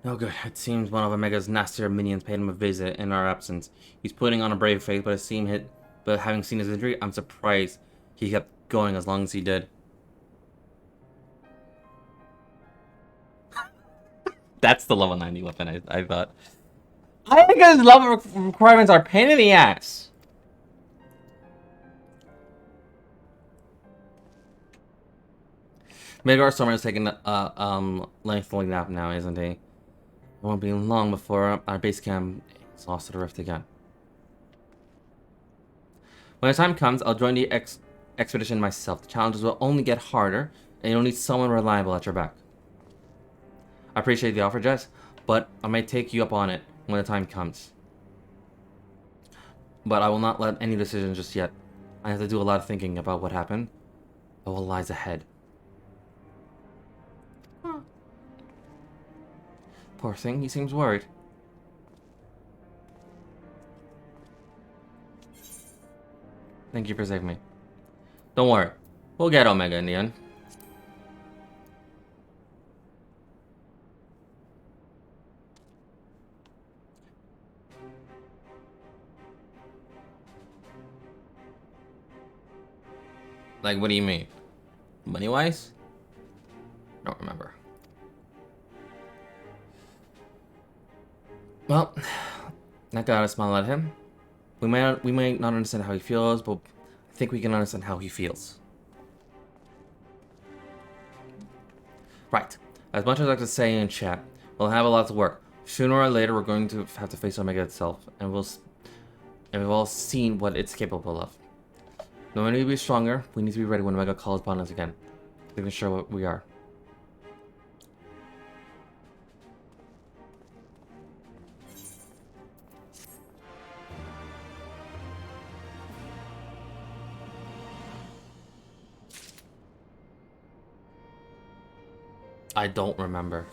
Oh good, it seems one of Omega's nastier minions paid him a visit in our absence. He's putting on a brave face, but having seen his injury, I'm surprised he kept going as long as he did. That's the level 90 weapon, I thought. I think his level requirements are a pain in the ass. Midgar Stormer is taking a lengthy nap now, isn't he? It won't be long before our base camp is lost to the rift again. When the time comes, I'll join the expedition myself. The challenges will only get harder, and you'll need someone reliable at your back. I appreciate the offer, Jess, but I might take you up on it when the time comes. But I will not let any decisions just yet. I have to do a lot of thinking about what happened, but what lies ahead. Huh. Poor thing, he seems worried. Thank you for saving me. Don't worry, we'll get Omega in the end. Like, what do you mean? Money-wise? I don't remember. Well, I gotta smile at him. We may not understand how he feels, but I think we can understand how he feels. Right. As much as I like to say in chat, we'll have a lot to work. Sooner or later, we're going to have to face Omega itself, and we've all seen what it's capable of. No matter to be stronger, we need to be ready when Omega calls upon us again. We can show what we are. I don't remember.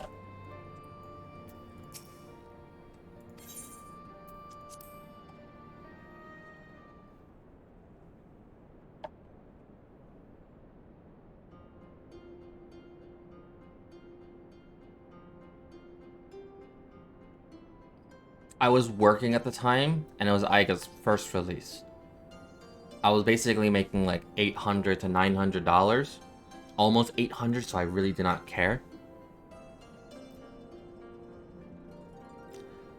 I was working at the time, and it was Aiga's first release. I was basically making like $800 to $900, almost $800, so I really did not care.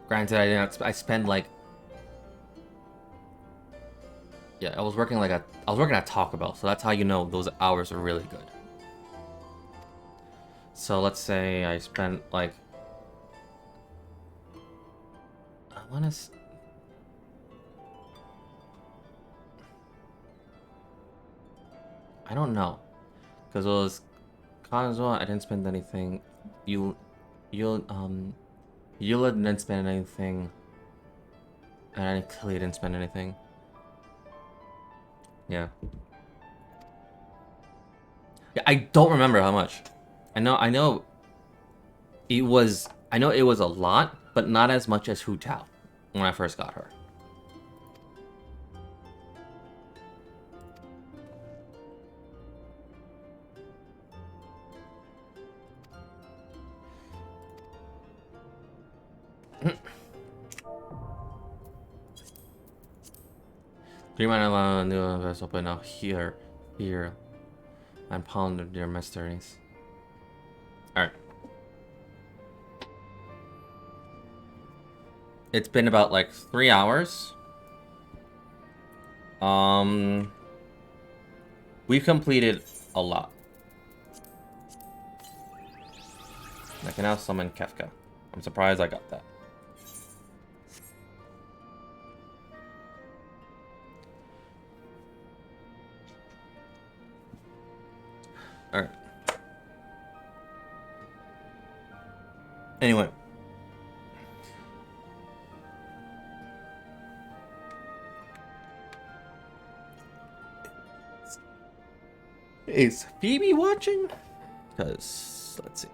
Granted, I spent like, yeah, I was working at Taco Bell, so that's how you know those hours are really good. So let's say I spent like, I don't know, because it was Kazuha, I didn't spend anything. Eula didn't spend anything, and I clearly didn't spend anything. Yeah. Yeah, I don't remember how much. I know it was a lot, but not as much as Hu Tao when I first got her. Do you mind allowing a new vessel open now here, and ponder their mysteries? Alright. It's been about like 3 hours. We've completed a lot. I can now summon Kefka. I'm surprised I got that. Alright. Anyway. Is Phoebe watching? Because, let's see.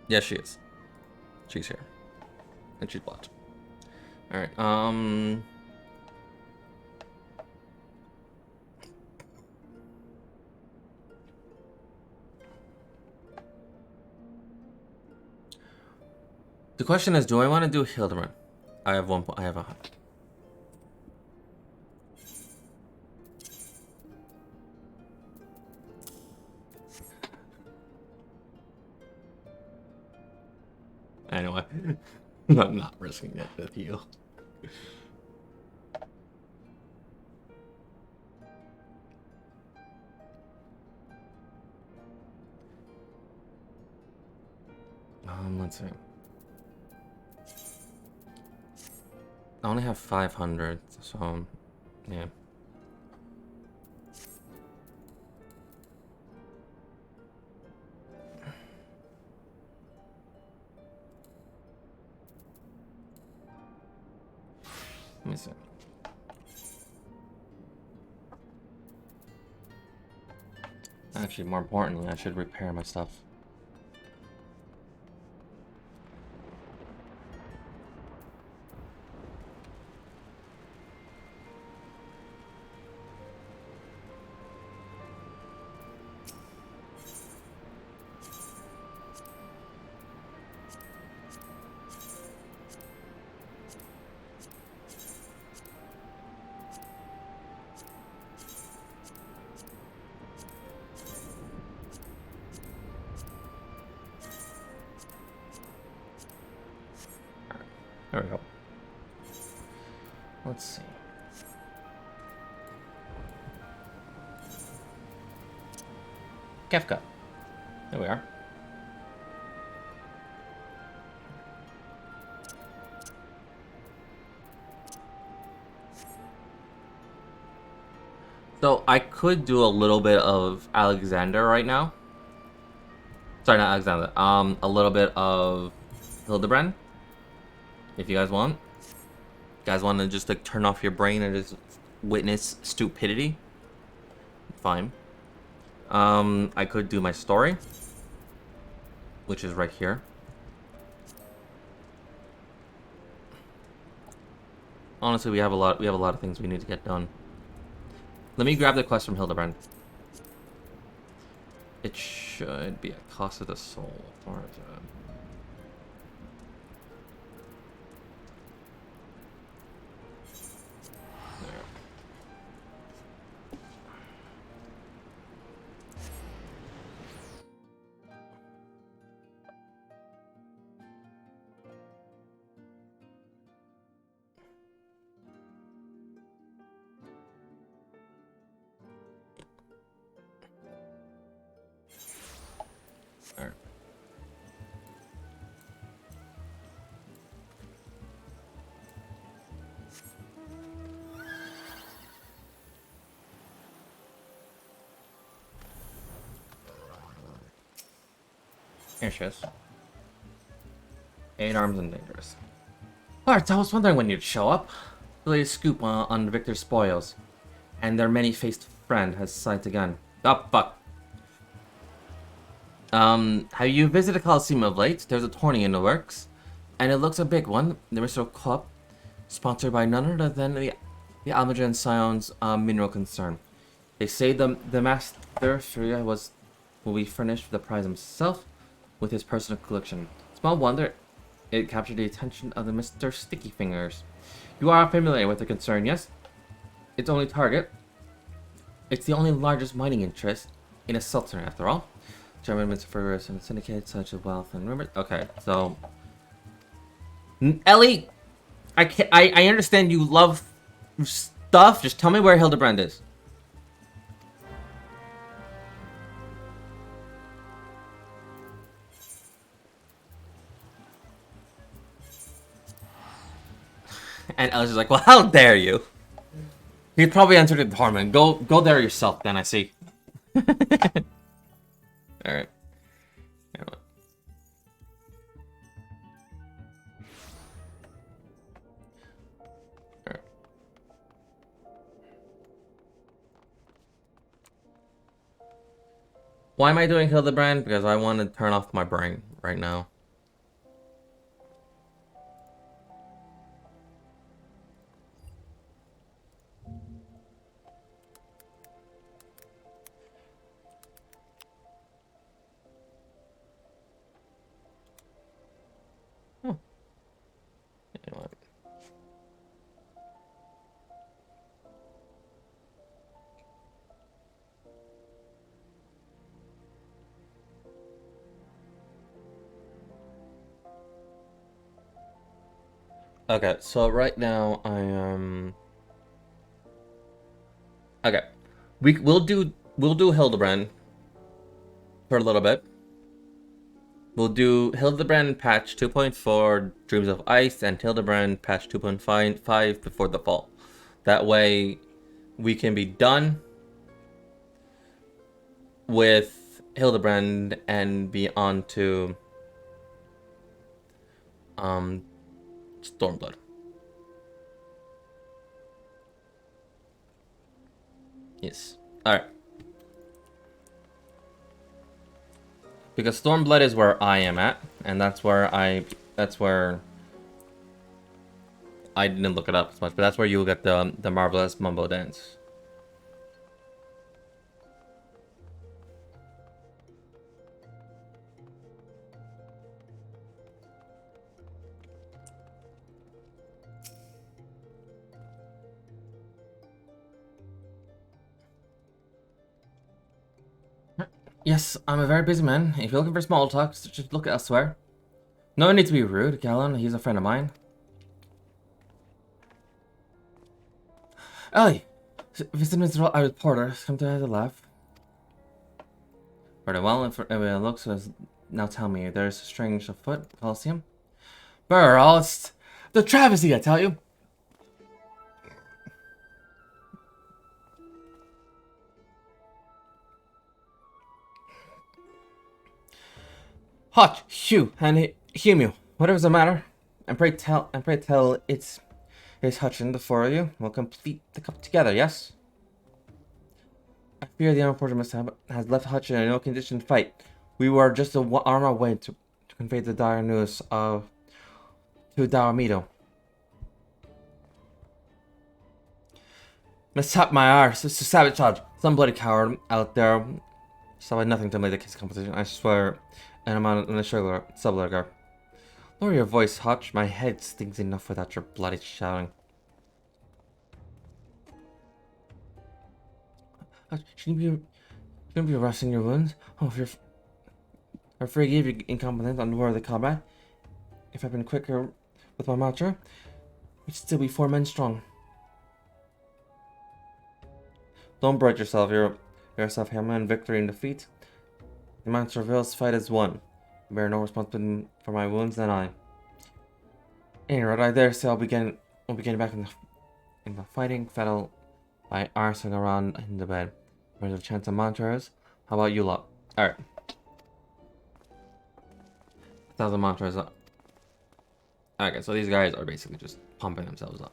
Yes, she is. She's here. And she's watching. Alright, the question is, do I want to do Hildebrand? I have I have a... Anyway, I'm not risking it with you. Let's see. I only have 500, so yeah. Let me see. Actually, more importantly, I should repair my stuff. There we go. Let's see. Kefka. There we are. So I could do a little bit of Alexander right now. Sorry, not Alexander. A little bit of Hildebrand. If you guys want. You guys want to just like turn off your brain and just witness stupidity? Fine. I could do my story, which is right here. Honestly, we have a lot of things we need to get done. Let me grab the quest from Hildebrand. It should be a Cost of the Soul. Or is it? Here she is. 8 arms and dangerous. Alright, I was wondering when you'd show up. The latest scoop on Victor's spoils. And their many-faced friend has sight again. Oh, fuck. Have you visited Coliseum of late? There's a tourney in the works. And it looks a big one. The Mr. Cup. Sponsored by none other than the Almagen Scion's mineral concern. They say the Master Furia will be furnished for the prize himself with his personal collection. Small wonder it captured the attention of the Mr. Sticky Fingers. You are familiar with the concern, yes? Its only target. It's the only largest mining interest in a sultanate, after all. German Mr. Fergus and syndicate such as wealth and remember. Okay, so Ellie, I understand you love stuff. Just tell me where Hildebrand is. And Ellie's just like, well, how dare you? He'd probably answered it Harmon. Go there yourself. Then I see. All right. Why am I doing Hildebrand? Because I want to turn off my brain right now. Oh. You know what? Okay, so right now I am. Okay, we'll do Hildebrand for a little bit. We'll do Hildebrand patch 2.4 Dreams of Ice and Hildebrand patch 2.5 before the fall. That way, we can be done with Hildebrand and be on to Stormblood. Yes. Alright. Because Stormblood is where I am at, and that's where I didn't look it up as much, but that's where you'll get the Marvelous Mumbo Dance. Yes, I'm a very busy man. If you're looking for small talk, just look elsewhere. No need to be rude, Gallon. He's a friend of mine. Ellie! Visit Mr. Irish Porter. Come to have a laugh. Very well, if everyone looks, now tell me, there's a strange afoot, Coliseum? Burl, it's the travesty, I tell you. Hutch, Hugh, and Humu, whatever's the matter, and pray tell, it's Hutch and the four of you will complete the cup together, yes? I fear the armor porter has left Hutch in no condition to fight. We were just on our way to convey the dire news to Daramedo. Mishap my arse, it's a savage charge. Some bloody coward out there saw nothing to make the kiss competition, I swear. And I'm on the subligar. Lower your voice, Hutch. My head stings enough without your bloody shouting. Hutch, shouldn't you be resting your wounds? Oh, if you're afraid of you incompetent on the war of the combat. If I'd been quicker with my mantra, we'd still be 4 men strong. Don't break yourself. You're yourself hammer and victory and defeat. The Mantra Ville's fight is won. You bear no responsibility for my wounds than I. Anyway, I dare say we'll be getting back in the fighting battle by arsing around in the bed. There's a chance of mantras. How about you lot? Alright. 1,000 mantras up. Okay, so these guys are basically just pumping themselves up.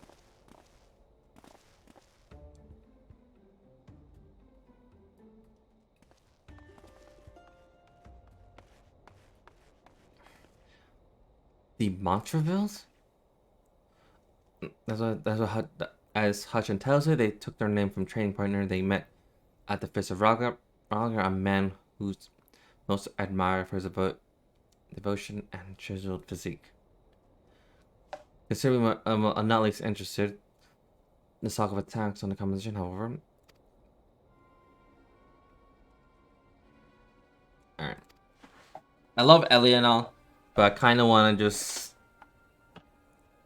The Montravilles? That's what as Hutchin tells it, they took their name from training partner they met at the Fist of Rhalgr, a man who's most admired for his devotion and chiseled physique. Considering I'm not least interested in the talk of attacks on the composition, however. Alright. I love Ellie and all, but I kind of want to just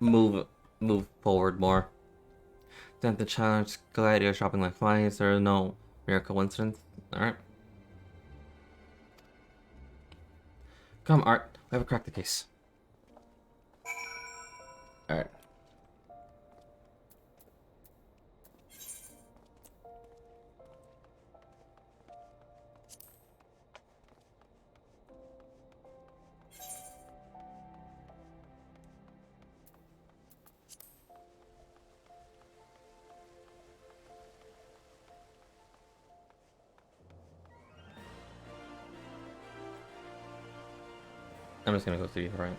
move forward more. Then the challenge, Gladiator shopping like flies. There is no mere coincidence. All right. Come, Art. We have a crack the case. All right. I'm just gonna go see, right?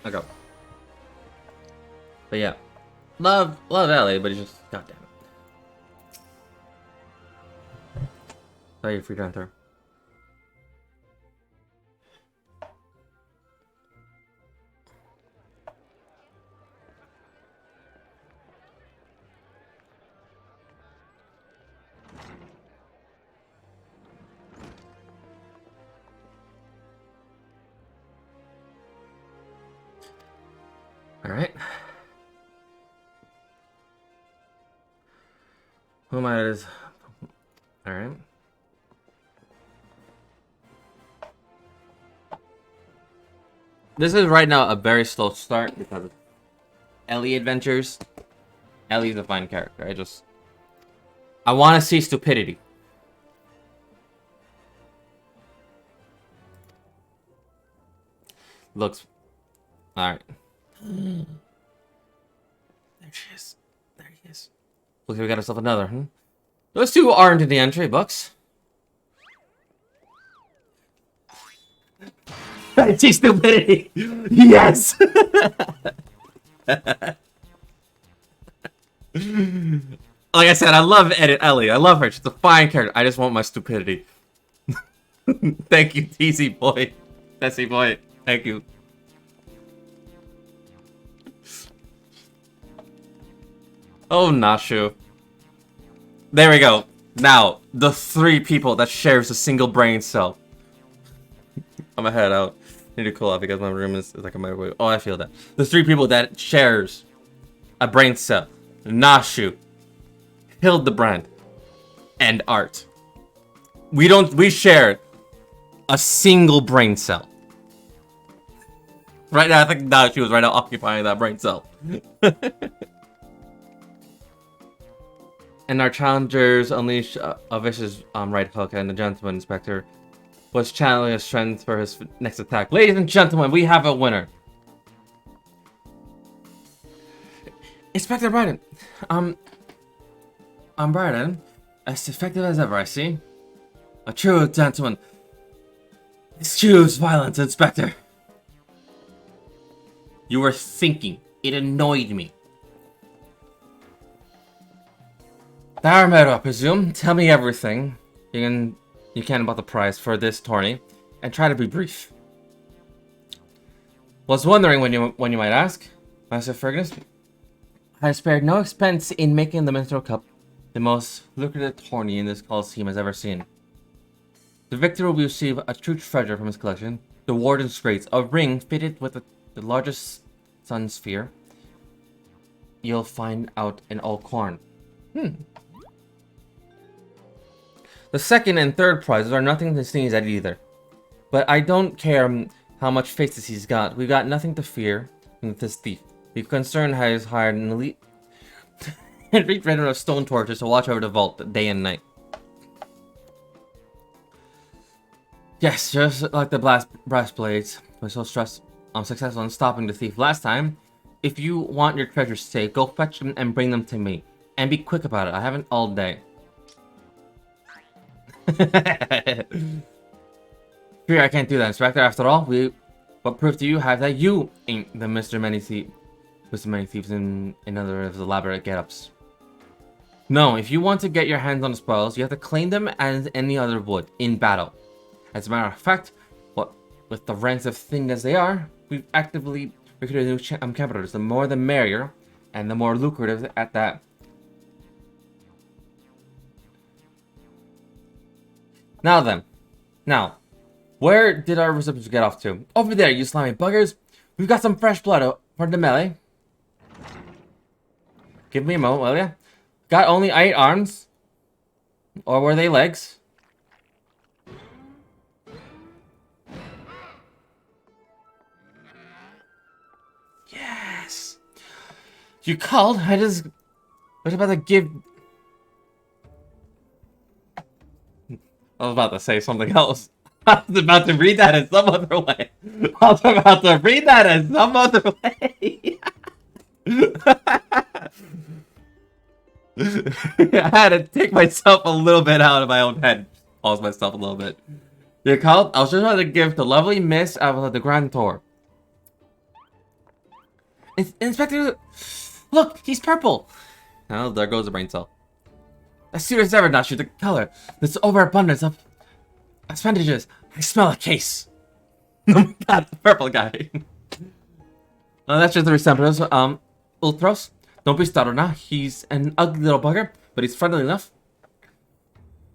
Okay. But yeah, love Ellie, but he's just goddamn it. Sorry, free turn through. All right. Who am I? Is all right. This is right now a very slow start because of Ellie adventures. Ellie's a fine character. I want to see stupidity. Looks. All right. There she is. There he is. Looks like we got ourselves another. Those two aren't in the entry books. I see stupidity. Yes. Like I said, I love Ellie. I love her. She's a fine character. I just want my stupidity. Thank you, TC boy. Tessie boy. Thank you. Oh, Nashu. There we go. Now, the 3 people that shares a single brain cell. I'm gonna head out. Need to cool off because my room is like a microwave. Oh, I feel that. The 3 people that shares a brain cell. Nashu, Hildebrand, and Art. We share a single brain cell. Right now, I think Nashu was right now occupying that brain cell. And our challengers unleash a vicious right hook, and the gentleman inspector was channeling his strength for his next attack. Ladies and gentlemen, we have a winner. Inspector Bryden. I'm Bryden. As effective as ever, I see. A true gentleman. Excuse violence, Inspector. You were thinking. It annoyed me. Darmero, I presume. Tell me everything you can about the prize for this tourney, and try to be brief. Was wondering when you might ask, Master Fergus. I spared no expense in making the Minstrel Cup the most lucrative tourney in this Coliseum has ever seen. The victor will receive a true treasure from his collection, the Warden's Grace, a ring fitted with the largest sun sphere you'll find out in all Corn. The second and third prizes are nothing to sneeze at either. But I don't care how much faces he's got. We've got nothing to fear with this thief. We're concerned how he's hired an elite and rendered of stone torches to watch over the vault day and night. Yes, just like the brass blades. I was so stressed. I'm successful in stopping the thief last time. If you want your treasures safe, go fetch them and bring them to me. And be quick about it. I haven't all day. Fear I can't do that, Inspector. After all, what proof do you have that you ain't the Mr. Many Thieves in other of his elaborate get-ups? No, if you want to get your hands on the spoils, you have to claim them as any other would in battle. As a matter of fact, with the ranks of thing as they are, we've actively recruited new competitors. The more the merrier, and the more lucrative at that. Now then. Now, where did our recipients get off to? Over there, you slimy buggers. We've got some fresh blood for the melee. Give me a moment, will ya? Got only 8 arms? Or were they legs? Yes! You called? I was about to give... I was about to say something else. I was about to read that in some other way. I was about to read that in some other way. I had to take myself a little bit out of my own head. Pause myself a little bit. You called? I was just about to give the lovely Miss of the Grand Tour. Inspector, look, he's purple. Oh, there goes the brain cell. As soon as ever, not shoot the color. This overabundance of appendages. I smell a case. Oh my god, the purple guy. That's just the resemblance. Ultros, don't be startled now. He's an ugly little bugger, but he's friendly enough.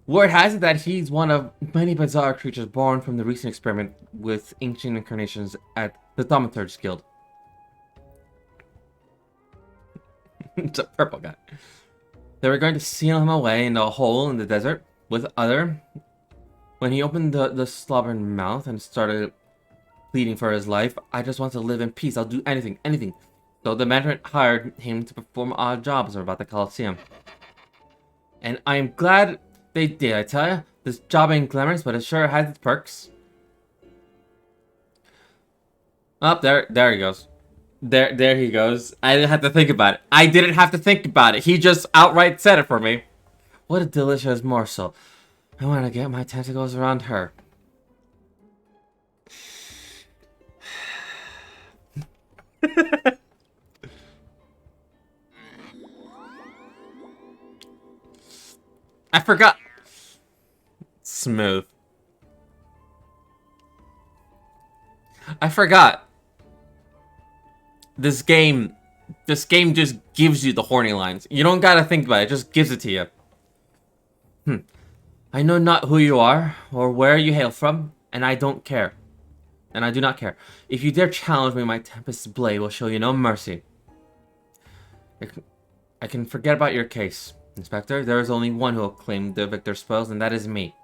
Word has it that he's one of many bizarre creatures born from the recent experiment with ancient incarnations at the Thaumaturge Guild. It's a purple guy. They were going to seal him away in a hole in the desert with other. When he opened the slobbering mouth and started pleading for his life, I just want to live in peace. I'll do anything, anything. So the management hired him to perform odd jobs about the Colosseum. And I am glad they did, I tell you. This job ain't glamorous, but it sure has its perks. Oh, there he goes. There he goes. I didn't have to think about it. I didn't have to think about it. He just outright said it for me. What a delicious morsel. I want to get my tentacles around her. I forgot. Smooth. I forgot. This game just gives you the horny lines. You don't gotta think about it, it just gives it to you. I know not who you are, or where you hail from, and I don't care. And I do not care. If you dare challenge me, my Tempest's blade will show you no mercy. I can forget about your case, Inspector. There is only one who will claim the victor's spoils, and that is me.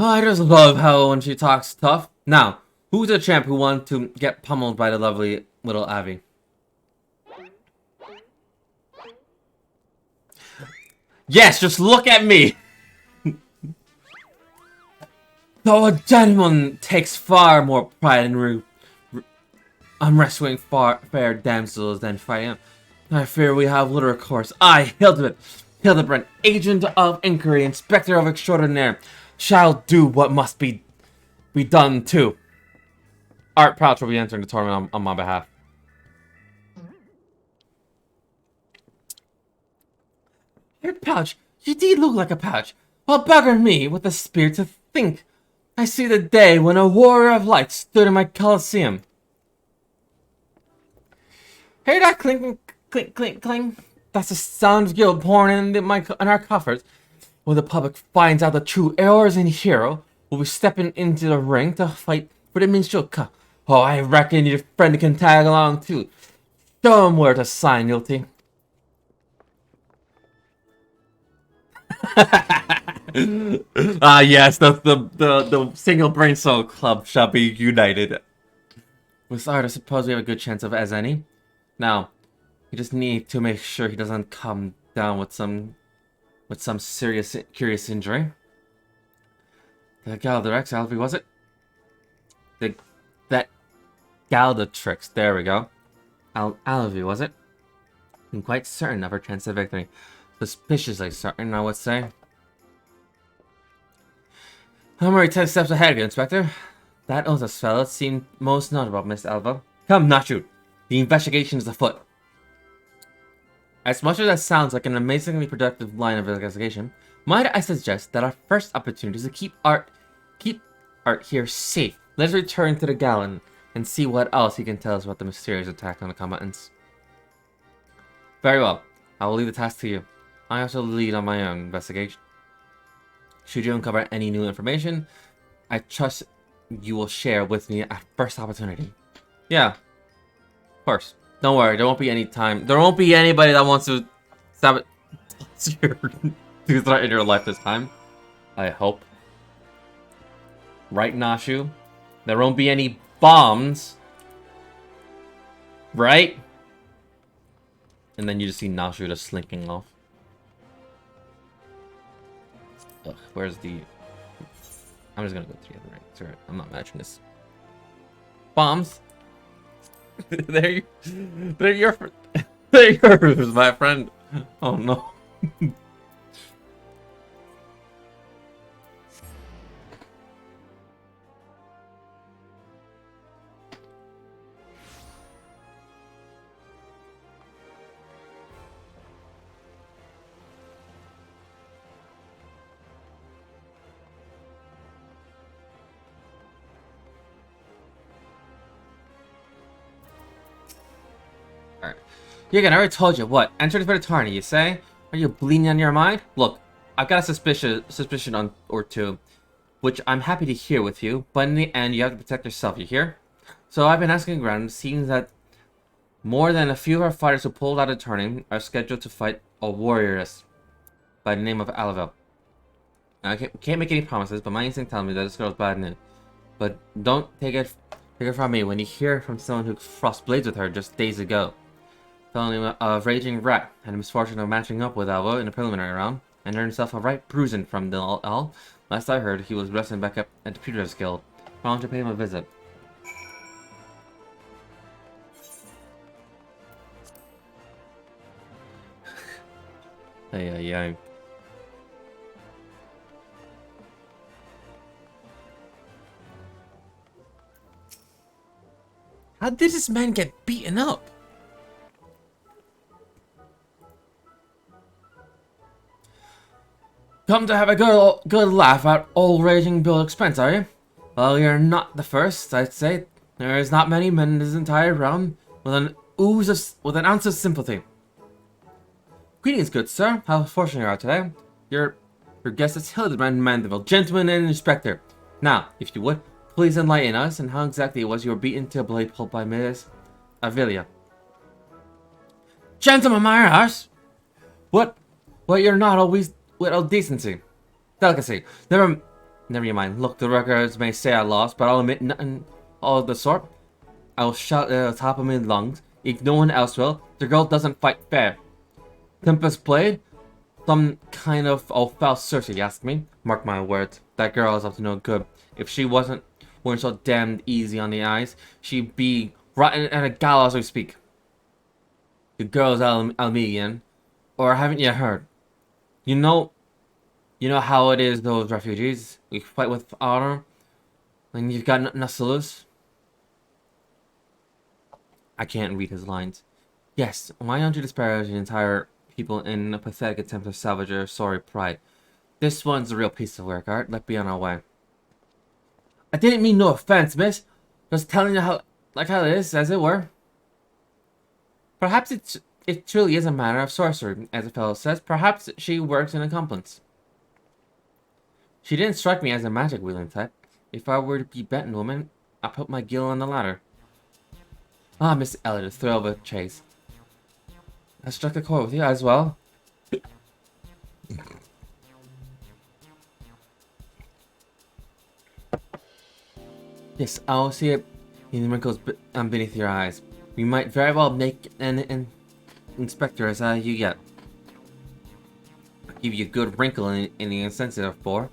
Oh, I just love how when she talks tough. Now, who's the champ who wants to get pummeled by the lovely little Abby? Yes, just look at me! Though a gentleman takes far more pride in rescuing fair damsels than fighting them, I fear we have little recourse. I, Hildebrand, agent of inquiry, inspector of extraordinaire, shall do what must be done too. Art Pouch will be entering the tournament on my behalf. Your pouch, you did look like a pouch. Well, bugger me with the spirit to think. I see the day when a warrior of light stood in my Colosseum. Hear that clink, clink, clink, clink? That's the sound of guild pouring in our coffers. When the public finds out the true heroes and hero, we'll be stepping into the ring to fight for the minstrel cup. Oh, I reckon your friend can tag along too. Show him where to sign, Guilty. Yes, the single brain cell club shall be united. With art, I suppose we have a good chance as any. Now, you just need to make sure he doesn't come down with some with some curious injury. The Galderex, Alfie, was it? That Galdetrix, there we go. Alfie, was it? I'm quite certain of her chance of victory. Suspiciously certain, I would say. I'm already 10 steps ahead of you, Inspector. That Otis fellow seemed most notable, Miss Alva. Come, Nashu. The investigation is afoot. As much as that sounds like an amazingly productive line of investigation, might I suggest that our first opportunity is to keep Art here safe. Let's return to the Gallon and see what else he can tell us about the mysterious attack on the combatants. Very well. I will leave the task to you. I also lead on my own investigation. Should you uncover any new information, I trust you will share with me at first opportunity. Yeah. Of course. Don't worry, there won't be any time. There won't be anybody that wants to to threaten your life this time. I hope. Right, Nashu? There won't be any bombs. Right? And then you just see Nashu just slinking off. Ugh, where's the... I'm just gonna go to the other right. It's alright, I'm not matching this. Bombs? They're yours, my friend. Oh no. Yugen, I already told you. What? Enter the attorney, you say? Are you bleeding on your mind? Look, I've got a suspicion on or two, which I'm happy to hear with you, but in the end, you have to protect yourself, you hear? So I've been asking around, seeing that more than a few of our fighters who pulled out of turning are scheduled to fight a warrioress by the name of Alavel. I can't make any promises, but my instinct tells me that this girl's bad news. But don't take it from me when you hear from someone who crossed blades with her just days ago. Telling him a raging rat had the misfortune of matching up with Alva in a preliminary round, and earned himself a right bruising from the all. Last I heard, he was wrestling back up at the Pewters Guild. I want to pay him a visit. Hey. How did this man get beaten up? Come to have a good laugh at old raging Bill Expense, are you? Well, you're not the first, I'd say. There is not many men in this entire realm with an ounce of sympathy. Greetings, good sir. How fortunate you are today. Your guest is Hildebrand Mandeville, gentleman and inspector. Now, if you would, please enlighten us on how exactly it was you were beaten to a blade pulled by Miss Avilia. Gentlemen, my arse! What? Well, you're not always without decency. Delicacy. Never you mind. Look, the records may say I lost, but I'll admit nothing of the sort. I'll shout at the top of my lungs. If no one else will, the girl doesn't fight fair. Tempest Blade? Some kind of foul Cersei, you ask me? Mark my words, that girl is up to no good. If she weren't so damned easy on the eyes, she'd be rotting at a gallows as we speak. The girl's Almedian, or haven't you heard? You know how it is, those refugees. We fight with honor, and you've got nothing else to lose. I can't read his lines. Yes, why don't you disparage the entire people in a pathetic attempt to salvage your sorry pride? This one's a real piece of work, Art. Let's be on our way. I didn't mean no offense, miss. Just telling you how it is, as it were. Perhaps it truly is a matter of sorcery, as the fellow says. Perhaps she works in accomplice. She didn't strike me as a magic-wielding type. If I were to be betting woman, I'd put my gill on the ladder. Ah, Miss Elliot, the thrill of a chase. I struck a chord with you as well. Yes, I'll see it in the wrinkles beneath your eyes. We might very well make an inspector as you get. give you a good wrinkle in the insensitive for.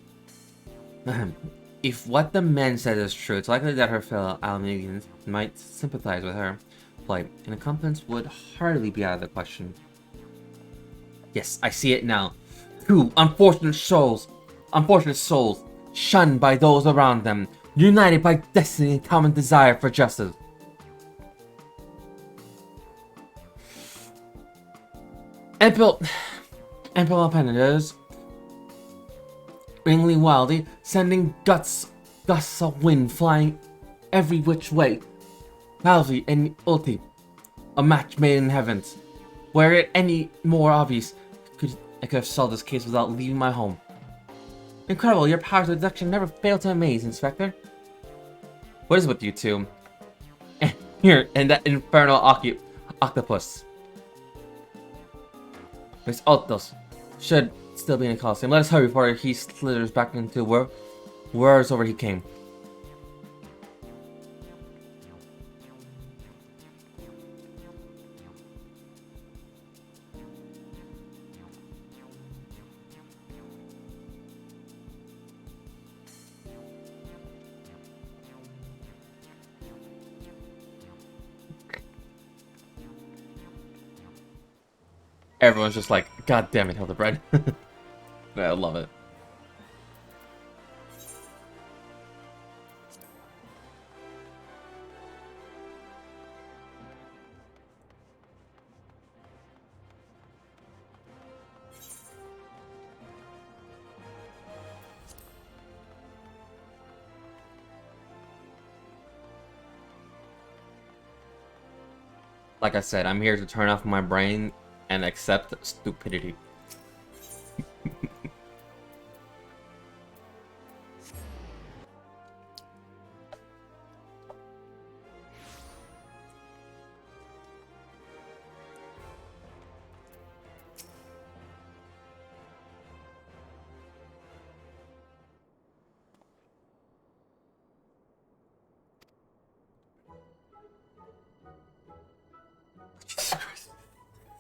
If what the man said is true, it's likely that her fellow Almenians might sympathize with her plight, and accomplice would hardly be out of the question. Yes, I see it now. Two unfortunate souls, shunned by those around them, united by destiny and common desire for justice. Emperor Appanages, ringly wildly, sending gusts of wind flying every which way. Halsey and Ulti, a match made in heavens. Were it any more obvious, I could have solved this case without leaving my home. Incredible, your powers of deduction never fail to amaze, Inspector. What is with you two? Here, and that infernal octopus. Miss Altos should still be in the Colosseum. Let us hurry before he slithers back into wheresoever he came. Everyone's just like, God damn it, Hildebred. I love it. Like I said, I'm here to turn off my brain and accept stupidity.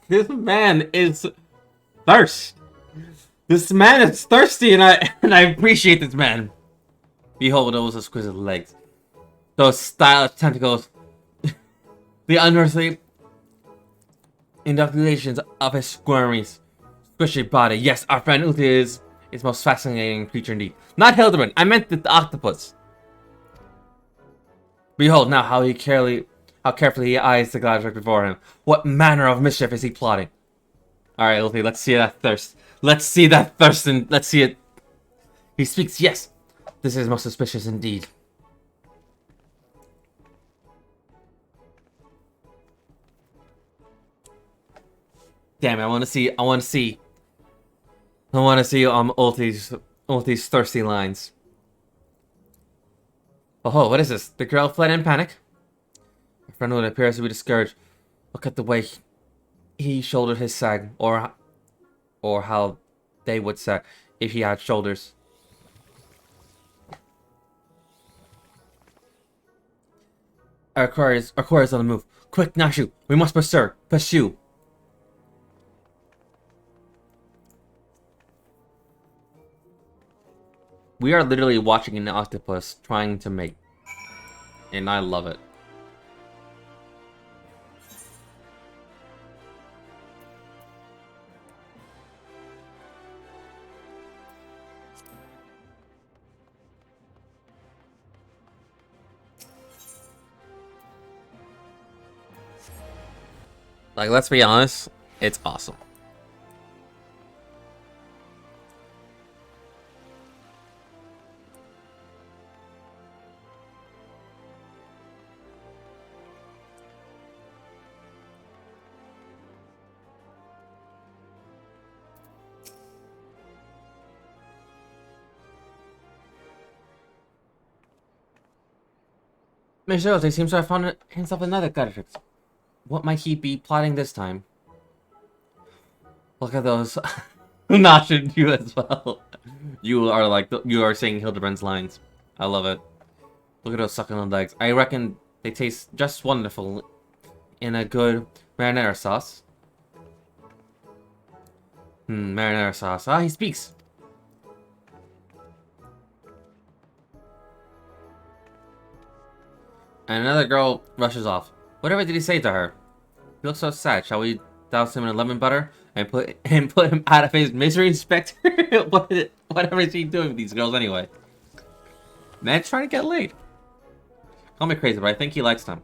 This man is thirst. This man is thirsty, and I appreciate this man. Behold those exquisite legs, those stylish tentacles, the unearthly inoculations of his squishy body. Yes, our friend Ulti is most fascinating creature indeed. Not Hildebrand, I meant the octopus. Behold now how carefully he eyes the glass right before him. What manner of mischief is he plotting? Alright, Ulti, let's see that thirst. Let's see that thirst and let's see it. He speaks, yes. This is most suspicious indeed. Damn it, I wanna see Ulti's thirsty lines. Oh, what is this? The girl fled in panic. My friend would appears to be discouraged. Look at the way he shouldered his sag, or how they would sag if he had shoulders. Our courier is on the move. Quick, Nashu, we must pursue. We are literally watching an octopus trying to mate, and I love it. Like, let's be honest, it's awesome. Monsieur, he seems to have found himself another gadget. What might he be plotting this time? Look at those. Not should you as well. You are like, you are saying Hildebrand's lines. I love it. Look at those succulent legs. I reckon they taste just wonderful in a good marinara sauce. Marinara sauce. Ah, he speaks. And another girl rushes off. Whatever did he say to her? He looks so sad. Shall we douse him in lemon butter and put him out of his misery, Inspector? Whatever is he doing with these girls anyway? Man's trying to get laid. Call me crazy, but I think he likes them.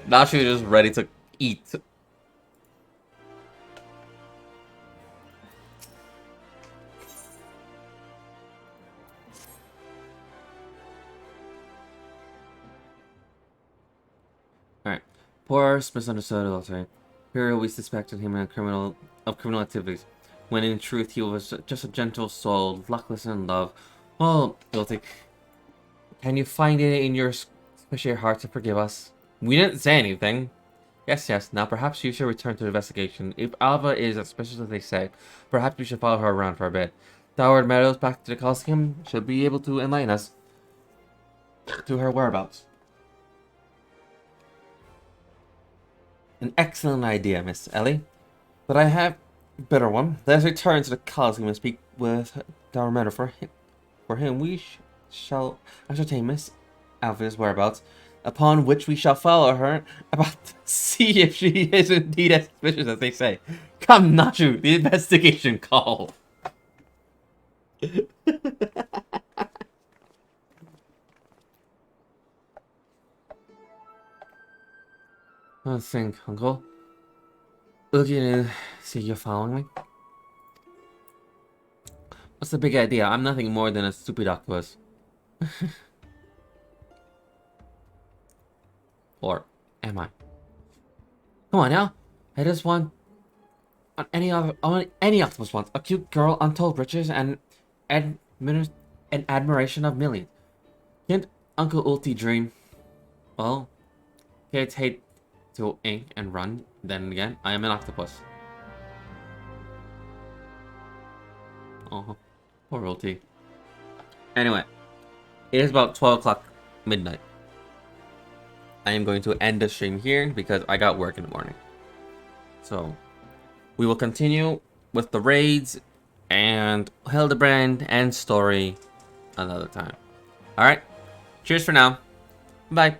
Now she's just ready to eat. Alright. Poor misunderstood adultery. Here we suspected him of criminal activities, when in truth he was just a gentle soul, luckless in love. Well, guilty. Can you find it in your special heart to forgive us? We didn't say anything. Yes. Now perhaps you should return to the investigation. If Alva is as suspicious as they say, perhaps we should follow her around for a bit. Dowered Meadows back to the Coliseum should be able to enlighten us to her whereabouts. An excellent idea, Miss Ellie. But I have a better one. Let us return to the Coliseum and speak with Dowered Meadows for him. For him, we shall ascertain Miss Alva's whereabouts, upon which we shall follow her about to see if she is indeed as suspicious as they say. Come, Nacho, the investigation call. Let's think, Uncle. Looking to see you're following me. What's the big idea? I'm nothing more than a stupid octopus. Or am I? Come on now. I just want any octopus wants a cute girl, untold riches, and admiration of millions. Can't Uncle Ulti dream? Well, kids hate to ink and run. Then again, I am an octopus. Oh, poor Ulti. Anyway, it is about 12 o'clock midnight. I am going to end the stream here because I got work in the morning. So, we will continue with the raids and Hildebrand and story another time. Alright, cheers for now. Bye.